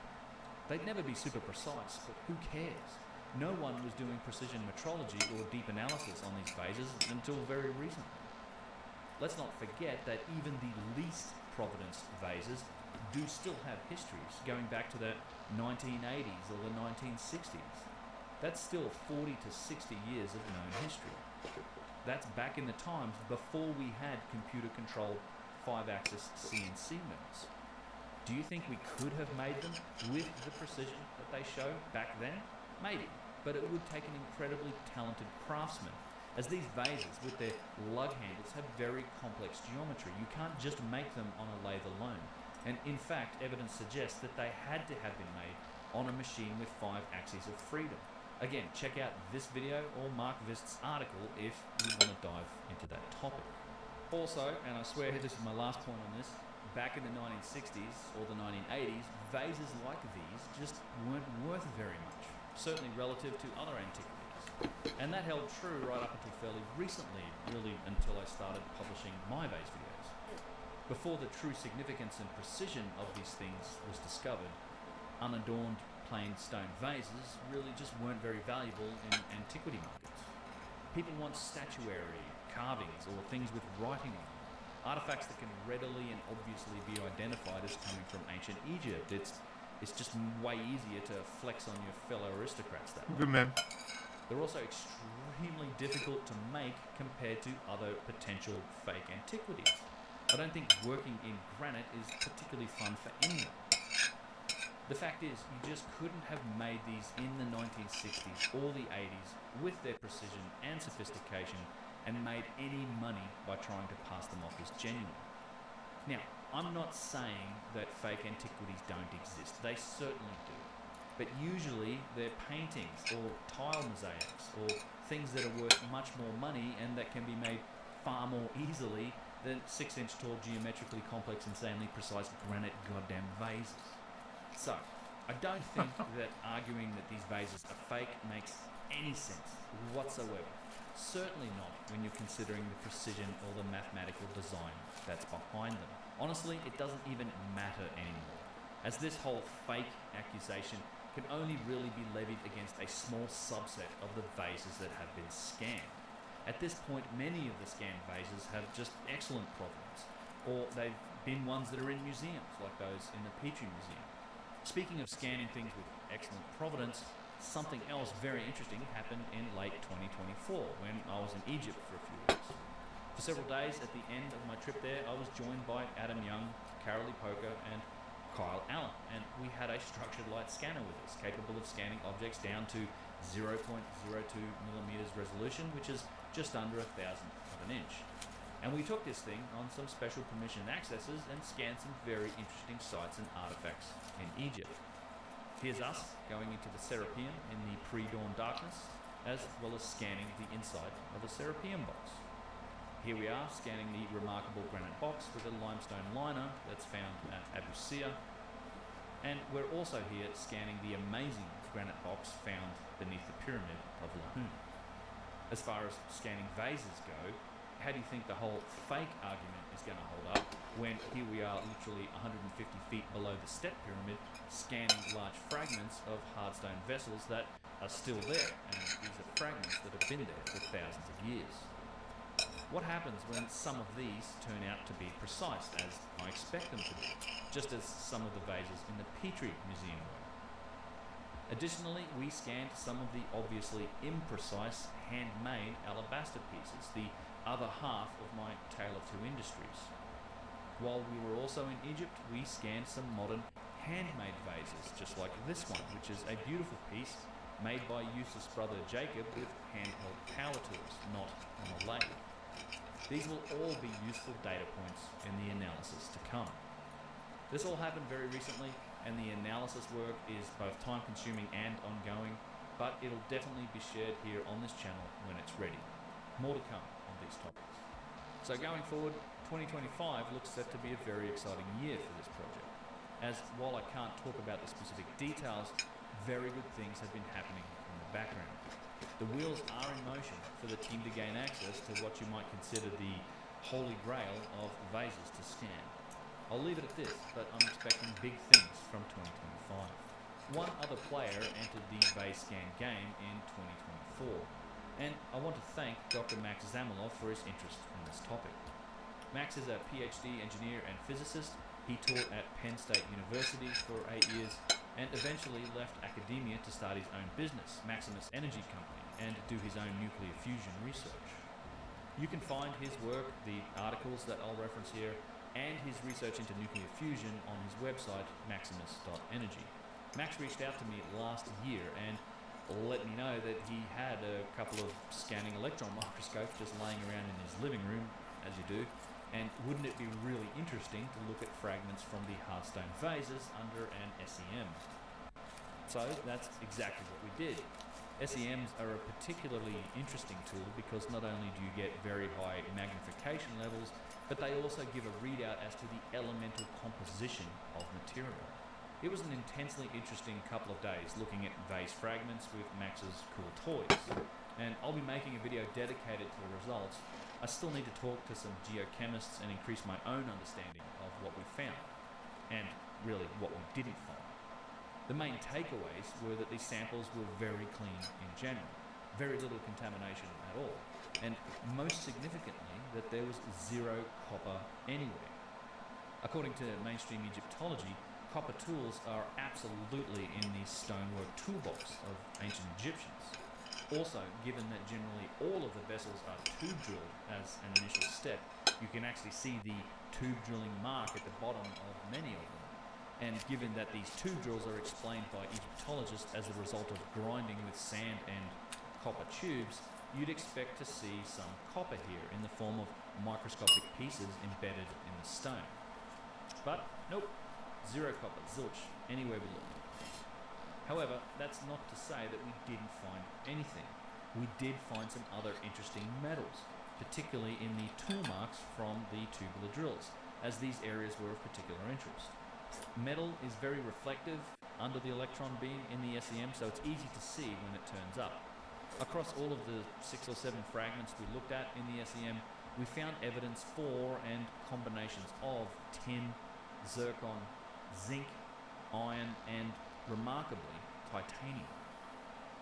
They'd never be super precise, but who cares? No one was doing precision metrology or deep analysis on these vases until very recently. Let's not forget that even the least provenance vases do still have histories going back to the 1980s or the 1960s. That's still 40 to 60 years of known history. That's back in the times before we had computer-controlled 5-axis CNC mills. Do you think we could have made them with the precision that they show back then? Maybe, but it would take an incredibly talented craftsman, as these vases with their lug handles have very complex geometry. You can't just make them on a lathe alone. And in fact, evidence suggests that they had to have been made on a machine with 5 axes of freedom. Again, check out this video or Mark Vist's article if you want to dive into that topic. Also, and I swear this is my last point on this, back in the 1960s or the 1980s, vases like these just weren't worth very much, certainly relative to other antiquities. And that held true right up until fairly recently, really until I started publishing my vase videos. Before the true significance and precision of these things was discovered, unadorned plain stone vases really just weren't very valuable in antiquity markets. People want statuary, carvings, or things with writing on them, artifacts that can readily and obviously be identified as coming from ancient Egypt. It's just way easier to flex on your fellow aristocrats that way. Good man. They're also extremely difficult to make compared to other potential fake antiquities. I don't think working in granite is particularly fun for anyone. The fact is, you just couldn't have made these in the 1960s or the 80s with their precision and sophistication and made any money by trying to pass them off as genuine. Now, I'm not saying that fake antiquities don't exist. They certainly do. But usually they're paintings or tile mosaics or things that are worth much more money and that can be made far more easily than 6-inch tall, geometrically complex, insanely precise granite goddamn vases. So, I don't think that arguing that these vases are fake makes any sense whatsoever. Certainly not when you're considering the precision or the mathematical design that's behind them. Honestly, it doesn't even matter anymore, as this whole fake accusation can only really be levied against a small subset of the vases that have been scanned. At this point, many of the scanned vases have just excellent provenance, or they've been ones that are in museums, like those in the Petrie Museum. Speaking of scanning things with excellent provenance, something else very interesting happened in late 2024 when I was in Egypt for a few weeks. For several days at the end of my trip there, I was joined by Adam Young, Carolee Poker, and Kyle Allen, and we had a structured light scanner with us, capable of scanning objects down to 0.02 millimeters resolution, which is just under 1,000th of an inch. And we took this thing on some special permission accesses and scanned some very interesting sites and artifacts in Egypt. Here's us going into the Serapeum in the pre-dawn darkness, as well as scanning the inside of a Serapeum box. Here we are scanning the remarkable granite box with a limestone liner that's found at Abu Sir, and we're also here scanning the amazing granite box found beneath the pyramid of Lahun. As far as scanning vases go, how do you think the whole fake argument is going to hold up when here we are literally 150 feet below the step pyramid scanning large fragments of hardstone vessels that are still there, and these are fragments that have been there for thousands of years. What happens when some of these turn out to be precise, as I expect them to be, just as some of the vases in the Petrie Museum were? Additionally, we scanned some of the obviously imprecise handmade alabaster pieces, the other half of my Tale of Two Industries. While we were also in Egypt, we scanned some modern handmade vases, just like this one, which is a beautiful piece made by Yusuf's brother Jacob with handheld power tools, not on a lathe. These will all be useful data points in the analysis to come. This all happened very recently, and the analysis work is both time-consuming and ongoing, but it'll definitely be shared here on this channel when it's ready. More to come on these topics. So going forward, 2025 looks set to be a very exciting year for this project, as while I can't talk about the specific details, very good things have been happening in the background. The wheels are in motion for the team to gain access to what you might consider the holy grail of vases to scan. I'll leave it at this, but I'm expecting big things from 2025. One other player entered the vase scan game in 2024, and I want to thank Dr. Max Zamilov for his interest in this topic. Max is a PhD engineer and physicist. He taught at Penn State University for 8 years and eventually left academia to start his own business, Maximus Energy Company, and do his own nuclear fusion research. You can find his work, the articles that I'll reference here, and his research into nuclear fusion on his website, maximus.energy. Max reached out to me last year and let me know that he had a couple of scanning electron microscopes just laying around in his living room, as you do, and wouldn't it be really interesting to look at fragments from the hardstone vases under an SEM? So that's exactly what we did. SEMs are a particularly interesting tool because not only do you get very high magnification levels, but they also give a readout as to the elemental composition of material. It was an intensely interesting couple of days looking at vase fragments with Max's cool toys, and I'll be making a video dedicated to the results. I still need to talk to some geochemists and increase my own understanding of what we found, and really what we didn't find. The main takeaways were that these samples were very clean in general, very little contamination at all, and most significantly that there was zero copper anywhere. According to mainstream Egyptology, copper tools are absolutely in the stonework toolbox of ancient Egyptians. Also, given that generally all of the vessels are tube drilled as an initial step, you can actually see the tube drilling mark at the bottom of many of them. And given that these tube drills are explained by Egyptologists as a result of grinding with sand and copper tubes, you'd expect to see some copper here in the form of microscopic pieces embedded in the stone. But nope, zero copper, zilch, anywhere we look. However, that's not to say that we didn't find anything. We did find some other interesting metals, particularly in the tool marks from the tubular drills, as these areas were of particular interest. Metal is very reflective under the electron beam in the SEM, so it's easy to see when it turns up. Across all of the 6 or 7 fragments we looked at in the SEM, we found evidence for and combinations of tin, zircon, zinc, iron, and, remarkably, titanium.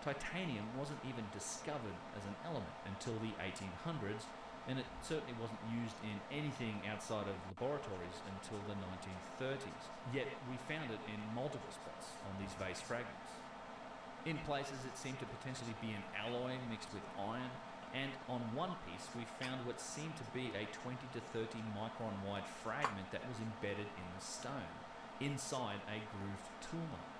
Titanium wasn't even discovered as an element until the 1800s, and it certainly wasn't used in anything outside of laboratories until the 1930s. Yet we found it in multiple spots on these vase fragments. In places it seemed to potentially be an alloy mixed with iron, and on one piece we found what seemed to be a 20 to 30 micron wide fragment that was embedded in the stone, inside a grooved tool mark.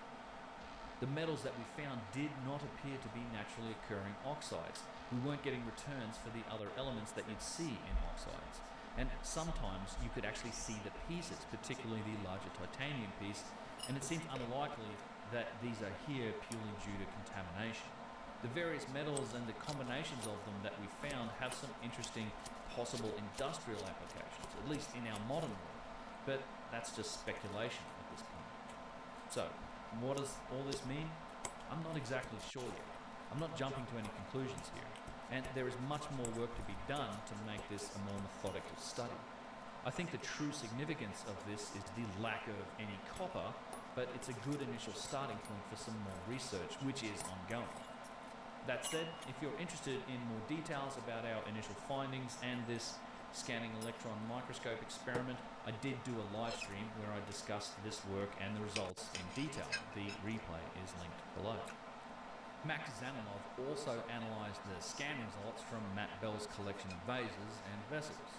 The metals that we found did not appear to be naturally occurring oxides. We weren't getting returns for the other elements that you'd see in oxides. And sometimes you could actually see the pieces, particularly the larger titanium piece, and it seems unlikely that these are here purely due to contamination. The various metals and the combinations of them that we found have some interesting possible industrial applications, at least in our modern world, but that's just speculation at this point. So, what does all this mean? I'm not exactly sure yet. I'm not jumping to any conclusions here, and there is much more work to be done to make this a more methodical study. I think the true significance of this is the lack of any copper, but it's a good initial starting point for some more research, which is ongoing. That said, if you're interested in more details about our initial findings and this scanning electron microscope experiment, I did do a live stream where I discussed this work and the results in detail. The replay is linked below. Max Zanonov also analysed the scan results from Matt Bell's collection of vases and vessels.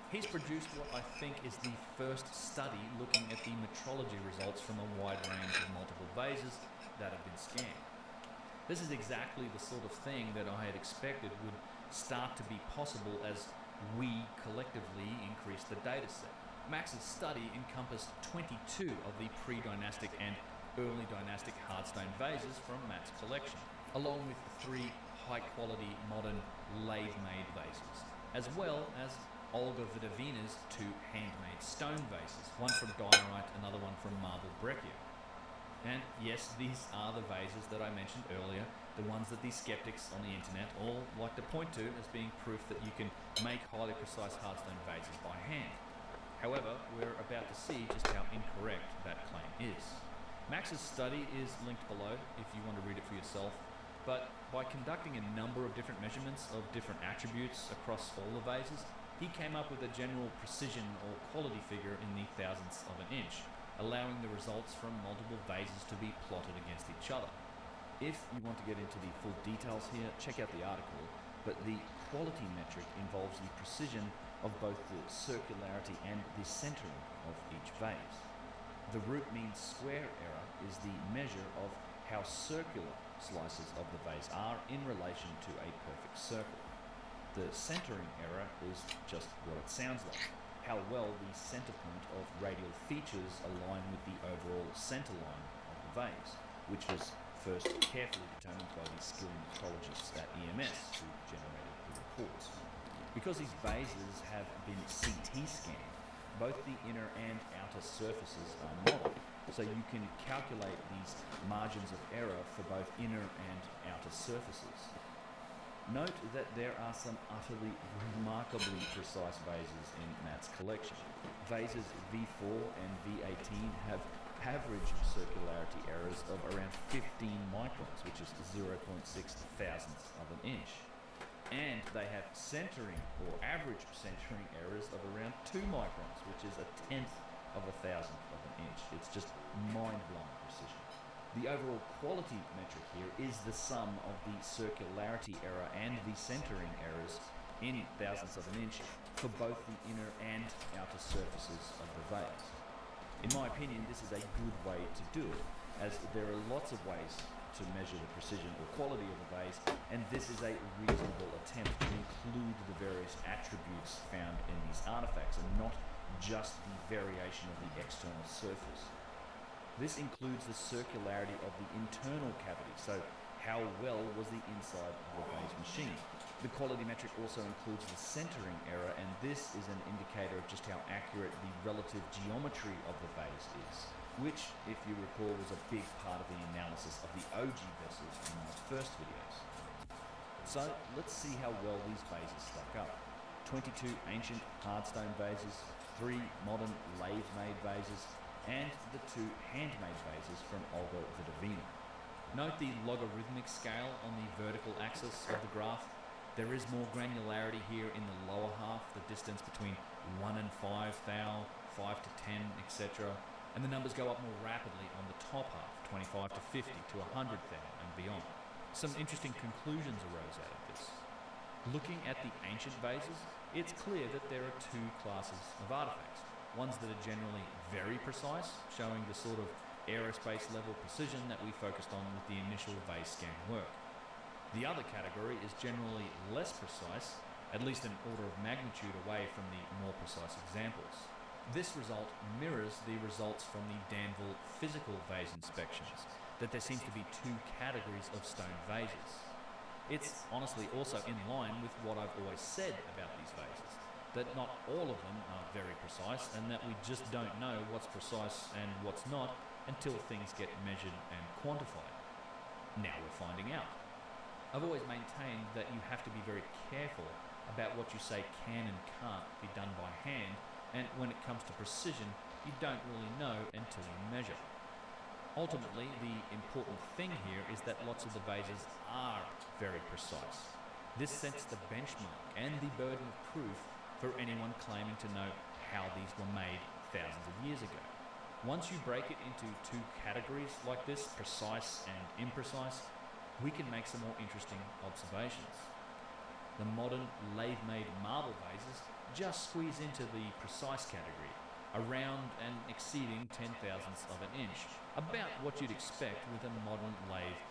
He's produced what I think is the first study looking at the metrology results from a wide range of multiple vases that have been scanned. This is exactly the sort of thing that I had expected would start to be possible as we collectively increase the data set. Max's study encompassed 22 of the pre-dynastic and early dynastic hardstone vases from Matt's collection, along with 3 high-quality modern lathe-made vases, as well as Olga Vidovina's 2 handmade stone vases, one from diorite, another one from marble breccia. And yes, these are the vases that I mentioned earlier, the ones that these skeptics on the internet all like to point to as being proof that you can make highly precise hardstone vases by hand. However, we're about to see just how incorrect that claim is. Max's study is linked below if you want to read it for yourself, but by conducting a number of different measurements of different attributes across all the vases, he came up with a general precision or quality figure in the thousandths of an inch, allowing the results from multiple vases to be plotted against each other. If you want to get into the full details here, check out the article, but the quality metric involves the precision of both the circularity and the centering of each vase. The root mean square error is the measure of how circular slices of the vase are in relation to a perfect circle. The centering error is just what it sounds like, how well the center point of radial features align with the overall center line of the vase, which was first carefully determined by the skilled metrologists at EMS who generated the reports. Because these vases have been CT scanned, both the inner and outer surfaces are modeled, so you can calculate these margins of error for both inner and outer surfaces. Note that there are some utterly remarkably precise vases in Matt's collection. Vases V4 and V18 have average circularity errors of around 15 microns, which is 0.6 thousandths of an inch. And they have centering or average centering errors of around 2 microns, which is a tenth of a thousandth of an inch. It's just mind-blowing precision. The overall quality metric here is the sum of the circularity error and the centering errors in thousandths of an inch for both the inner and outer surfaces of the vase. In my opinion, this is a good way to do it, as there are lots of ways to measure the precision or quality of a vase, and this is a reasonable attempt to include the various attributes found in these artifacts and not just the variation of the external surface. This includes the circularity of the internal cavity, so how well was the inside of the vase machined. The quality metric also includes the centering error, and this is an indicator of just how accurate the relative geometry of the vase is, which, if you recall, was a big part of the analysis of the OG vessels in my first videos. So let's see how well these vases stack up. 22 ancient hardstone vases, 3 modern lathe-made vases, and the 2 handmade vases from Olga Vidovina. Note the logarithmic scale on the vertical axis of the graph. There is more granularity here in the lower half, the distance between 1 and 5 thou, 5 to 10, etc. And the numbers go up more rapidly on the top half, 25 to 50 to 100 thou and beyond. Some interesting conclusions arose out of this. Looking at the ancient vases, it's clear that there are 2 classes of artifacts. Ones that are generally very precise, showing the sort of aerospace level precision that we focused on with the initial vase scan work. The other category is generally less precise, at least an order of magnitude away from the more precise examples. This result mirrors the results from the Danville physical vase inspections, that there seems to be 2 categories of stone vases. It's honestly also in line with what I've always said about these vases, that not all of them are very precise and that we just don't know what's precise and what's not until things get measured and quantified. Now we're finding out. I've always maintained that you have to be very careful about what you say can and can't be done by hand, and when it comes to precision, you don't really know until you measure. Ultimately, the important thing here is that lots of the vases are very precise. This sets the benchmark and the burden of proof for anyone claiming to know how these were made thousands of years ago. Once you break it into 2 categories like this, precise and imprecise, we can make some more interesting observations. The modern lathe-made marble vases just squeeze into the precise category, around and exceeding 10 thousandths of an inch, about what you'd expect with a modern lathe.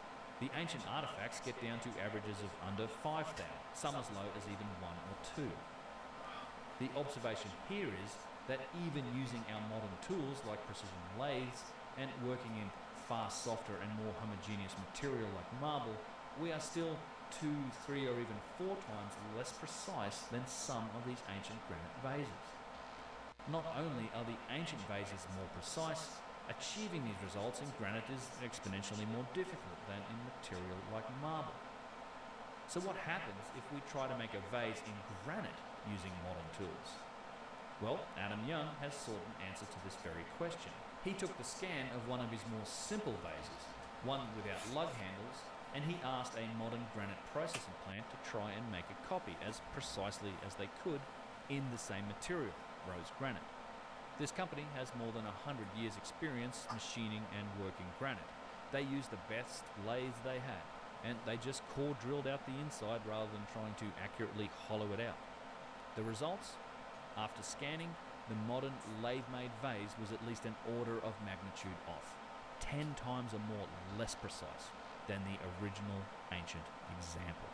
The ancient artifacts get down to averages of under 5 thou, some as low as even 1 or 2. The observation here is that even using our modern tools like precision lathes and working in far softer and more homogeneous material like marble, we are still 2, 3 or even 4 times less precise than some of these ancient granite vases. Not only are the ancient vases more precise, achieving these results in granite is exponentially more difficult than in material like marble. So what happens if we try to make a vase in granite using modern tools? Well, Adam Young has sought an answer to this very question. He took the scan of one of his more simple vases, one without lug handles, and he asked a modern granite processing plant to try and make a copy as precisely as they could in the same material, rose granite. This company has more than 100 years' experience machining and working granite. They used the best lathes they had, and they just core drilled out the inside rather than trying to accurately hollow it out. The results? After scanning, the modern lathe-made vase was at least an order of magnitude off, 10 times or more less precise than the original ancient example.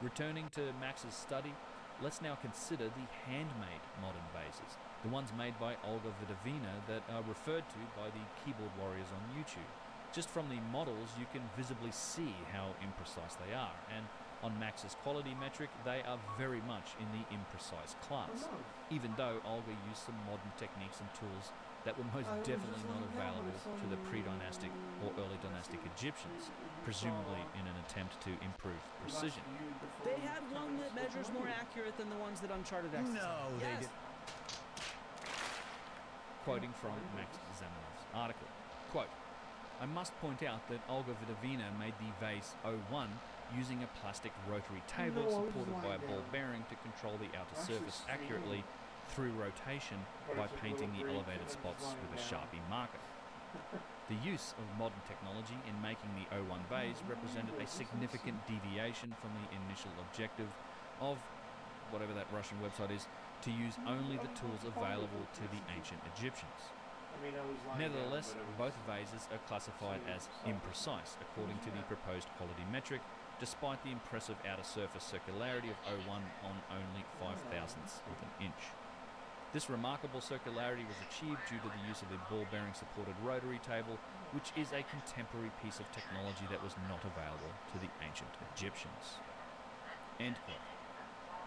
Returning to Max's study, let's now consider the handmade modern vases, the ones made by Olga Vidovina that are referred to by the keyboard warriors on YouTube. Just from the models, you can visibly see how imprecise they are, and on Max's quality metric, they are very much in the imprecise class, even though Olga used some modern techniques and tools that were most definitely not available to the pre-dynastic or early dynastic Egyptians, presumably in an attempt to improve precision. They had one that measures more accurate than the ones that Uncharted X. No, yes. they did. Quoting from Max Zamenhof's article, quote, "I must point out that Olga Vidovina made the Vase 01 using a plastic rotary table supported by a ball bearing to control the outer surface accurately through rotation by painting the elevated spots with a Sharpie marker. The use of modern technology in making the 01 vase represented a significant deviation from the initial objective of, whatever that Russian website is, to use only the tools available to the ancient Egyptians. Nevertheless, both vases are classified as imprecise according to the proposed quality metric, despite the impressive outer surface circularity of 01 on only 5/1000ths of an inch. This remarkable circularity was achieved due to the use of a ball-bearing supported rotary table, which is a contemporary piece of technology that was not available to the ancient Egyptians." End quote.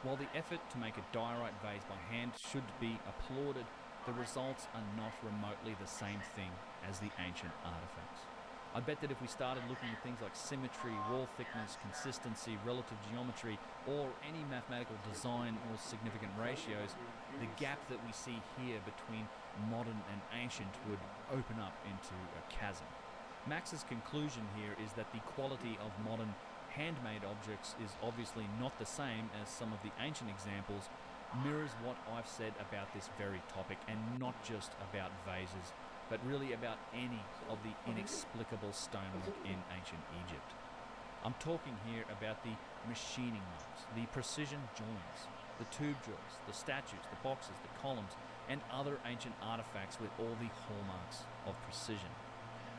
While the effort to make a diorite vase by hand should be applauded, the results are not remotely the same thing as the ancient artifacts. I bet that if we started looking at things like symmetry, wall thickness, consistency, relative geometry, or any mathematical design or significant ratios, the gap that we see here between modern and ancient would open up into a chasm. Max's conclusion here is that the quality of modern handmade objects is obviously not the same as some of the ancient examples, mirrors what I've said about this very topic, and not just about vases, but really about any of the inexplicable stonework in ancient Egypt. I'm talking here about the machining marks, the precision joins, the tube drills, the statues, the boxes, the columns, and other ancient artifacts with all the hallmarks of precision.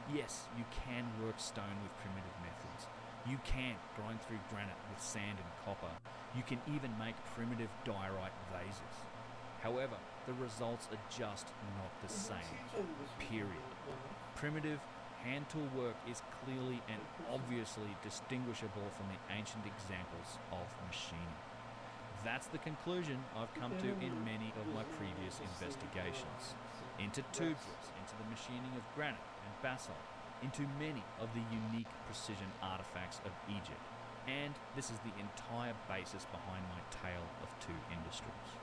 Yes, you can work stone with primitive methods. You can grind through granite with sand and copper. You can even make primitive diorite vases. However, the results are just not the same, period. Primitive hand tool work is clearly and obviously distinguishable from the ancient examples of machining. That's the conclusion I've come to in many of my previous investigations. Into tube drills, into the machining of granite and basalt, into many of the unique precision artifacts of Egypt. And this is the entire basis behind my tale of two industries.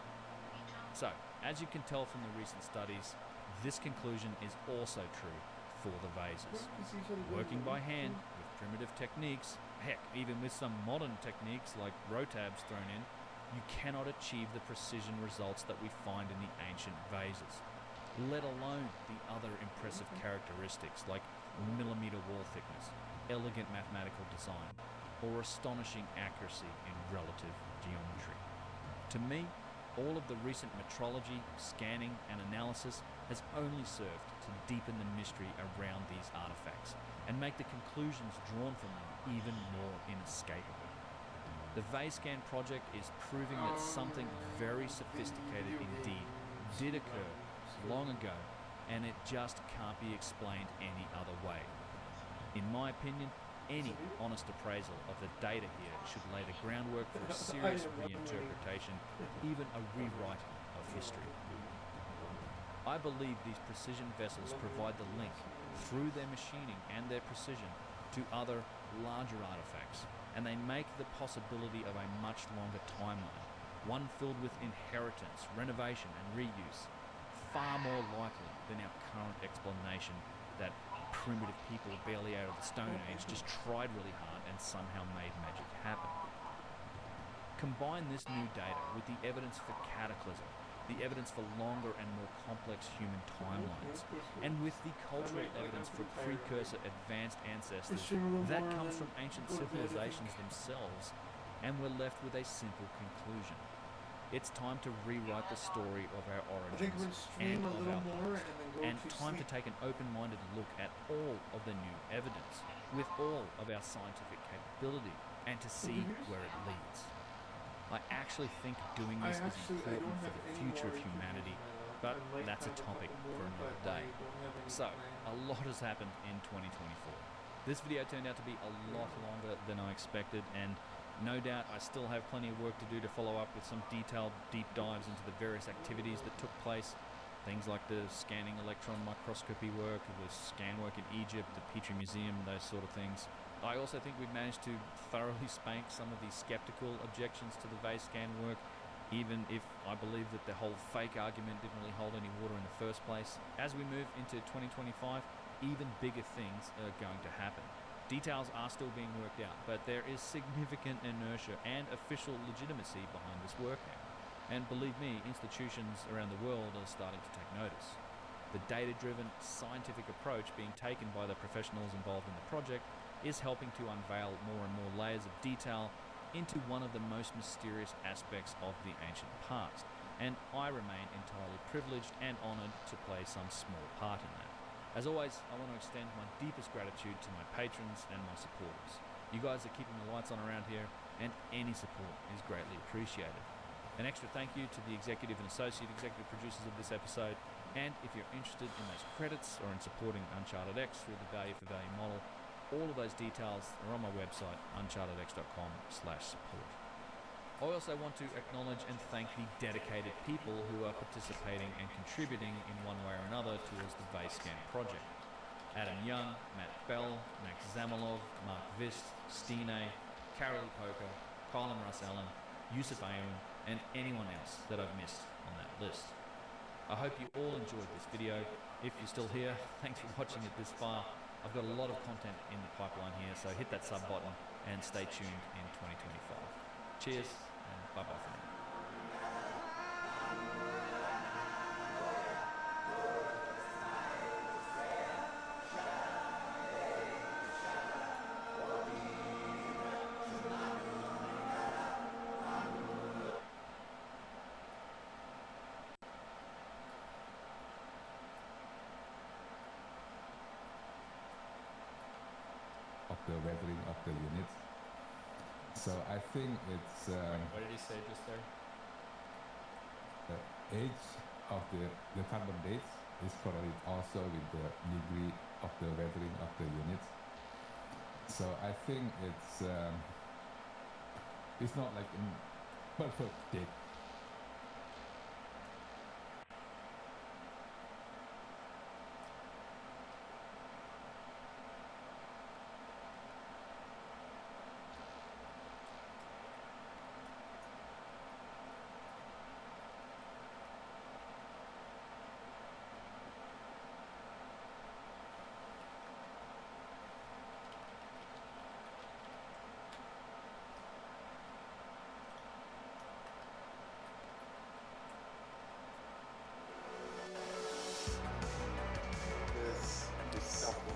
So, as you can tell from the recent studies, this conclusion is also true for the vases. Working by hand with primitive techniques, heck, even with some modern techniques like rotabs thrown in, you cannot achieve the precision results that we find in the ancient vases, let alone the other impressive characteristics like millimeter wall thickness, elegant mathematical design, or astonishing accuracy in relative geometry. To me, all of the recent metrology, scanning, and analysis has only served to deepen the mystery around these artifacts and make the conclusions drawn from them even more inescapable. The VaseScan project is proving that something very sophisticated indeed did occur long ago, and it just can't be explained any other way. In my opinion, any honest appraisal of the data here should lay the groundwork for a serious reinterpretation, even a rewriting of history. I believe these precision vessels provide the link through their machining and their precision to other larger artifacts, and they make the possibility of a much longer timeline, one filled with inheritance, renovation, and reuse, far more likely than our current explanation that primitive people barely out of the Stone Age just tried really hard and somehow made magic happen. Combine this new data with the evidence for cataclysm, the evidence for longer and more complex human timelines, and with the cultural evidence for precursor advanced ancestors that comes from ancient civilizations themselves, and we're left with a simple conclusion. It's time to rewrite the story of our origins and of our past, and time to take an open-minded look at all of the new evidence, with all of our scientific capability, and to see where it leads. I actually think doing this is important for the future of humanity But that's a topic for another day. So, a lot has happened in 2024. This video turned out to be a lot longer than I expected, and no doubt I still have plenty of work to do to follow up with some detailed deep dives into the various activities that took place. Things like the scanning electron microscopy work, the scan work in Egypt, the Petrie Museum, those sort of things. I also think we've managed to thoroughly spank some of the skeptical objections to the vase scan work, even if I believe that the whole fake argument didn't really hold any water in the first place. As we move into 2025, even bigger things are going to happen. Details are still being worked out, but there is significant inertia and official legitimacy behind this work now. And believe me, institutions around the world are starting to take notice. The data-driven, scientific approach being taken by the professionals involved in the project is helping to unveil more and more layers of detail into one of the most mysterious aspects of the ancient past. And I remain entirely privileged and honoured to play some small part in that. As always, I want to extend my deepest gratitude to my patrons and my supporters. You guys are keeping the lights on around here, and any support is greatly appreciated. An extra thank you to the executive and associate executive producers of this episode, and if you're interested in those credits or in supporting Uncharted X through the value for value model, all of those details are on my website, unchartedx.com/support. I also want to acknowledge and thank the dedicated people who are participating and contributing in one way or another towards the vase scan project. Adam Young, Matt Bell, Max Zamolov, Mark Vist, Stine, Carolee Poker, Colin Russ Allen, Yusuf Ayoun, and anyone else that I've missed on that list. I hope you all enjoyed this video. If you're still here, thanks for watching it this far. I've got a lot of content in the pipeline here, so hit that sub button and stay tuned in 2025. Cheers, and bye-bye for now. Of the weathering of the units. So I think it's what did he say just there? The age of the carbon dates is correlated also with the degree of the weathering of the units. So I think it's not like a perfect date.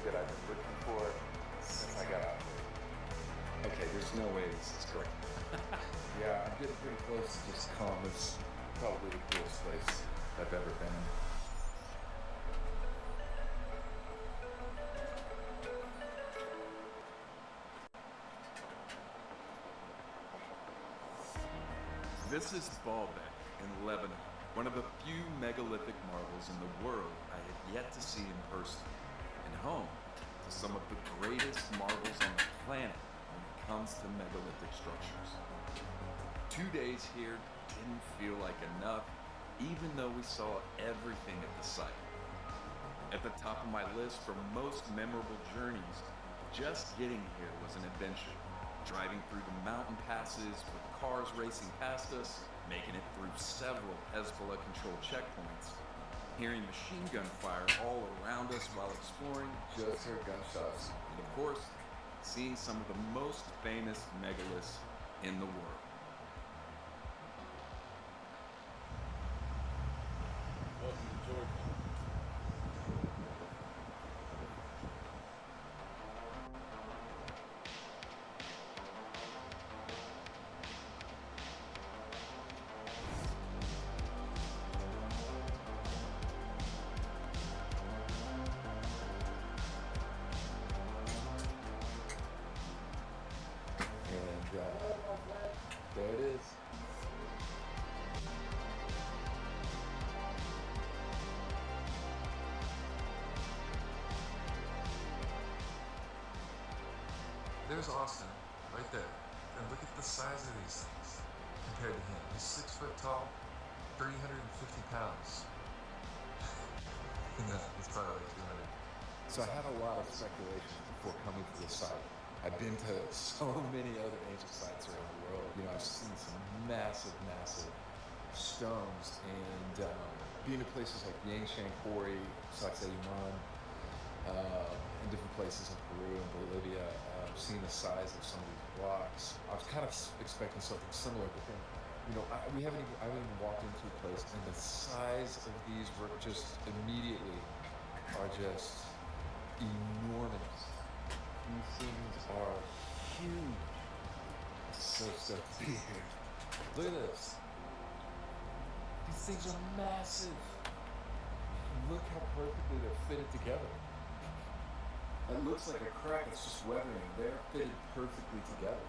That I've been looking for since I got out here. Okay, there's no way this is correct. Yeah, I'm getting pretty close to just calling this probably the coolest place I've ever been in. This is Baalbek in Lebanon, one of the few megalithic marvels in the world I have yet to see in person. Home to some of the greatest marvels on the planet when it comes to megalithic structures. 2 days here didn't feel like enough, even though we saw everything at the site. At the top of my list for most memorable journeys, just getting here was an adventure. Driving through the mountain passes with cars racing past us, making it through several Hezbollah-controlled checkpoints, hearing machine gun fire all around us while exploring. Just heard gunshots. And of course, seeing some of the most famous megaliths in the world. Welcome to Georgia. there's Austin, right there. And look at the size of these things compared to him. He's 6 foot tall, 350 pounds. No, he's probably like 200. So I had a lot of speculation before coming to this site. I've been to so many other ancient sites around the world. You know, I've seen some massive, massive stones, and being to places like Yangshan Quarry, Sacsayhuaman, in different places in Peru and Bolivia, seeing the size of some of these blocks, I was kind of expecting something similar, but then, you know, I haven't even walked into a place, and the size of these were just immediately are just enormous. These things are huge. It's so stoked to be here. Look at this. These things are massive. Look how perfectly they're fitted together. It looks like a crack that's just weathering. They're fitted perfectly together.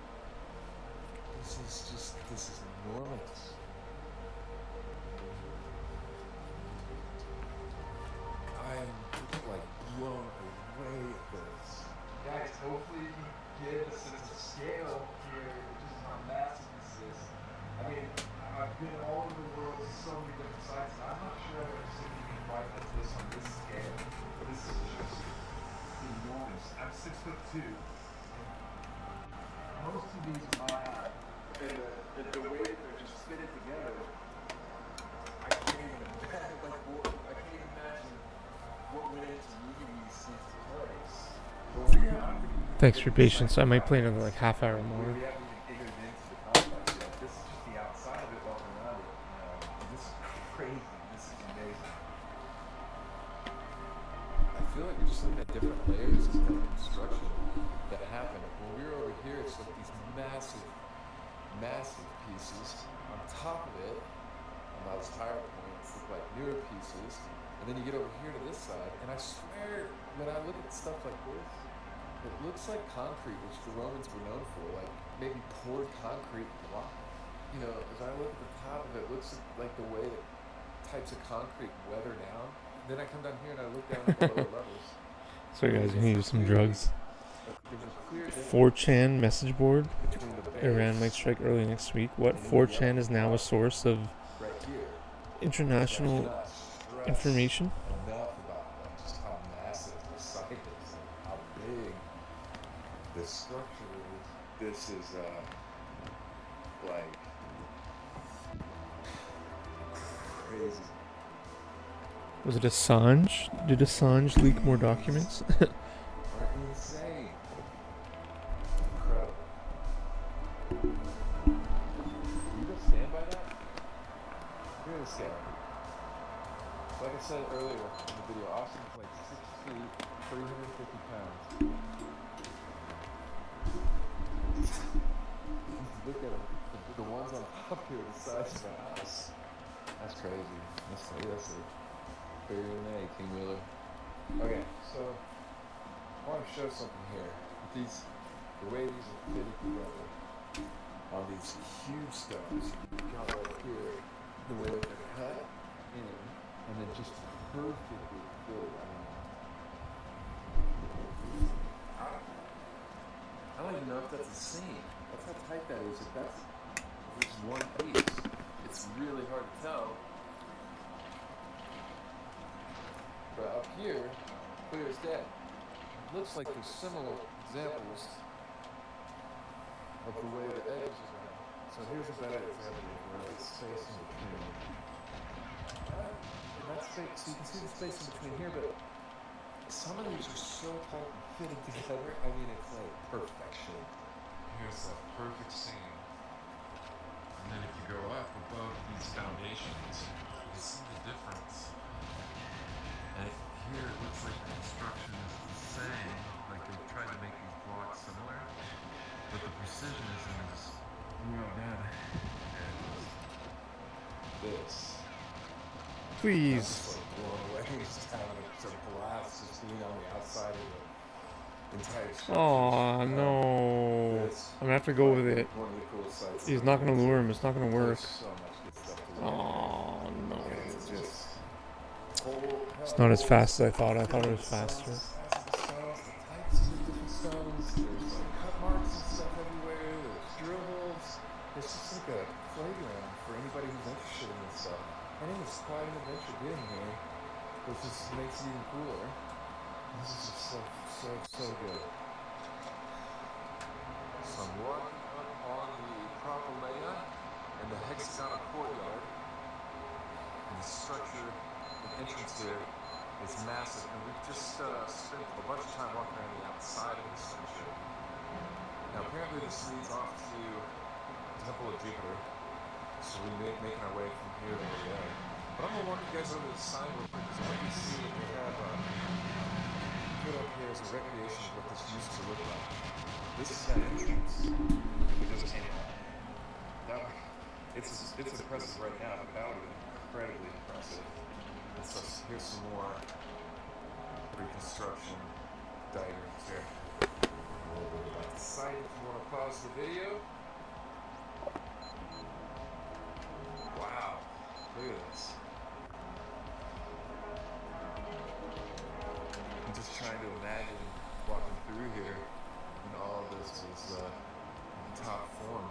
This is enormous. I am like blown away at this. Guys, hopefully you can get a sense of scale here, just how massive this is. I mean, I've been all over the world to so many different sites, and I'm not sure I've ever seen anything quite like this on this scale. This is just enormous. I'm 6'2". Most of these are my height, and the way that they're just fitted together, I can't even imagine. I can't even imagine what went into moving these things to place. Thanks for your patience. I might play another like half hour more. We haven't even entered into the complex yet. This is just the outside of it, walking around it. And this is crazy. This is amazing. I feel like we're just looking at different layers of construction that happen. When we were over here, it's like these massive, massive pieces. On top of it, on those higher points, look like newer pieces. And then you get over here to this side, and I swear, when I look at stuff like this, it looks like concrete, which the Romans were known for, like maybe poured concrete block. You know, as I look at the top of it, it looks like the way that types of concrete weather down. Then I come down here and I look down at the lower levels. Sorry guys, I'm gonna use some drugs. 4chan message board. Iran might strike early next week. What? 4chan is now a source of international information? Enough about just how massive the site is and how big the structure is. This is like crazy. Was it Assange? Did Assange leak more documents? Insane. Incredible. You gonna stand by that? You're gonna stand. Like I said earlier in the video, Austin's like 6 feet, 350 pounds. Look at them. The ones on top here, the size of a house. That's crazy. That's it. Bigger than me, King Wheeler. Okay, so I want to show something here. The way these are fitted together on these huge stones. You got right here, the way that they're cut in, and then just perfectly fitted. I don't even know if that's a seam. That's how tight that is. If that's just one piece, it's really hard to tell. But up here, clear as day. Looks like there's similar examples of the way the edges are. So here's a better example of where it's space in between. And that's space, so you can see the space in between here, but some of these are so tight and fitting together. I mean, it's like perfection. Here's a perfect seam. And then if you go up above these foundations, you see the difference. And here it looks like the construction is the same, like they tried to make these blocks similar, but the precision isn't as well done. And this. Please. Just like blown away. Just having a blast just being on the outside of the entire structure. Oh no. I'm gonna have to go with it. One of the coolest sites. He's not gonna lure him. It's not gonna work. There's so much good stuff to look at. Oh no. It's just It's not as fast as I thought. I thought it was faster. The types of the different stones. There's like cut marks shooting and stuff. And it was quite an adventure getting here, which just makes it even cooler. This is just so good. So I'm walking up on the propylaea and the hexagonal courtyard. And the structure, the entrance here is massive. And we've just spent a bunch of time walking around the outside of this structure. Now apparently this leads off to the Temple of Jupiter. So we're making our way from here to over there. But I'm going to walk you guys over to the side real quick, because what you see, they have put up here as a recreation of what this used to look like. This is that entrance we just came out. It's impressive right now, but that would have been incredibly impressive. And so here's some more reconstruction diagrams here. A little bit about the site if you want to pause the video. Wow, look at this. I'm just trying to imagine walking through here when all of this was in top form.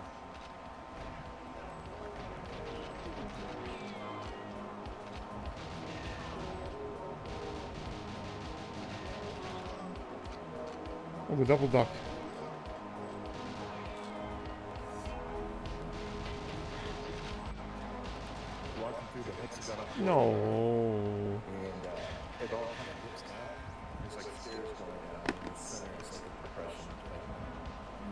Oh, the double duck. Walking through the hexagonal. No. And it all kind of dips down. There's like stairs going down in the center. It's like a depression, like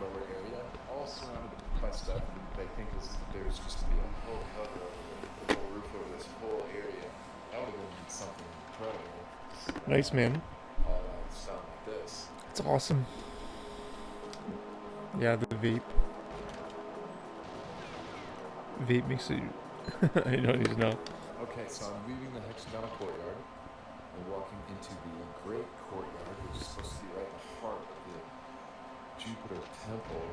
lower area, all surrounded by stuff. And they think there's just to be a whole cover over the whole roof over this whole area. That would have been something incredible. Nice, man. All stuff like this. It's awesome. Yeah, the vape. Vape makes it. I don't even know. Okay, so I'm leaving the hexagonal courtyard and walking into the great courtyard, which is supposed to be right in the heart of the Jupiter temple.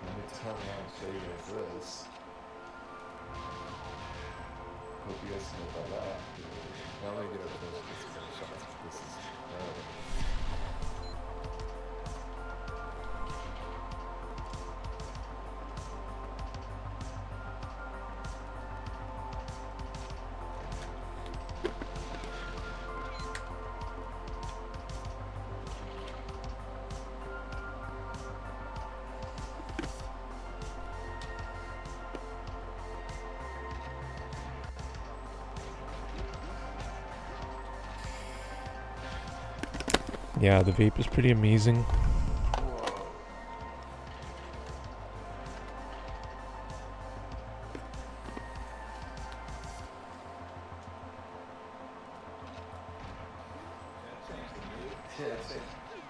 Let me turn around and show you guys this. Hope you guys can know about that. Now let me get up close to this shots. This is incredible. Yeah, the vape is pretty amazing.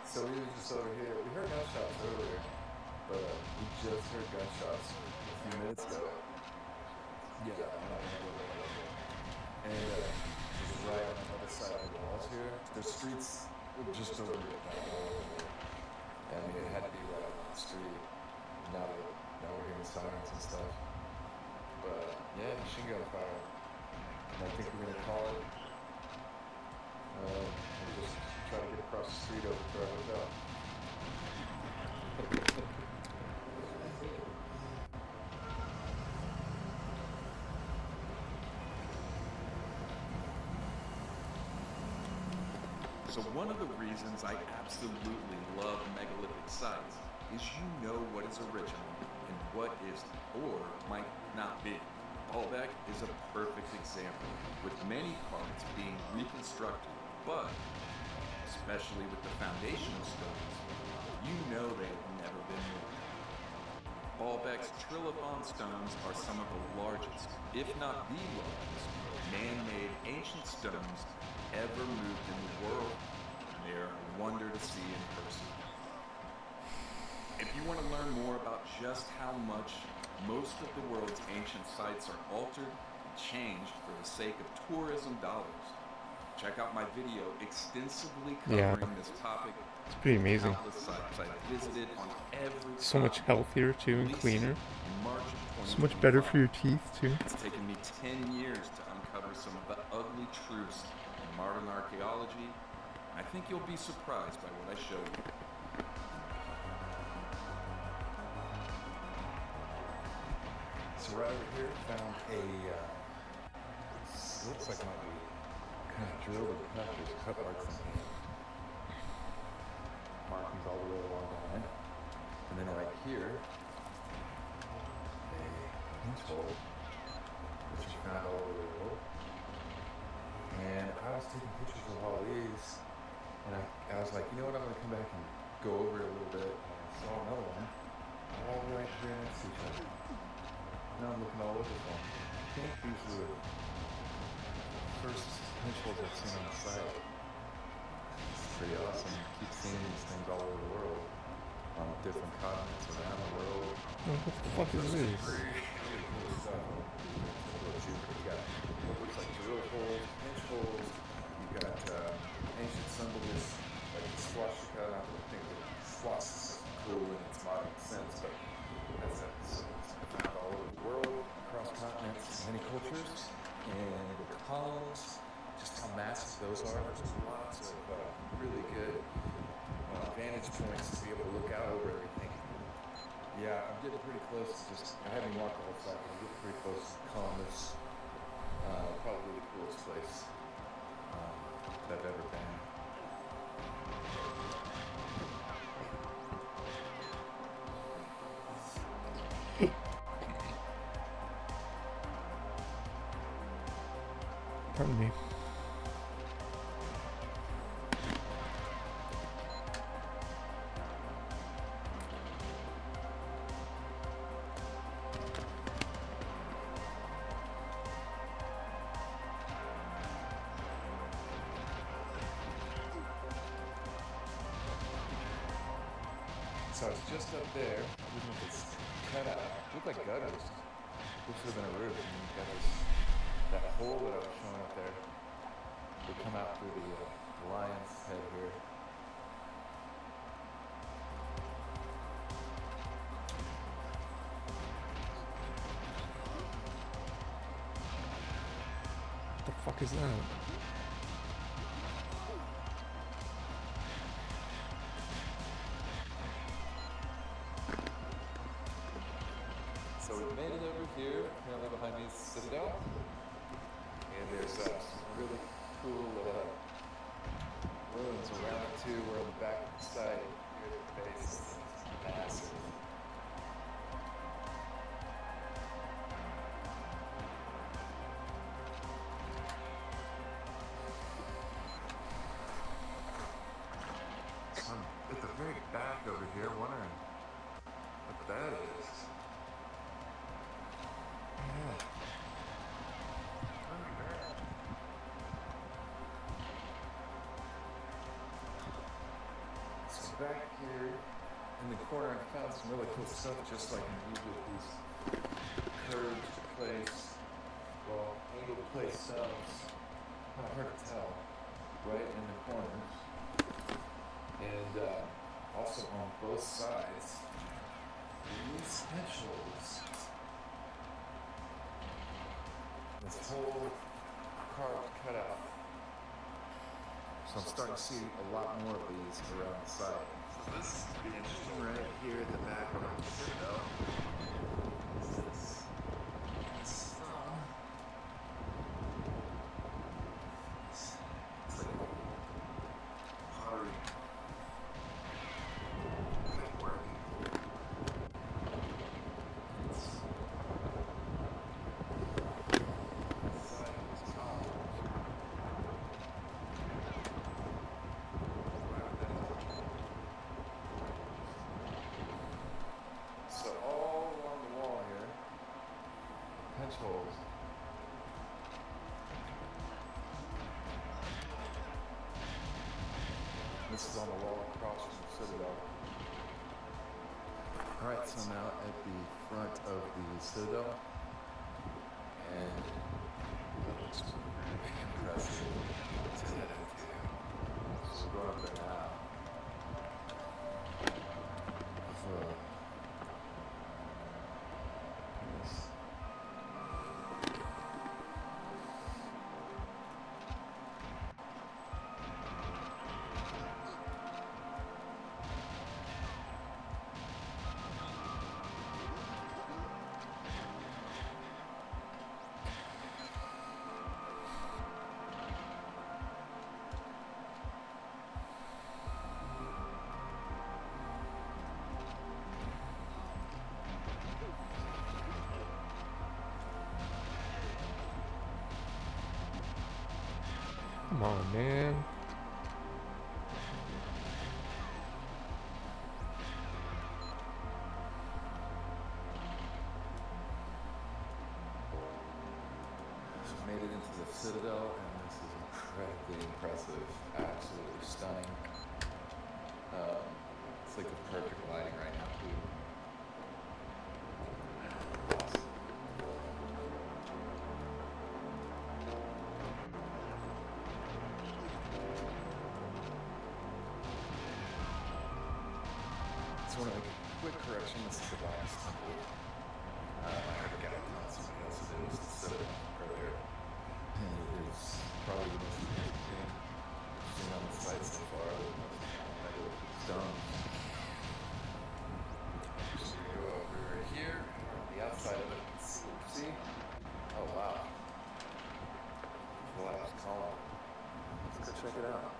So we were just over here. We heard gunshots earlier, but we just heard gunshots a few minutes ago. Yeah, I'm not gonna go there. And just right on the other side of the walls here, the streets were just over it. I mean, it had to be right on the street. Now we're hearing sirens and stuff. But yeah, machine gun fire. And I think we're gonna call it. And just try to get across the street over to our hotel. So one of the reasons I absolutely love megalithic sites is you know what is original and what isn't, or might not be. Baalbek is a perfect example, with many parts being reconstructed, but, especially with the foundational stones, you know they have never been moved. Baalbek's Trilithon stones are some of the largest, if not the largest, man-made ancient stones ever moved in the world. They are a wonder to see in person. If you want to learn more about just how much most of the world's ancient sites are altered and changed for the sake of tourism dollars, check out my video extensively covering this topic. It's pretty amazing. Sites I visited on every So much healthier too and cleaner. in March of So much better for your teeth too. It's taken me 10 years to uncover some of the ugly truths in modern archaeology. I think you'll be surprised by what I show you. So right over here, found a, looks like it might be kind of drilled and cut. There's cut marks in here. Markings all the way along the line. And then right here, a pinch hole, which is found all over the world. And I was taking pictures of all these, and I was like, you know what, I'm gonna come back and go over it a little bit. And I saw another one, all right here next to each other. Now I'm looking all over the phone. I think these are the first pinch holes I've seen on the site. It's pretty awesome. You keep seeing these things all over the world, on different continents around the world. What the fuck is this? Really cool stuff. You got what looks like drill holes, pinch holes. You got ancient symbols like the swastika. I don't think the swastika is cool in its modern sense, but that's it. So it's found all over the world, across continents, many cultures, and the columns. Just how massive those are. There's lots of really good vantage points to be able to look out over everything. Yeah, I'm getting pretty close to I haven't walked the whole site, but I'm getting pretty close to Columbus. Probably the coolest place that I've ever been. Pardon me. So it's just up there, even if it's cut out, look like gutters. This should have been a roof. And you've got that hole that I was showing up there would come out through the lion's head here. What the fuck is that? So we've made it over here. Apparently behind me is the Citadel. And there's some really cool ruins around it too. We're on the back side. Here at the base. It's massive. So I'm at the very back over here wondering what that is. Yeah. So back here in the corner, I found some really cool stuff, just like usually these curved place, well, angled place stones. Kind of hard to tell, right in the corners, and also on both sides. These pinch holes. This whole carved cutout. So I'm starting to see a lot more of these around the site. So this is pretty interesting right here at the back of the Citadel. It's like pottery. So all along the wall here, pinch holes. This is on the wall across from the Citadel. Alright, so I'm now at the front of the Citadel, and it looks really impressive to head into. So we're going up there now. Come on, man. So made it into the Citadel, and this is incredibly impressive, absolutely stunning. It's like the perfect lighting right now, too. Awesome. So I want to make a quick correction. This is the Gyges temple. I forgot to tell somebody else that it was the Citadel earlier. And it is probably the most amazing thing I've seen on the site so far. The most megalithic stones. So we go over here, on the outside of it. See? Oh wow. The last column. Let's go check it out.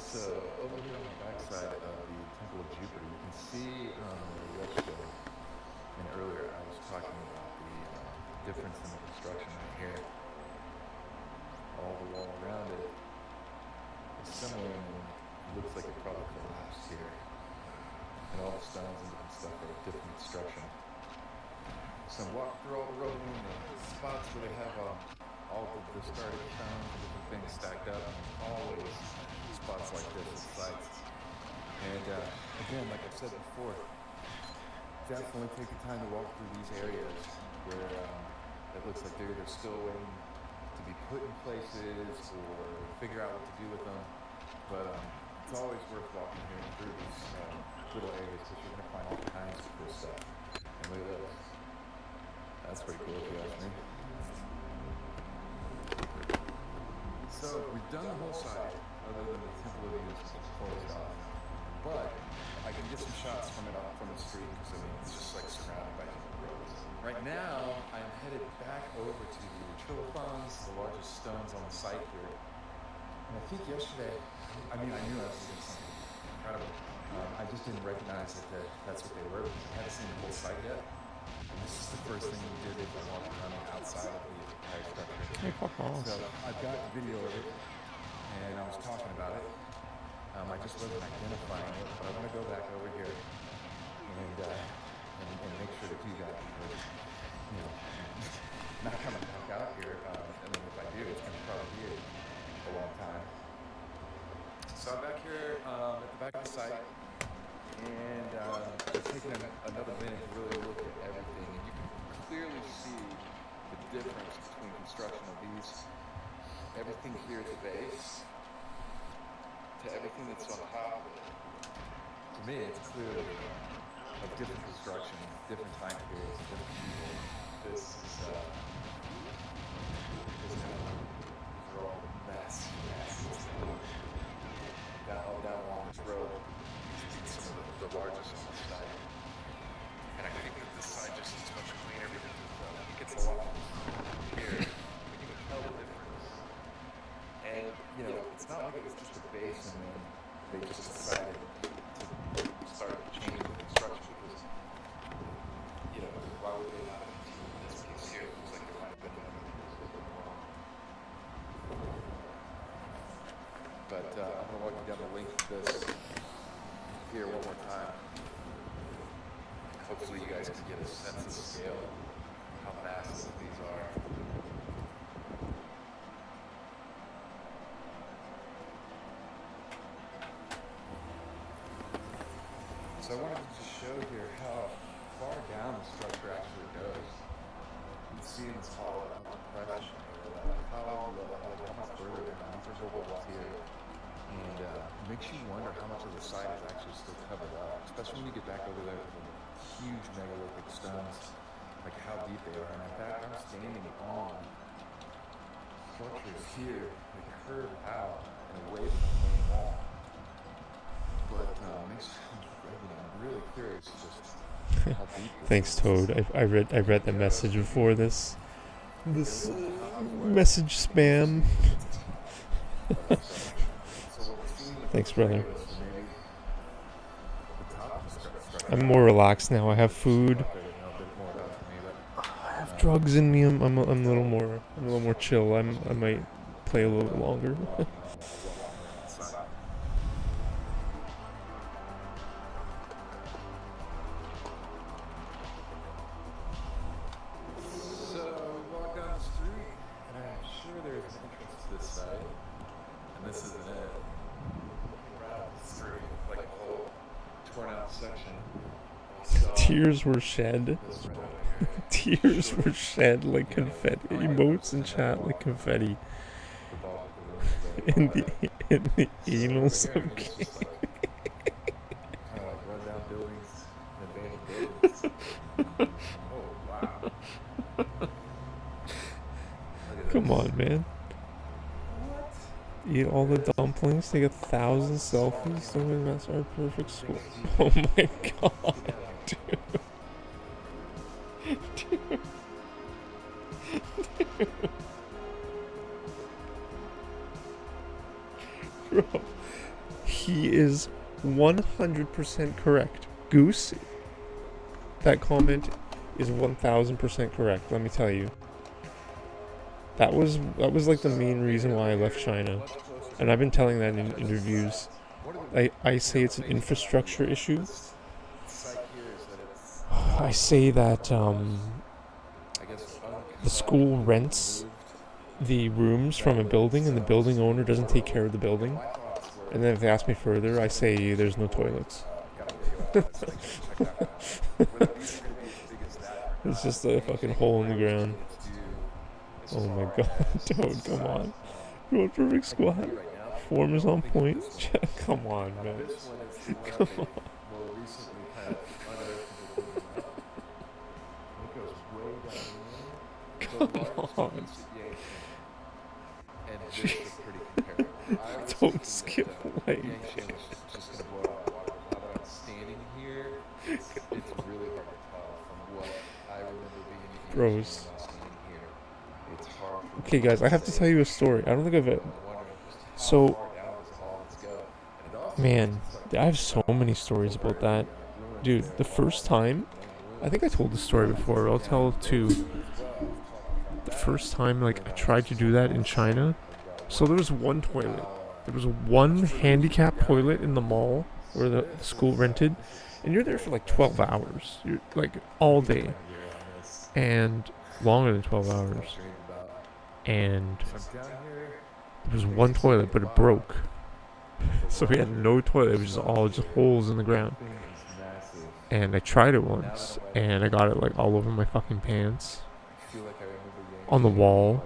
So over here on the backside of the Temple of Jupiter, you can see the West show. And earlier I was talking about the difference in the construction right here. All the wall around it is similar, and it looks like it probably collapsed here. And all the stones and different stuff are different construction. So walk through all the road and the spots where they have all of the starting stones and different things stacked up, and always spots like this at sites. And again, like I've said before, definitely take the time to walk through these areas where it looks like they're still waiting to be put in places or figure out what to do with them. But it's always worth walking here through these little areas because you're going to find all kinds of cool stuff. And look at this. That's pretty cool if you ask me. So we've done the whole side, other than the Temple of Venus is closed off. But I can get some shots from it off from the street because I mean it's just like surrounded by different roads. Right now I'm headed back over to the Trilithons, the largest stones on the site here. And I think yesterday, I mean I knew I was doing something incredible. I just didn't recognize that that's what they were because I hadn't seen the whole site yet. And this is the first thing we did as I walked around the outside of the entire structure. Hey, fuck off. So I've got video of it, and I was talking about it. I just wasn't identifying it, but I want to go back over here and make sure to do that because, you know, not coming back out here. I mean, if I do, it's going to probably be a long time. So I'm back here at the back of the site. And just taking another minute to really look at everything, and you can clearly see the difference between construction of these, everything here at the base, to everything that's on top of it. To me, it's clearly a different construction, different time periods, different people. This is, these are all massive. Down along this road. Some of the largest on the site. And I think that this side just is much cleaner because it gets a lot here. You can tell the difference. And, you know, it's not like it was just a base and then they just decided to start changing the construction because, you know, why would they not have in this case here? It looks like there might have been another piece a little bit more. But I'm going to walk you down the length of this here one more time. Hopefully you guys can get a sense of scale, how massive these are. So I wanted to just show here how far down the structure actually goes. You can see in this hollow compression how much further down. These are whole walls here. And it makes you wonder how much of the site is actually still covered up, especially when you get back over there to the huge megalithic stones, like how deep they are. And in fact, I'm standing on structures here that curve out and away from the main wall. But I'm really curious just Thanks, Toad. I read the message before this. Message spam. Thanks, brother. I'm more relaxed now. I have food. I have drugs in me. I'm a little more chill. I might play a little bit longer. So we walk down the street, and I'm sure there's an entrance to this side, and this isn't it. Around the street, like a whole torn out section. Tears were shed. Tears were shed like confetti. Emotes in chat like confetti. In the anals of game. Kind of like run down buildings and abandoned buildings. Oh wow. Come on, man. Eat all the dumplings, take 1,000 selfies, don't that's our perfect school. Oh my god, dude. Dude. Bro, he is 100% correct. Goose, that comment is 1,000% correct, let me tell you. That was like the main reason why I left China. And I've been telling that in interviews. I say it's an infrastructure issue. I say that the school rents the rooms from a building and the building owner doesn't take care of the building. And then if they ask me further, I say there's no toilets. It's just a fucking hole in the ground. Oh my god, dude, come on. You want perfect squad? Form is on point. Come on, man. Come on. Come on. Don't skip away. Bros. Okay, guys, I have to tell you a story. I don't think I've... So... Man, I have so many stories about that. Dude, the first time... I think I told this story before. I'll tell two. The first time, like, I tried to do that in China. So there was one toilet. There was one handicapped toilet in the mall where the school rented. And you're there for like 12 hours. You're like all day. And longer than 12 hours. And there was one toilet, but it broke. So we had no toilet. It was just all just holes in the ground. And I tried it once, and I got it like all over my fucking pants. On the wall.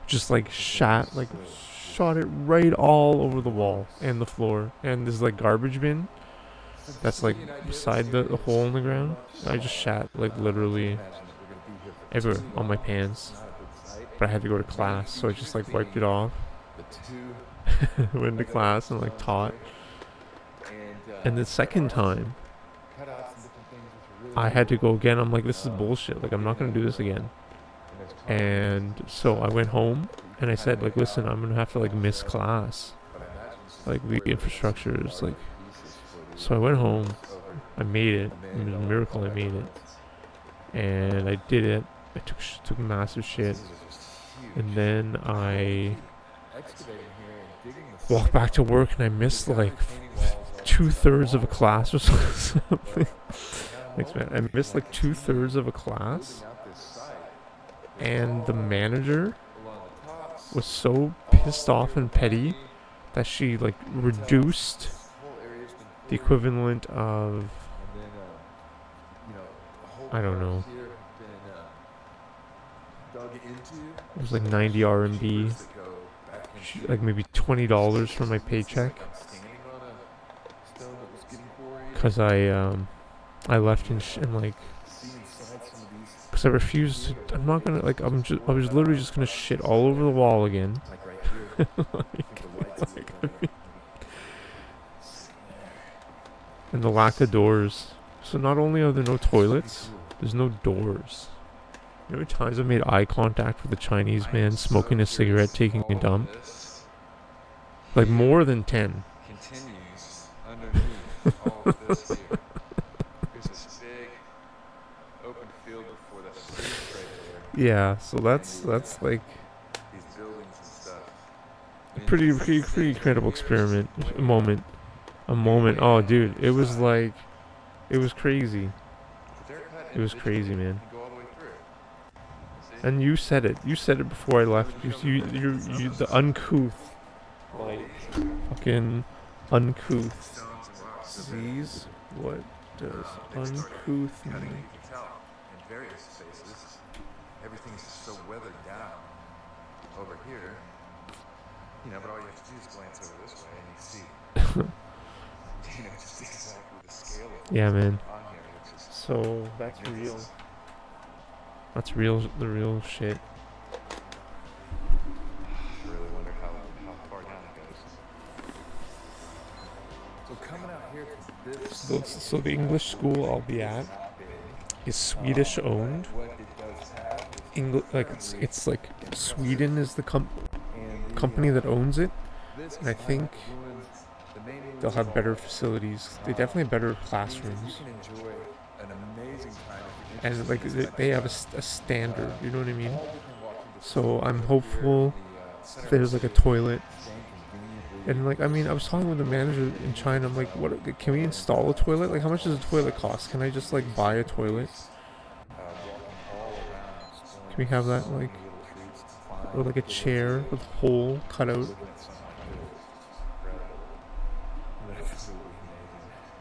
Just like shot it right all over the wall and the floor. And there's like garbage bin that's like beside the hole in the ground. I just shat like literally everywhere on my pants. But I had to go to class, so I just like wiped it off. Went to class and like taught. And the second time I had to go again. I'm like, this is bullshit. Like, I'm not gonna do this again. And so I went home and I said, like, listen, I'm gonna have to like miss class. Like, the infrastructure is like. So I went home. I made it. It was a miracle I made it. And I did it. I took massive shit. And then I walked back to work and I missed like 2/3 of a class or something. Thanks, man. I missed like 2/3 of a class. And the manager was so pissed off and petty that she like reduced the equivalent of, I don't know, it was like 90 RMB, like maybe $20 from my paycheck, because I left and like, because I refused to, I'm not gonna, like, I was literally just gonna shit all over the wall again. And the lack of doors So not only are there no toilets, there's no doors. You know how many times I've made eye contact with a Chinese man smoking a cigarette, taking a dump? Like more than 10. Continues underneath all of this here. There's this big open field before the street right there. Yeah, so that's like These buildings and stuff. a pretty incredible experiment. A moment. Oh, dude, it was like, it was crazy. It was crazy, man. And you said it. You said it before I left. You the uncouth, like, fucking uncouth. These, what does uncouth mean? You can tell in various spaces, everything's just so weathered down over here. You know, but all you have to do is glance over this way and you see, you know, just exactly the scale of Yeah, man. on here, which is So that's real. magnificent. That's real. The real shit. I really wonder how far down it goes. So coming out here to this. So the English school I'll be at is Swedish owned. It's like Sweden is the company that owns it, and I think they'll have better facilities. They definitely have better classrooms. And like they have a standard, you know what I mean? So I'm hopeful there's like a toilet. And like, I mean, I was talking with the manager in China. I'm like, what? Can we install a toilet? Like, how much does a toilet cost? Can I just like buy a toilet? Can we have that like, or like a chair with a hole cut out?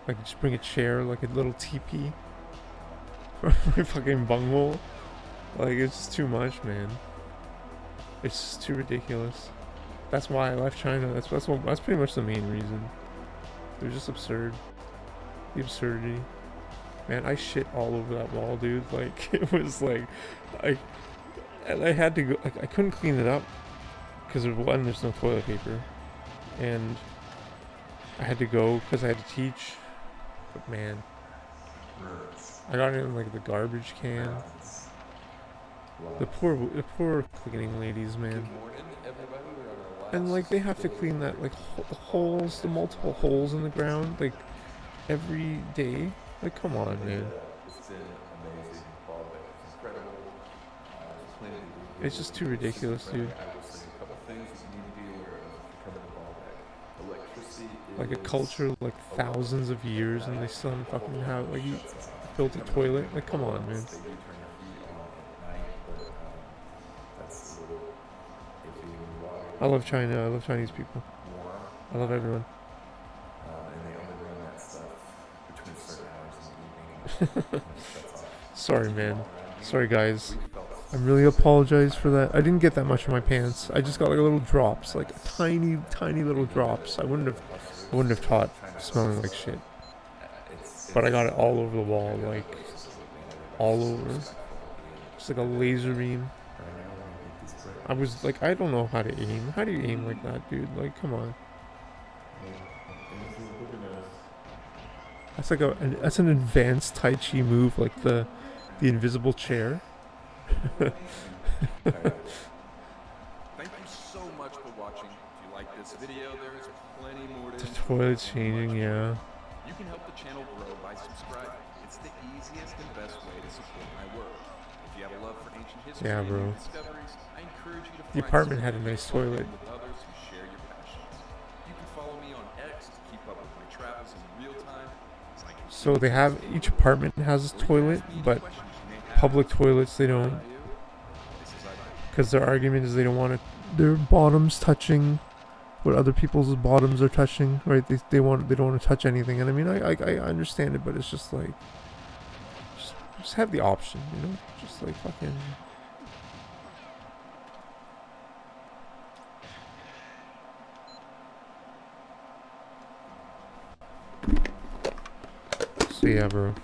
Like, just bring a chair, like a little teepee from my fucking bunghole. Like, it's just too much, man. It's just too ridiculous. That's why I left China. That's pretty much the main reason. It was just absurd. The absurdity. Man, I shit all over that wall, dude. Like, it was like, I had to go. Like, I couldn't clean it up because one, there's no toilet paper, and I had to go because I had to teach. But man, I got it in like the garbage can. The poor cleaning ladies, man. And like they have to clean that, like the holes, the multiple holes in the ground, like every day. Like, come on, man. It's just too ridiculous, dude. Like a culture like thousands of years and they still haven't fucking have like you built a toilet. Like, come on, man. I love China. I love Chinese people. I love everyone. Sorry, man. Sorry, guys. I really apologize for that. I didn't get that much in my pants. I just got like little drops, like tiny, tiny little drops. I wouldn't have taught smelling like shit. But I got it all over the wall, like all over. Just like a laser beam. I was like, I don't know how to aim. How do you aim like that, dude? Like, come on. That's like that's an advanced Tai Chi move, like the invisible chair. Thank you so much for watching. If you like this video, there is plenty more to The enjoy. toilet's changing, yeah. You can help the channel grow by subscribing. It's the easiest and best way to support my work. If you have a love for ancient history Yeah, and bro. new discoveries, I encourage you to The find apartment had a someone nice to plug in toilet. with others who share your passions. You can follow me on X to keep up with my travels in real time. So they have, each apartment has a toilet, but public toilets they don't. Because their argument is they don't want their bottoms touching what other people's bottoms are touching, right? They don't want to touch anything. And I mean, I understand it, but it's just like, just have the option, you know? Just like fucking. So yeah, bro.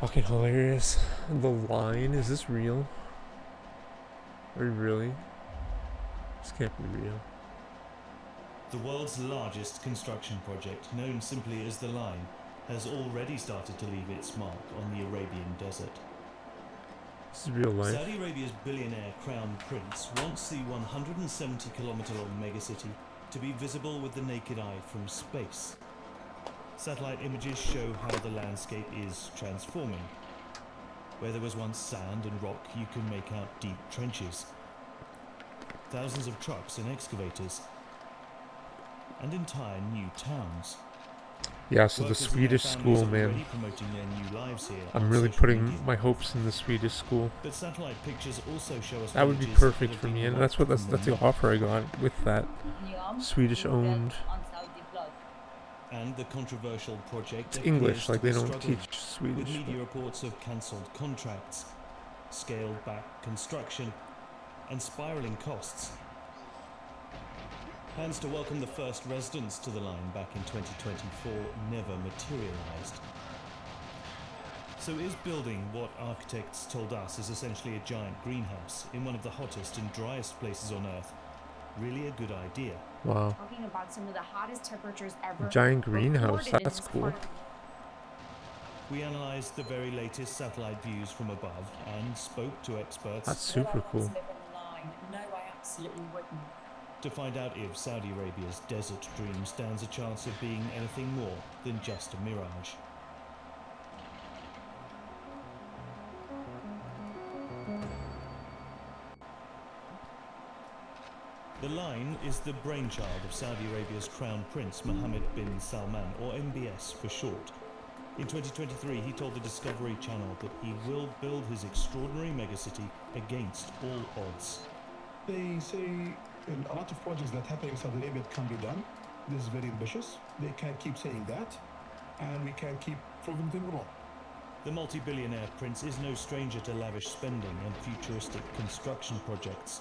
Fucking hilarious. The line, is this real? Are you really? This can't be real. The world's largest construction project, known simply as the Line, has already started to leave its mark on the Arabian desert. This is real life. Saudi Arabia's billionaire crown prince wants the 170-kilometer-long megacity to be visible with the naked eye from space. Satellite images show how the landscape is transforming. Where there was once sand and rock, you can make out deep trenches. Thousands of trucks and excavators. And entire new towns. Yeah, so the Swedish school, man. I'm really putting my hopes in the Swedish school. But satellite pictures also show us that would be perfect for me, and that's the offer I got with that Swedish-owned. And the controversial project. It's English, like they don't teach Swedish. With media reports of cancelled contracts, scaled back construction, and spiralling costs. Plans to welcome the first residents to the Line back in 2024 never materialised. So is building what architects told us is essentially a giant greenhouse in one of the hottest and driest places on Earth really a good idea? Wow. Talking about some of the hottest temperatures ever. Giant greenhouse, that's cool. We analysed the very latest satellite views from above and spoke to experts. That's super cool. No, I absolutely wouldn't. To find out if Saudi Arabia's desert dream stands a chance of being anything more than just a mirage. The Line is the brainchild of Saudi Arabia's Crown Prince Mohammed bin Salman, or MBS for short. In 2023, he told the Discovery Channel that he will build his extraordinary megacity against all odds. They say a lot of projects that happen in Saudi Arabia can be done. This is very ambitious. They can't keep saying that, and we can't keep proving them wrong. The multi-billionaire prince is no stranger to lavish spending and futuristic construction projects.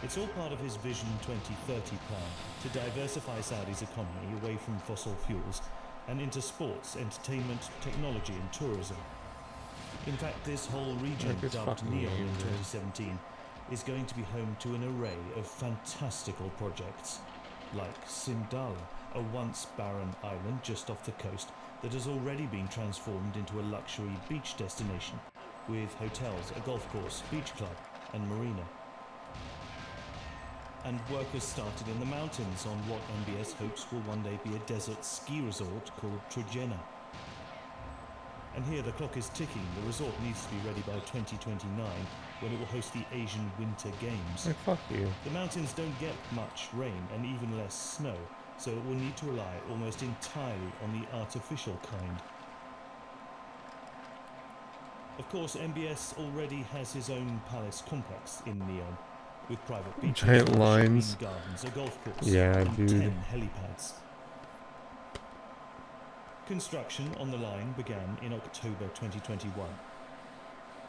It's all part of his Vision 2030 plan to diversify Saudi's economy away from fossil fuels and into sports, entertainment, technology and tourism. In fact, this whole region, dubbed Neon in 2017, is going to be home to an array of fantastical projects, like Sindala, a once barren island just off the coast that has already been transformed into a luxury beach destination, with hotels, a golf course, beach club and marina. And work has started in the mountains on what MBS hopes will one day be a desert ski resort called Trojena. And here the clock is ticking. The resort needs to be ready by 2029, when it will host the Asian Winter Games. Hey, fuck you. The mountains don't get much rain and even less snow, so it will need to rely almost entirely on the artificial kind. Of course, MBS already has his own palace complex in Neon, with private beaches, giant lines, gardens, a golf course, yeah, and dude. 10 helipads. Construction on the Line began in October 2021.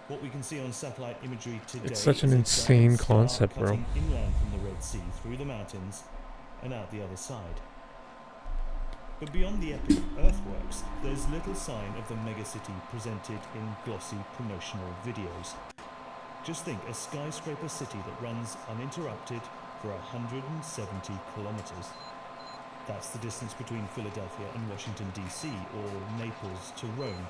What we can see on satellite imagery today It's such an is a insane giant star concept, bro. cutting inland from the Red Sea through the mountains and out the other side. But beyond the epic earthworks, there's little sign of the megacity presented in glossy promotional videos. Just think, a skyscraper city that runs uninterrupted for 170 kilometers. That's the distance between Philadelphia and Washington, D.C., or Naples to Rome.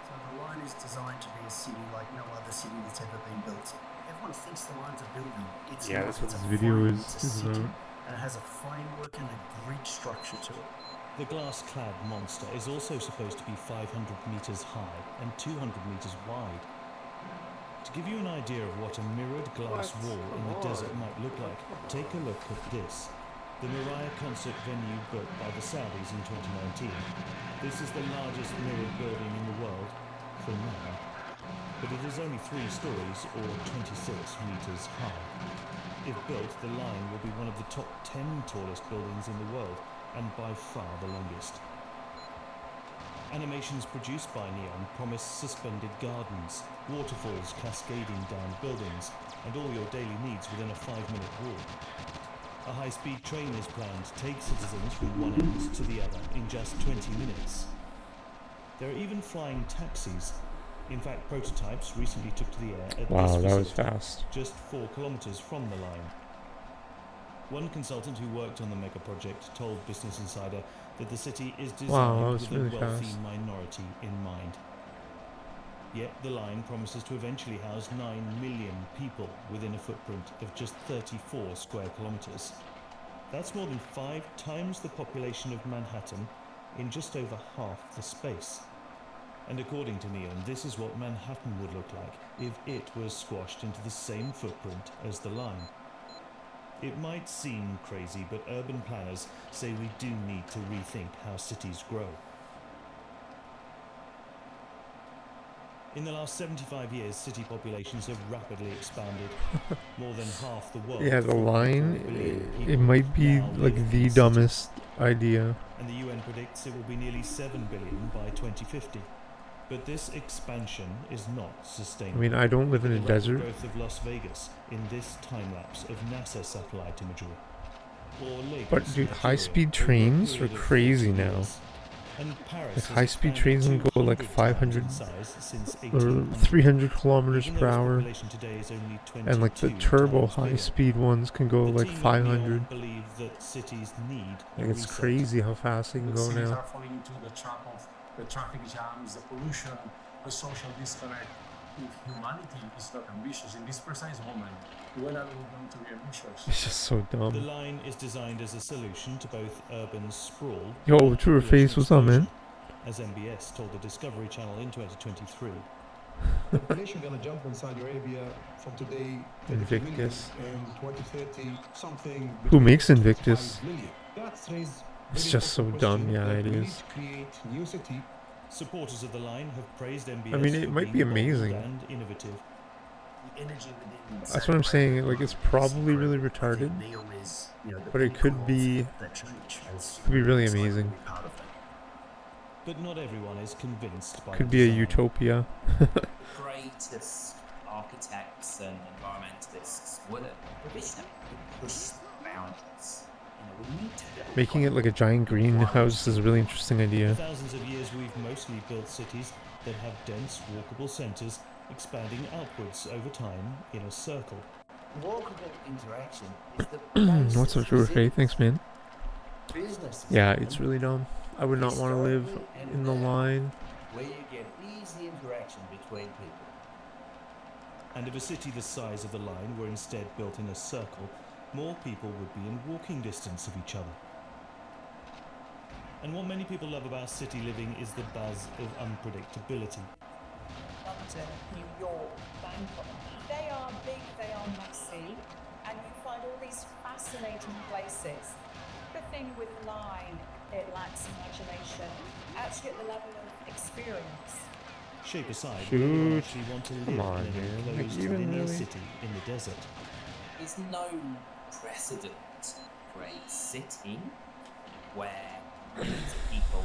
So the Line is designed to be a city like no other city that's ever been built. Everyone thinks the Line's a building. It's Yeah, not. that's what It's this a video frame, is it's a city, about. and it has a framework and a grid structure to it. The glass-clad monster is also supposed to be 500 meters high and 200 meters wide. To give you an idea of what a mirrored glass wall in the desert might look like, take a look at this. The Mariah concert venue built by the Saudis in 2019. This is the largest mirrored building in the world, for now. But it is only 3 stories, or 26 meters high. If built, the Line will be one of the top 10 tallest buildings in the world, and by far the longest. Animations produced by Neon promise suspended gardens, waterfalls cascading down buildings, and all your daily needs within a 5-minute walk. A high-speed train is planned to take citizens from one end to the other in just 20 minutes. There are even flying taxis. In fact, prototypes recently took to the air at Wow, this that was facility, fast. just 4 kilometers from the Line. One consultant who worked on the mega project told Business Insider that the city is designed Wow, that was with really a wealthy fast. minority in mind. Yet the line promises to eventually house 9 million people within a footprint of just 34 square kilometers. That's more than 5 times the population of Manhattan in just over half the space. And according to Neon, this is what Manhattan would look like if it was squashed into the same footprint as the line. It might seem crazy, but urban planners say we do need to rethink how cities grow. In the last 75 years, city populations have rapidly expanded. More than half the world. Yeah, the 44 line, billion it people might be now like live the in dumbest cities. idea. And the UN predicts it will be nearly 7 billion by 2050. But this expansion is not I sustainable. mean, I don't live in a Look at the rapid desert. growth of Las Vegas in this time lapse of NASA satellite imagery. Or Lagos, But dude, Nigeria, high-speed over a trains are period of crazy 40 now. years. And Paris Like has high-speed expanded trains can go like 200 500 times in size since or 1800. 300 kilometers Even though per its hour. population today is only And like the 22 turbo times bigger. high-speed ones can go The like team at 500. Neon believe that cities need a Like it's reset. crazy how fast they can The go cities now. are falling into the trap of the traffic jams, the pollution, the social disconnect. If humanity is not ambitious in this precise moment, when are we going to be ambitious? It's just so The dumb. line is designed as a solution to both urban sprawl Yo, and True or population Face, what's up, man? explosion, as MBS told the Discovery Channel in 2023. The population gonna jump in Saudi Arabia from today, 32 million, Invictus. and 2030 something. Who between makes 4 to Invictus? 5 million. That's raised It's very just so important dumb. question Yeah, that it we need is. to create new city. Supporters of the line have praised MBS I mean, it for might be being bold amazing. and innovative. The energy within That's what I'm saying. Like it's probably really I retarded, think Neon is, the but it could pinnacle be of that change. And it's really exciting to amazing. be part of that. But not everyone is convinced by Could the be a design. utopia. The greatest architects and environmentalists would push boundaries. We need to Making it like a giant greenhouse is a really interesting For idea. thousands of years, we've mostly built cities that have dense, walkable centers, expanding outwards over time in a circle. Walkable interaction is the basis What's up, of True or cities. Faith? Thanks, man. Business is Yeah, one it's really dumb. I would not want to live historically and in the now, line. where you get easy interaction between people. And if a city the size of the line were instead built in a circle, more people would be in walking distance of each other. And what many people love about city living is the buzz of unpredictability. London, New York, Bangkok. They are big, they are messy, and you find all these fascinating places. The thing with Line, it lacks imagination, actually at the level of experience. Shape aside, Shoot. we actually want to Come live on, in an man. Like, enclosed even linear really? city in the desert. There's no precedent for a city where millions of people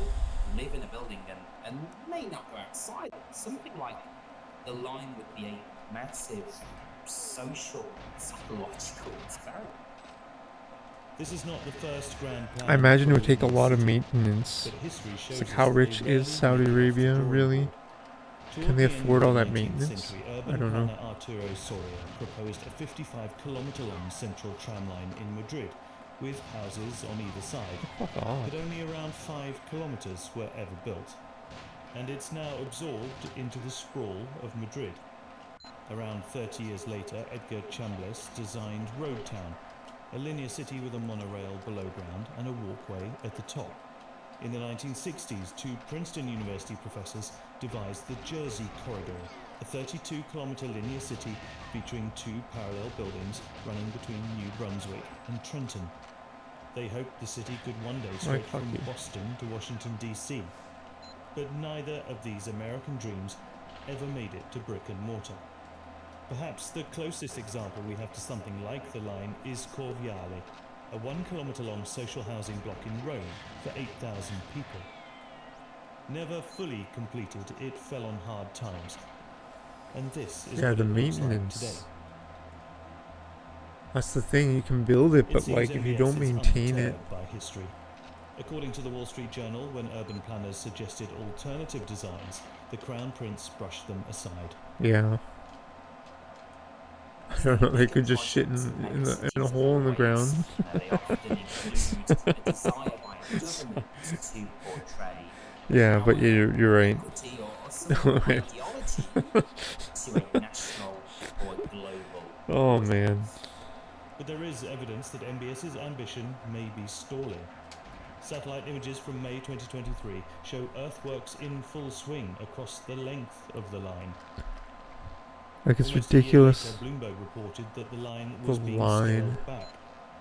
live in a building and may not go outside. Something like the line would be a massive social, psychological experiment. This is not the first grand plan. I imagine it would for take a lot of city, maintenance. but history shows It's like us how that rich they is rarely Saudi make it off the Arabia, drawing really? board. Can Toward they the end afford of all the that 19th maintenance? century, I urban don't know. planner Arturo Soria proposed a 55-kilometer-long central tram line in Madrid, with houses on either side. Fuck off. But only around 5 kilometers were ever built, and it's now absorbed into the sprawl of Madrid. Around 30 years later, Edgar Chambliss designed Road Town, a linear city with a monorail below ground and a walkway at the top. In the 1960s, 2 Princeton University professors devised the Jersey Corridor, a 32-kilometer linear city featuring 2 parallel buildings running between New Brunswick and Trenton. They hoped the city could one day switch fuck from you. Boston to Washington, D.C. But neither of these American dreams ever made it to brick and mortar. Perhaps the closest example we have to something like the line is Corviale, a 1-kilometer-long social housing block in Rome for 8,000 people. Never fully completed, it fell on hard times. And this is Yeah, what the it looks like maintenance. today. That's the thing, you can build it, but seems like if you MBS don't is maintain it, untethered by history. According to the Wall Street Journal, when urban planners suggested alternative designs, the Crown Prince brushed them aside. yeah. don't know, they could just shit in a hole in the ground. They often include a desire by a government to portray Yeah, but you're right. equity or some ideology to a national or global. Oh man. But there is evidence that MBS's ambition may be stalling. Satellite images from May 2023 show earthworks in full swing across the length of the line. Like, it's Almost a year ridiculous. later, Bloomberg reported that the line was being scaled back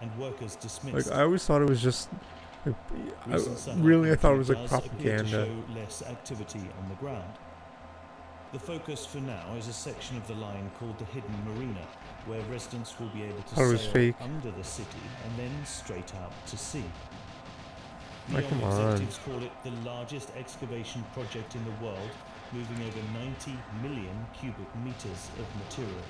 and workers dismissed. Like, I always thought it was just like, I thought it was like propaganda. To show less activity on the ground. The focus for now is a section of the line called the Hidden Marina, where residents will be able to sail under the city and then straight out to sea. Like, come on. Executives call it the largest excavation project in the world, moving over 90 million cubic meters of material.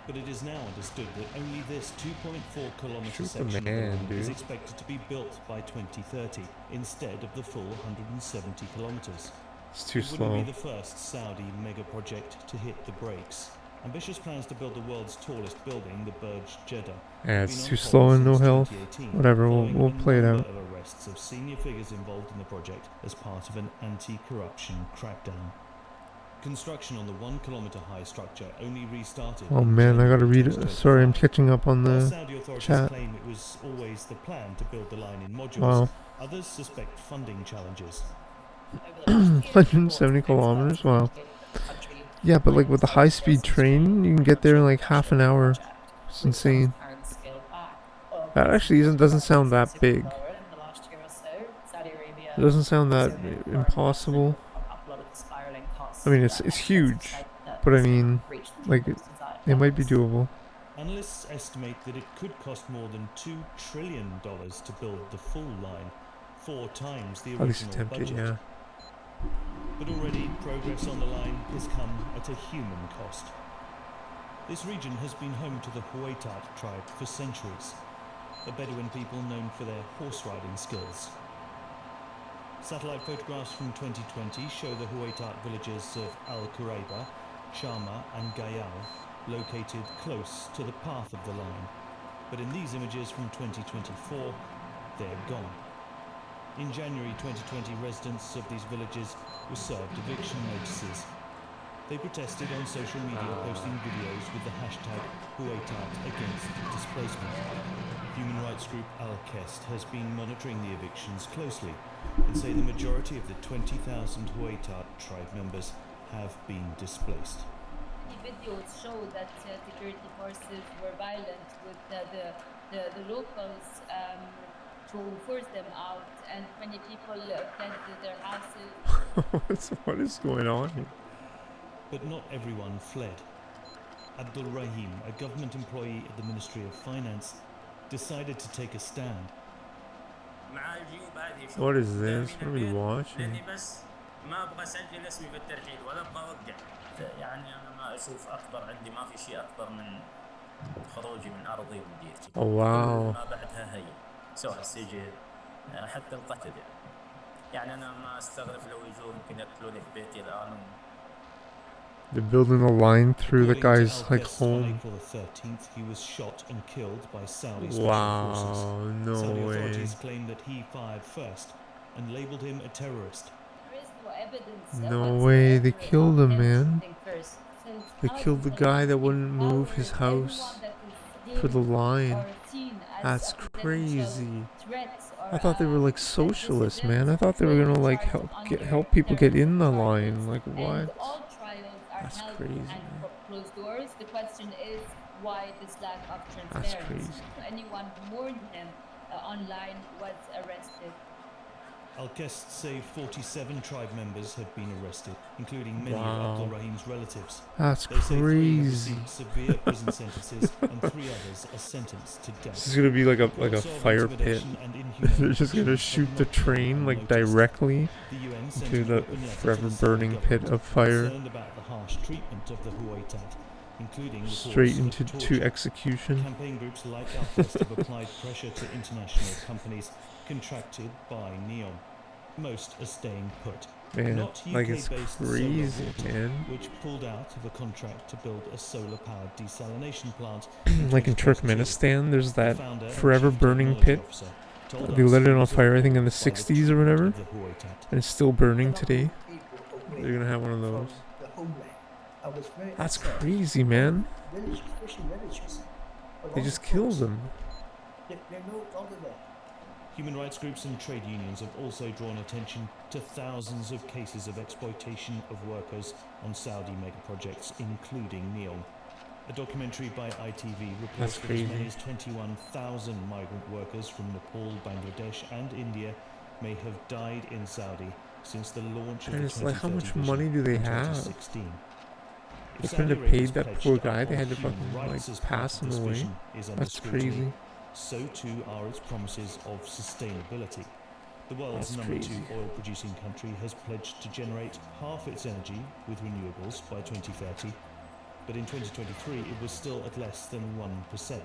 But it is now understood that only this 2.4 kilometer section of the line is expected to be built by 2030, instead of the full 170 kilometers. It's too slow. It wouldn't be the first Saudi mega project to hit the brakes. Ambitious plans to build the world's tallest building, the Burj Jeddah. Yeah, it's too slow and no health. Whatever, we'll play it out. Of arrests of senior figures involved in the project as part of an anti-corruption crackdown. Construction on the 1 kilometer high structure only restarted. Oh man, I gotta read it. Sorry, I'm catching up on the Saudi authorities chat. claim it was always the plan to build the line in modules. Wow. Others suspect funding challenges. 170 kilometers? Wow. Yeah, but like with the high-speed train, you can get there in like half an hour. It's insane. That actually doesn't sound that big. It doesn't sound that impossible. I mean, it's huge, but I mean, like it might be doable. Analysts estimate that it could cost more than $2 trillion to build the full line, 4 times the original budget. Yeah. But already, progress on the line has come at a human cost. This region has been home to the Huaytat tribe for centuries, a Bedouin people known for their horse riding skills. Satellite photographs from 2020 show the Huaytat villages of Al-Quraiba, Sharma and Gayal, located close to the path of the line. But in these images from 2024, they're gone. In January 2020, residents of these villages were served eviction notices. They protested on social media, posting videos with the hashtag Huaytat against displacement. Human rights group Al-Kest has been monitoring the evictions closely and say the majority of the 20,000 Huaytat tribe members have been displaced. The videos show that security forces were violent with the locals to force them out, and many people fled their houses. What is going on here? But not everyone fled. Abdul Rahim, a government employee at the Ministry of Finance, decided to take a stand. What is this? What are we watching? ما ابغى اسجل اسمي في الترحيل ولا ابغى اوقع. يعني انا ما اشوف اكبر عندي ما في شيء اكبر من خروجي من ارضي ومديرتي. Oh wow. ما بعدها هي سواء السجن حتى القتل يعني انا ما استغرب لو يجون يمكن يقتلوني في بيتي الان. They're building a line through the guy's like home. On April the 13th, he was shot and killed by Saudi special forces. Wow, no Saudi way. authorities claim that he fired first and labeled him a terrorist. No way, they killed him, man. They killed the guy that wouldn't move his house for the line. That's crazy. I thought they were like socialists, man. I thought they were gonna like help people get in the line. Like what? That's crazy, man. Closed doors. The question is why this lack of transparency. That's crazy. Anyone who warned him online was arrested. Al-Kest say 47 tribe members have been arrested, including many of Abdul Rahim's relatives. That's they say 3 have crazy. received severe prison sentences and 3 others are sentenced to death. This is gonna be like a fire pit. They're just gonna shoot the train like directly into the forever burning pit of fire. Concerned about the harsh treatment of the Huaytat, including Straight reports into of torture. execution. Campaign groups like Al-Kest have applied pressure to international companies contracted by NEOM. Most are staying put, Man, Not like it's UK-based crazy, SolarWater, man. which pulled out of a contract to build a solar-powered desalination plant. Like in Turkmenistan, there's that founder and forever chief burning technology pit. officer told They us lit it he on was fire, I think, in appalled the by the 60s or whatever, treatment of the Huaytat. and it's still burning The number today. of people away They're gonna have one of from those. the homeland. I was very That's upset. crazy, man. Villages, fishing villages. They along just the killed coast. them. They're no longer there. Human rights groups and trade unions have also drawn attention to thousands of cases of exploitation of workers on Saudi megaprojects, including NEOM. A documentary by ITV reports that as many as 21,000 migrant workers from Nepal, Bangladesh and India may have died in Saudi since the launch of And the it's like, how 2030 much vision money do they in have? 2016. They If couldn't Saudi have paid Arabia's that pledge poor to guy. They uphold had to human fucking, rights like, as part pass of him this away. vision is under That's scrutiny, crazy. so too are its promises of sustainability. The world's That's number crazy. 2 oil-producing country has pledged to generate half its energy with renewables by 2030, but in 2023 it was still at less than 1%.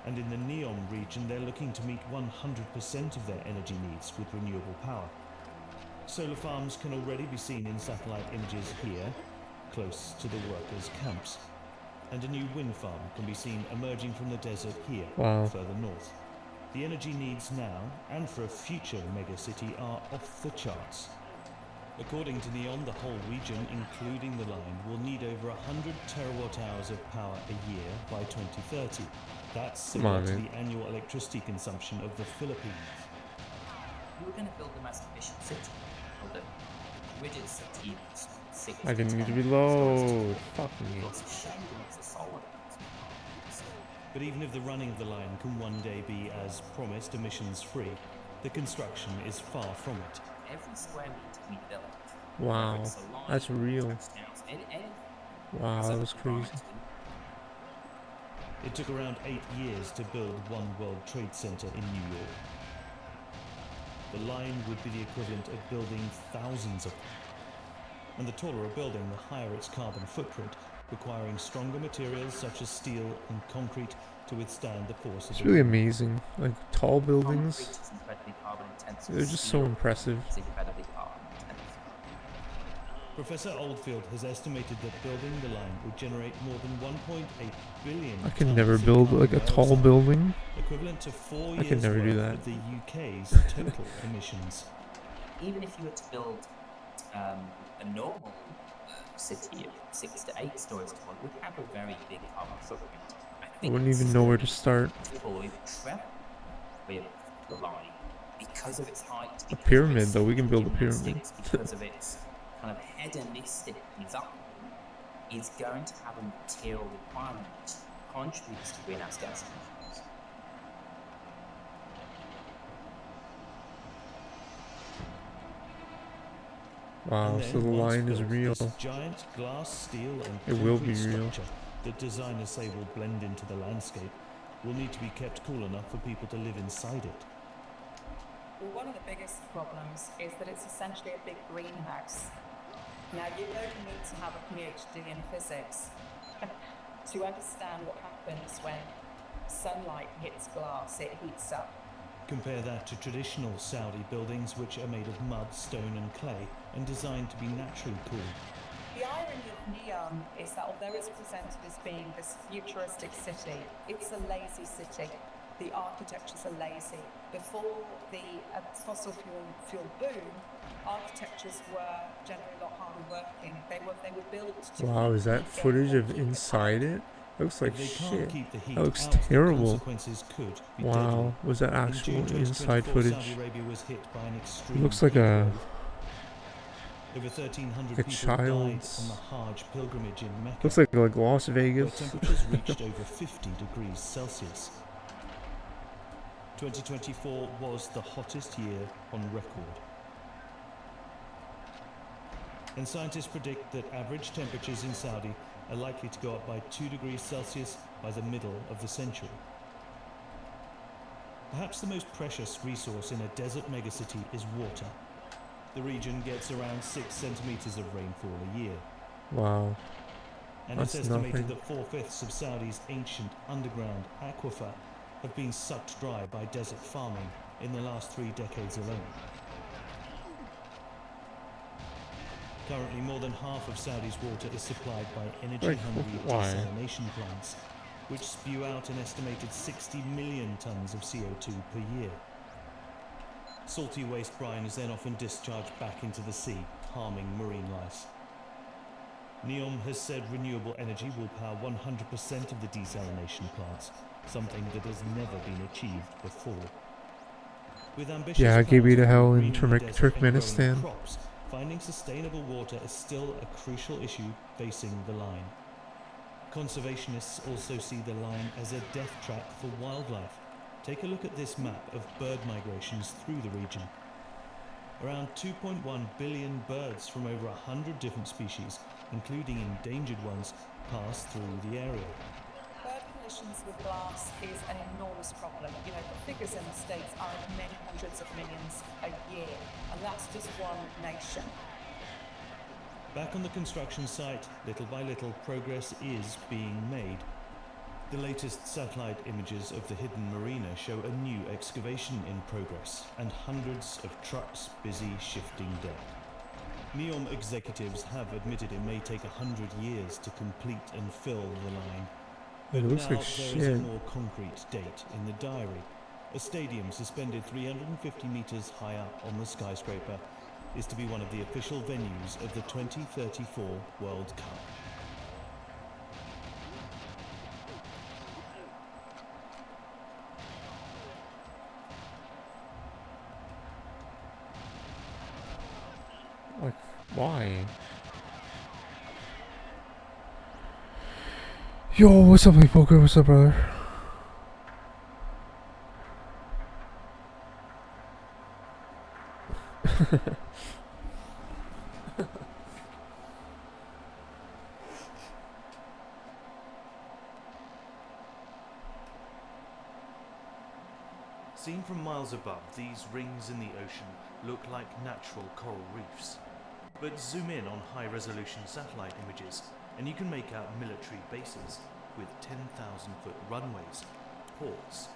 And in the NEOM region, they're looking to meet 100% of their energy needs with renewable power. Solar farms can already be seen in satellite images here, close to the workers' camps. And a new wind farm can be seen emerging from the desert here, Wow. further north. The energy needs now, and for a future megacity, are off the charts. According to NEOM, the whole region, including the line, will need over 100 terawatt hours of power a year by 2030. That's similar on, to man. the annual electricity consumption of the Philippines. You were going to build the most efficient city, build a rigid city that's 6 I didn't to need to 10 reload. Fuck me. It's a shame it's a solar panels. But even if the running of the line can one day be, as promised, emissions-free, the construction is far from it. Every square meter we built, Wow. whether it's a line, That's real. touchdowns, anything, Wow, has that a was crazy. right. It took around 8 years to build One World Trade Center in New York. The line would be the equivalent of building thousands of them. And the taller a building, the higher its carbon footprint, requiring stronger materials such as steel and concrete to withstand the force of It's the really wind. amazing. Like, tall buildings, Concrete is incredibly carbon intensive. they're just so Steel impressive. is incredibly carbon intensive. Professor Oldfield has estimated that building the line would generate more than 1.8 billion I can tons never of build, carbon like, a tall dioxide, building. equivalent to 4 I could years' never do worth that. of the UK's total emissions. Even if you were to build a normal city of 6 to 8 stories tall, it would have a very big carbon footprint. I wouldn't even know where to start. People with treble with the line because of its height. A because of pyramid, its though, we can build a pyramid. gymnastics, because of its kind of hedonistic design, is going to have a material requirement which contributes to greenhouse gas emissions. Wow, And so then, the once line is built, real. this giant glass, steel, and It will be concrete real. structure that designers say will blend into the landscape will need to be kept cool enough for people to live inside it. Well, one of the biggest problems is that it's essentially a big greenhouse. Now, you don't need to have a PhD in physics to understand what happens when sunlight hits glass, it heats up. Compare that to traditional Saudi buildings, which are made of mud, stone, and clay, and designed to be naturally cool. The irony of NEOM is that although it's presented as being this futuristic city, it's a lazy city. The architectures are lazy. Before the fossil fuel boom, architectures were generally a lot harder working. They were built to Wow, is that keep footage their of inside it? Looks like If they can't shit. keep the heat That looks out, the terrible. consequences could be Wow, deadly. was that In actual June inside 2024, footage? Saudi Arabia was hit by an It extreme looks like heat a wave. Over 1,300 like a people died child's. on the Hajj pilgrimage in Mecca, Looks like Las where Vegas. temperatures reached over 50 degrees Celsius. 2024 was the hottest year on record. And scientists predict that average temperatures in Saudi are likely to go up by 2 degrees Celsius by the middle of the century. Perhaps the most precious resource in a desert megacity is water. The region gets around 6 centimeters of rainfall a year. Wow. And That's it's estimated nothing. that 4/5 of Saudi's ancient underground aquifer have been sucked dry by desert farming in the last 3 decades alone. Currently, more than half of Saudi's water is supplied by energy-hungry Why? desalination plants, which spew out an estimated 60 million tons of CO2 per year. Salty waste brine is then often discharged back into the sea, harming marine life. NEOM has said renewable energy will power 100% of the desalination plants, something that has never been achieved before. With ambitious Yeah, plans give me the for hell in greening the desert and growing Turkmenistan. crops, finding sustainable water is still a crucial issue facing the line. Conservationists also see the line as a death trap for wildlife. Take a look at this map of bird migrations through the region. Around 2.1 billion birds from over 100 different species, including endangered ones, pass through the area. Bird collisions with glass is an enormous problem. You know, the figures in the States are many hundreds of millions a year, and that's just one nation. Back on the construction site, little by little, progress is being made. The latest satellite images of the hidden marina show a new excavation in progress and hundreds of trucks busy shifting deck. NEOM executives have admitted it may take 100 years to complete and fill the line. It But looks now like there is a shit. more concrete date in the diary. A stadium suspended 350 meters high up on the skyscraper is to be one of the official venues of the 2034 World Cup. Like, why? Yo, what's up, poker? What's up, brother? Seen from miles above, these rings in the ocean look like natural coral reefs. But zoom in on high-resolution satellite images, and you can make out military bases with 10,000-foot runways, ports,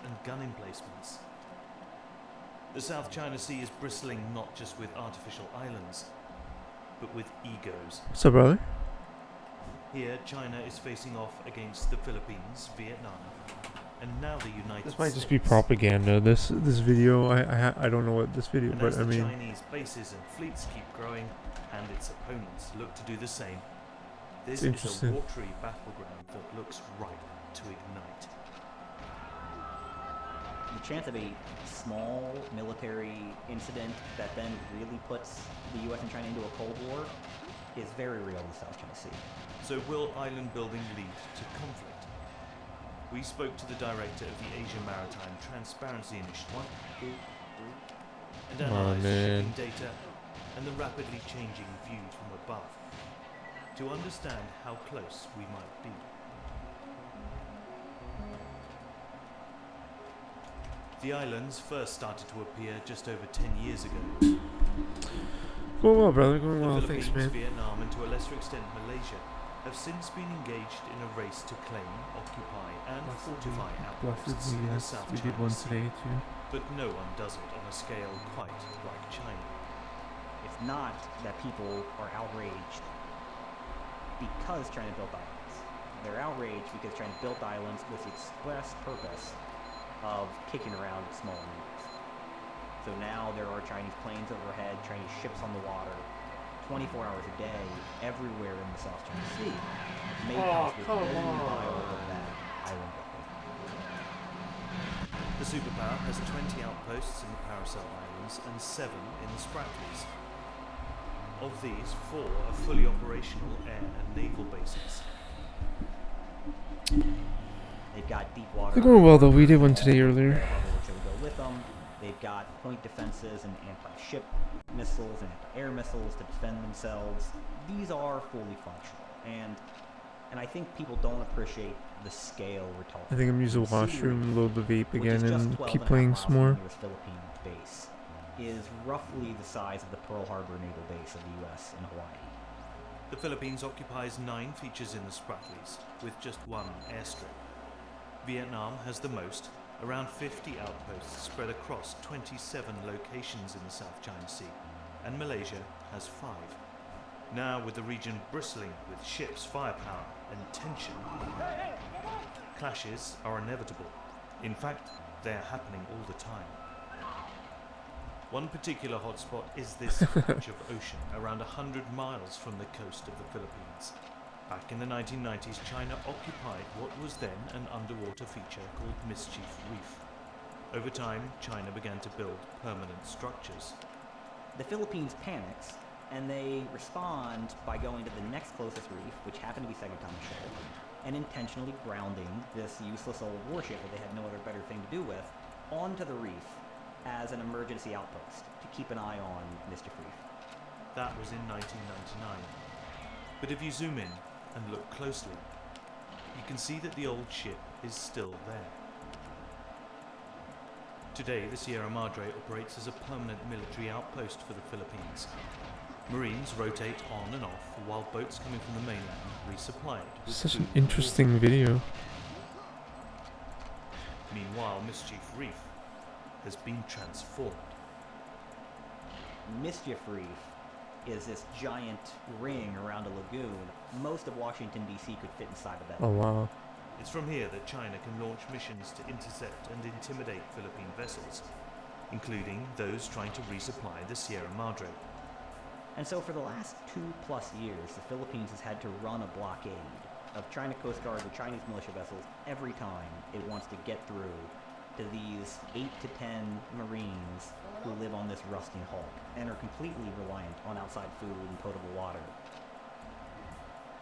and gun emplacements. The South China Sea is bristling not just with artificial islands, but with egos. What's up, brother? Here, China is facing off against the Philippines, Vietnam, and now the United States. This might just be propaganda. This video, I don't know what this video, And but as I the mean, Chinese bases and fleets keep growing, and its opponents look to do the same, this is a interesting. watery battleground that looks ripe to ignite. The chance of a small military incident that then really puts the US and China into a Cold War is very real in the South China Sea. So will island building lead to conflict? We spoke to the director of the Asia Maritime Transparency Initiative and analysed shipping data and the rapidly changing view from above to understand how close we might be. The islands first started to appear just over 10 years ago. going well, brother. Going well. The Thanks, Philippines, man. Vietnam, and to a lesser extent Malaysia have since been engaged in a race to claim, occupy, and fortify outposts in the Yes, South we did China one Sea. today too. But no one does it on a scale quite like China. It's not that people are outraged because China built islands. They're outraged because China built islands with the express purpose of kicking around small nukes. So now there are Chinese planes overhead, Chinese ships on the water, 24 hours a day, everywhere in the South China Sea. Made possible only by all of that island building. The superpower has 20 outposts in the Paracel Islands and 7 in the Spratlys. Of these, 4 are fully operational air and naval bases. They've got deep water. They're going well though. We did one today earlier. Which will go with them. They've got point defenses and anti-ship missiles and anti-air missiles to defend themselves. These are fully functional, and I think people don't appreciate the scale we're talking. I think I'm using the washroom, load the vape again, and keep playing some more. The Philippine base is roughly the size of the Pearl Harbor naval base of the U.S. in Hawaii. The Philippines occupies 9 features in the Spratlys, with just 1 airstrip. Vietnam has the most, around 50 outposts spread across 27 locations in the South China Sea, and Malaysia has 5. Now, with the region bristling with ships, firepower, and tension, clashes are inevitable. In fact, they are happening all the time. One particular hotspot is this patch of ocean around 100 miles from the coast of the Philippines. Back in the 1990s, China occupied what was then an underwater feature called Mischief Reef. Over time, China began to build permanent structures. The Philippines panics, and they respond by going to the next closest reef, which happened to be Second Thomas Shoal, and intentionally grounding this useless old warship that they had no other better thing to do with onto the reef as an emergency outpost to keep an eye on Mischief Reef. That was in 1999. But if you zoom in and look closely, you can see that the old ship is still there. Today, the Sierra Madre operates as a permanent military outpost for the Philippines. Marines rotate on and off while boats coming from the mainland resupply it with Such food an and interesting water. video. Meanwhile, Mischief Reef has been transformed. Mischief Reef is this giant ring around a lagoon. Most of Washington, D.C. could fit inside of that. Oh wow. It's from here that China can launch missions to intercept and intimidate Philippine vessels, including those trying to resupply the Sierra Madre. And so for the last 2+ years, the Philippines has had to run a blockade of China Coast Guard or Chinese militia vessels every time it wants to get through to these 8 to 10 Marines who live on this rusting hulk and are completely reliant on outside food and potable water.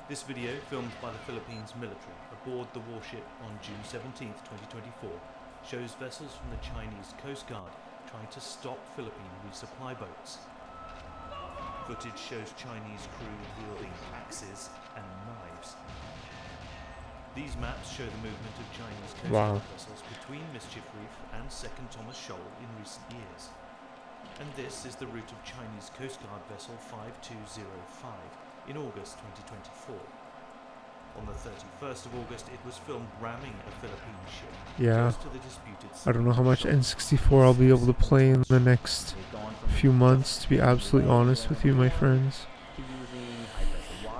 This video, filmed by the Philippines military aboard the warship on June 17, 2024, shows vessels from the Chinese Coast Guard trying to stop Philippine resupply boats. Footage shows Chinese crew wielding axes and knives. These maps show the movement of Chinese Coast Guard vessels between Mischief Reef and Second Thomas Shoal in recent years. And this is the route of Chinese Coast Guard vessel 5205 in August 2024. On the 31st of August, it was filmed ramming a Philippine ship Yeah. close to the disputed I don't know how much Shoal. N64 I'll be able to play in the next few months, to be absolutely honest with you, my friends.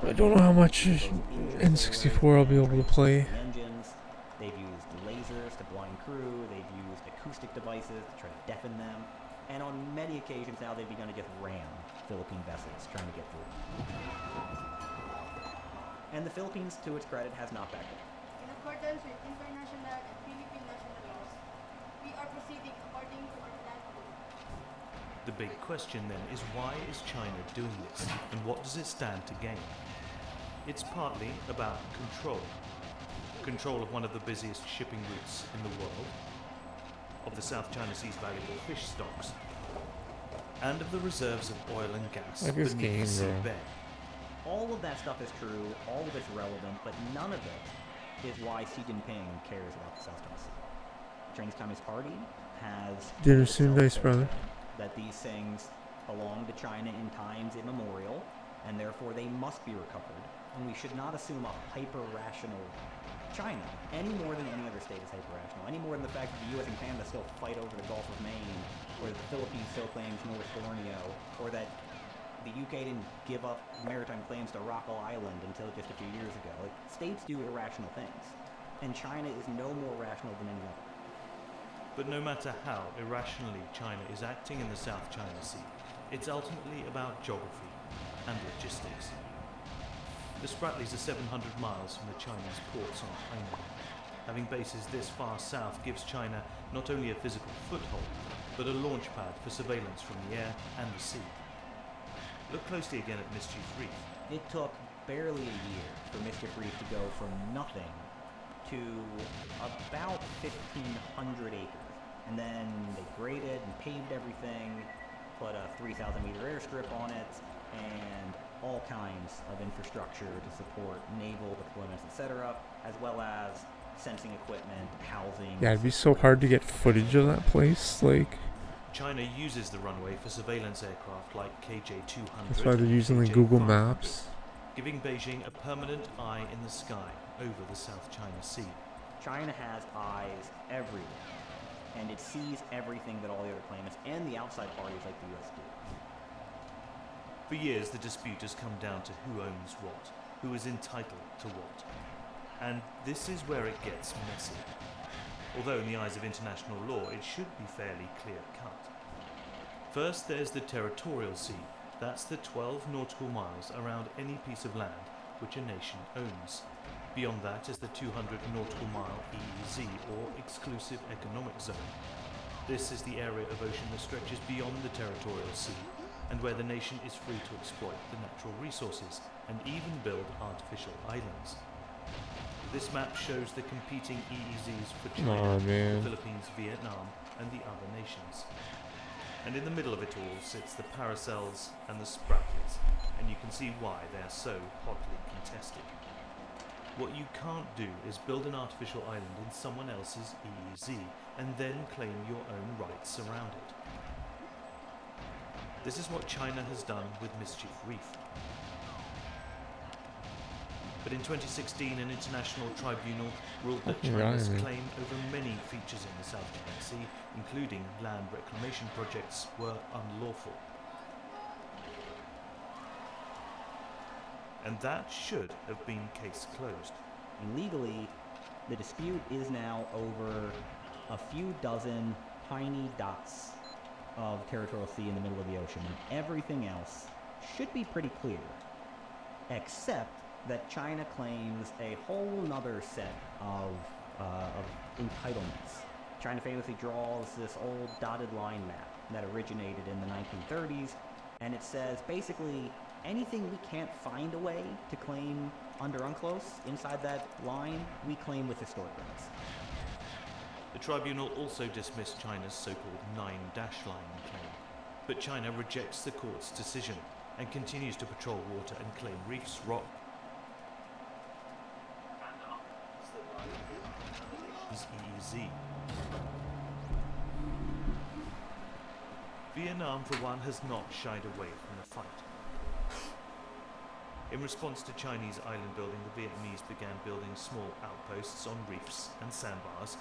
I don't know how much N64 I'll be able to play. Engines. They've used lasers to blind crew. They've used acoustic devices to try to deafen them. And on many occasions now they've begun to just ram Philippine vessels trying to get through. And the Philippines, to its credit, has not backed down. In accordance with international and Philippine national laws, we are proceeding according to our plan. The big question then is, why is China doing this, and what does it stand to gain? It's partly about control. Control of one of the busiest shipping routes in the world, of the South China Sea's valuable fish stocks, and of the reserves of oil and gas Like this beneath game, the bro. Oh, seabed. All of that stuff is true, all of it's relevant, but none of it is why Xi Jinping cares about the South China Sea. The Chinese Communist Party has Dinner soon, nice brother. that these things belong to China in times immemorial, and therefore they must be recovered. And we should not assume a hyper-rational China any more than any other state is hyper-rational, any more than the fact that the U.S. and Canada still fight over the Gulf of Maine, or that the Philippines still claims North Borneo, or that the UK didn't give up maritime claims to Rockall Island until just a few years ago. Like, states do irrational things, and China is no more rational than any other. But no matter how irrationally China is acting in the South China Sea, it's ultimately about geography and logistics. The Spratlys are 700 miles from the Chinese ports on Hainan. Having bases this far south gives China not only a physical foothold, but a launch pad for surveillance from the air and the sea. Look closely again at Mischief Reef. It took barely a year for Mischief Reef to go from nothing to about 1,500 acres. And then they graded and paved everything, put a 3,000-meter airstrip on it, and all kinds of infrastructure to support naval deployments, etc., as well as sensing equipment, housing. Yeah, it'd be so hard to get footage of that place. Like, China uses the runway for surveillance aircraft like KJ-200. that's why they're using like Google Maps. Giving Beijing a permanent eye in the sky over the South China Sea. China has eyes everywhere, and it sees everything that all the other claimants and the outside parties like the U.S. do. For years, the dispute has come down to who owns what, who is entitled to what. And this is where it gets messy. Although in the eyes of international law, it should be fairly clear-cut. First, there's the territorial sea. That's the 12 nautical miles around any piece of land which a nation owns. Beyond that is the 200 nautical mile EEZ, or Exclusive Economic Zone. This is the area of ocean that stretches beyond the territorial sea, and where the nation is free to exploit the natural resources and even build artificial islands. This map shows the competing EEZs for China, the Philippines, Vietnam, and the other nations. And in the middle of it all sits the Paracels and the Spratlys, and you can see why they are so hotly contested. What you can't do is build an artificial island in someone else's EEZ and then claim your own rights around it. This is what China has done with Mischief Reef. But in 2016, an international tribunal ruled that China's claim over many features in the South China Sea, including land reclamation projects, were unlawful. And that should have been case closed. Legally, the dispute is now over a few dozen tiny dots of territorial sea in the middle of the ocean, and everything else should be pretty clear, except that China claims a whole nother set of entitlements. China famously draws this old dotted line map that originated in the 1930s, and it says basically anything we can't find a way to claim under UNCLOS inside that line, we claim with historic rights. The tribunal also dismissed China's so-called 9-dash line claim, but China rejects the court's decision and continues to patrol water and claim reefs rock. EEZ. Vietnam, for one, has not shied away from the fight. In response to Chinese island building, the Vietnamese began building small outposts on reefs and sandbars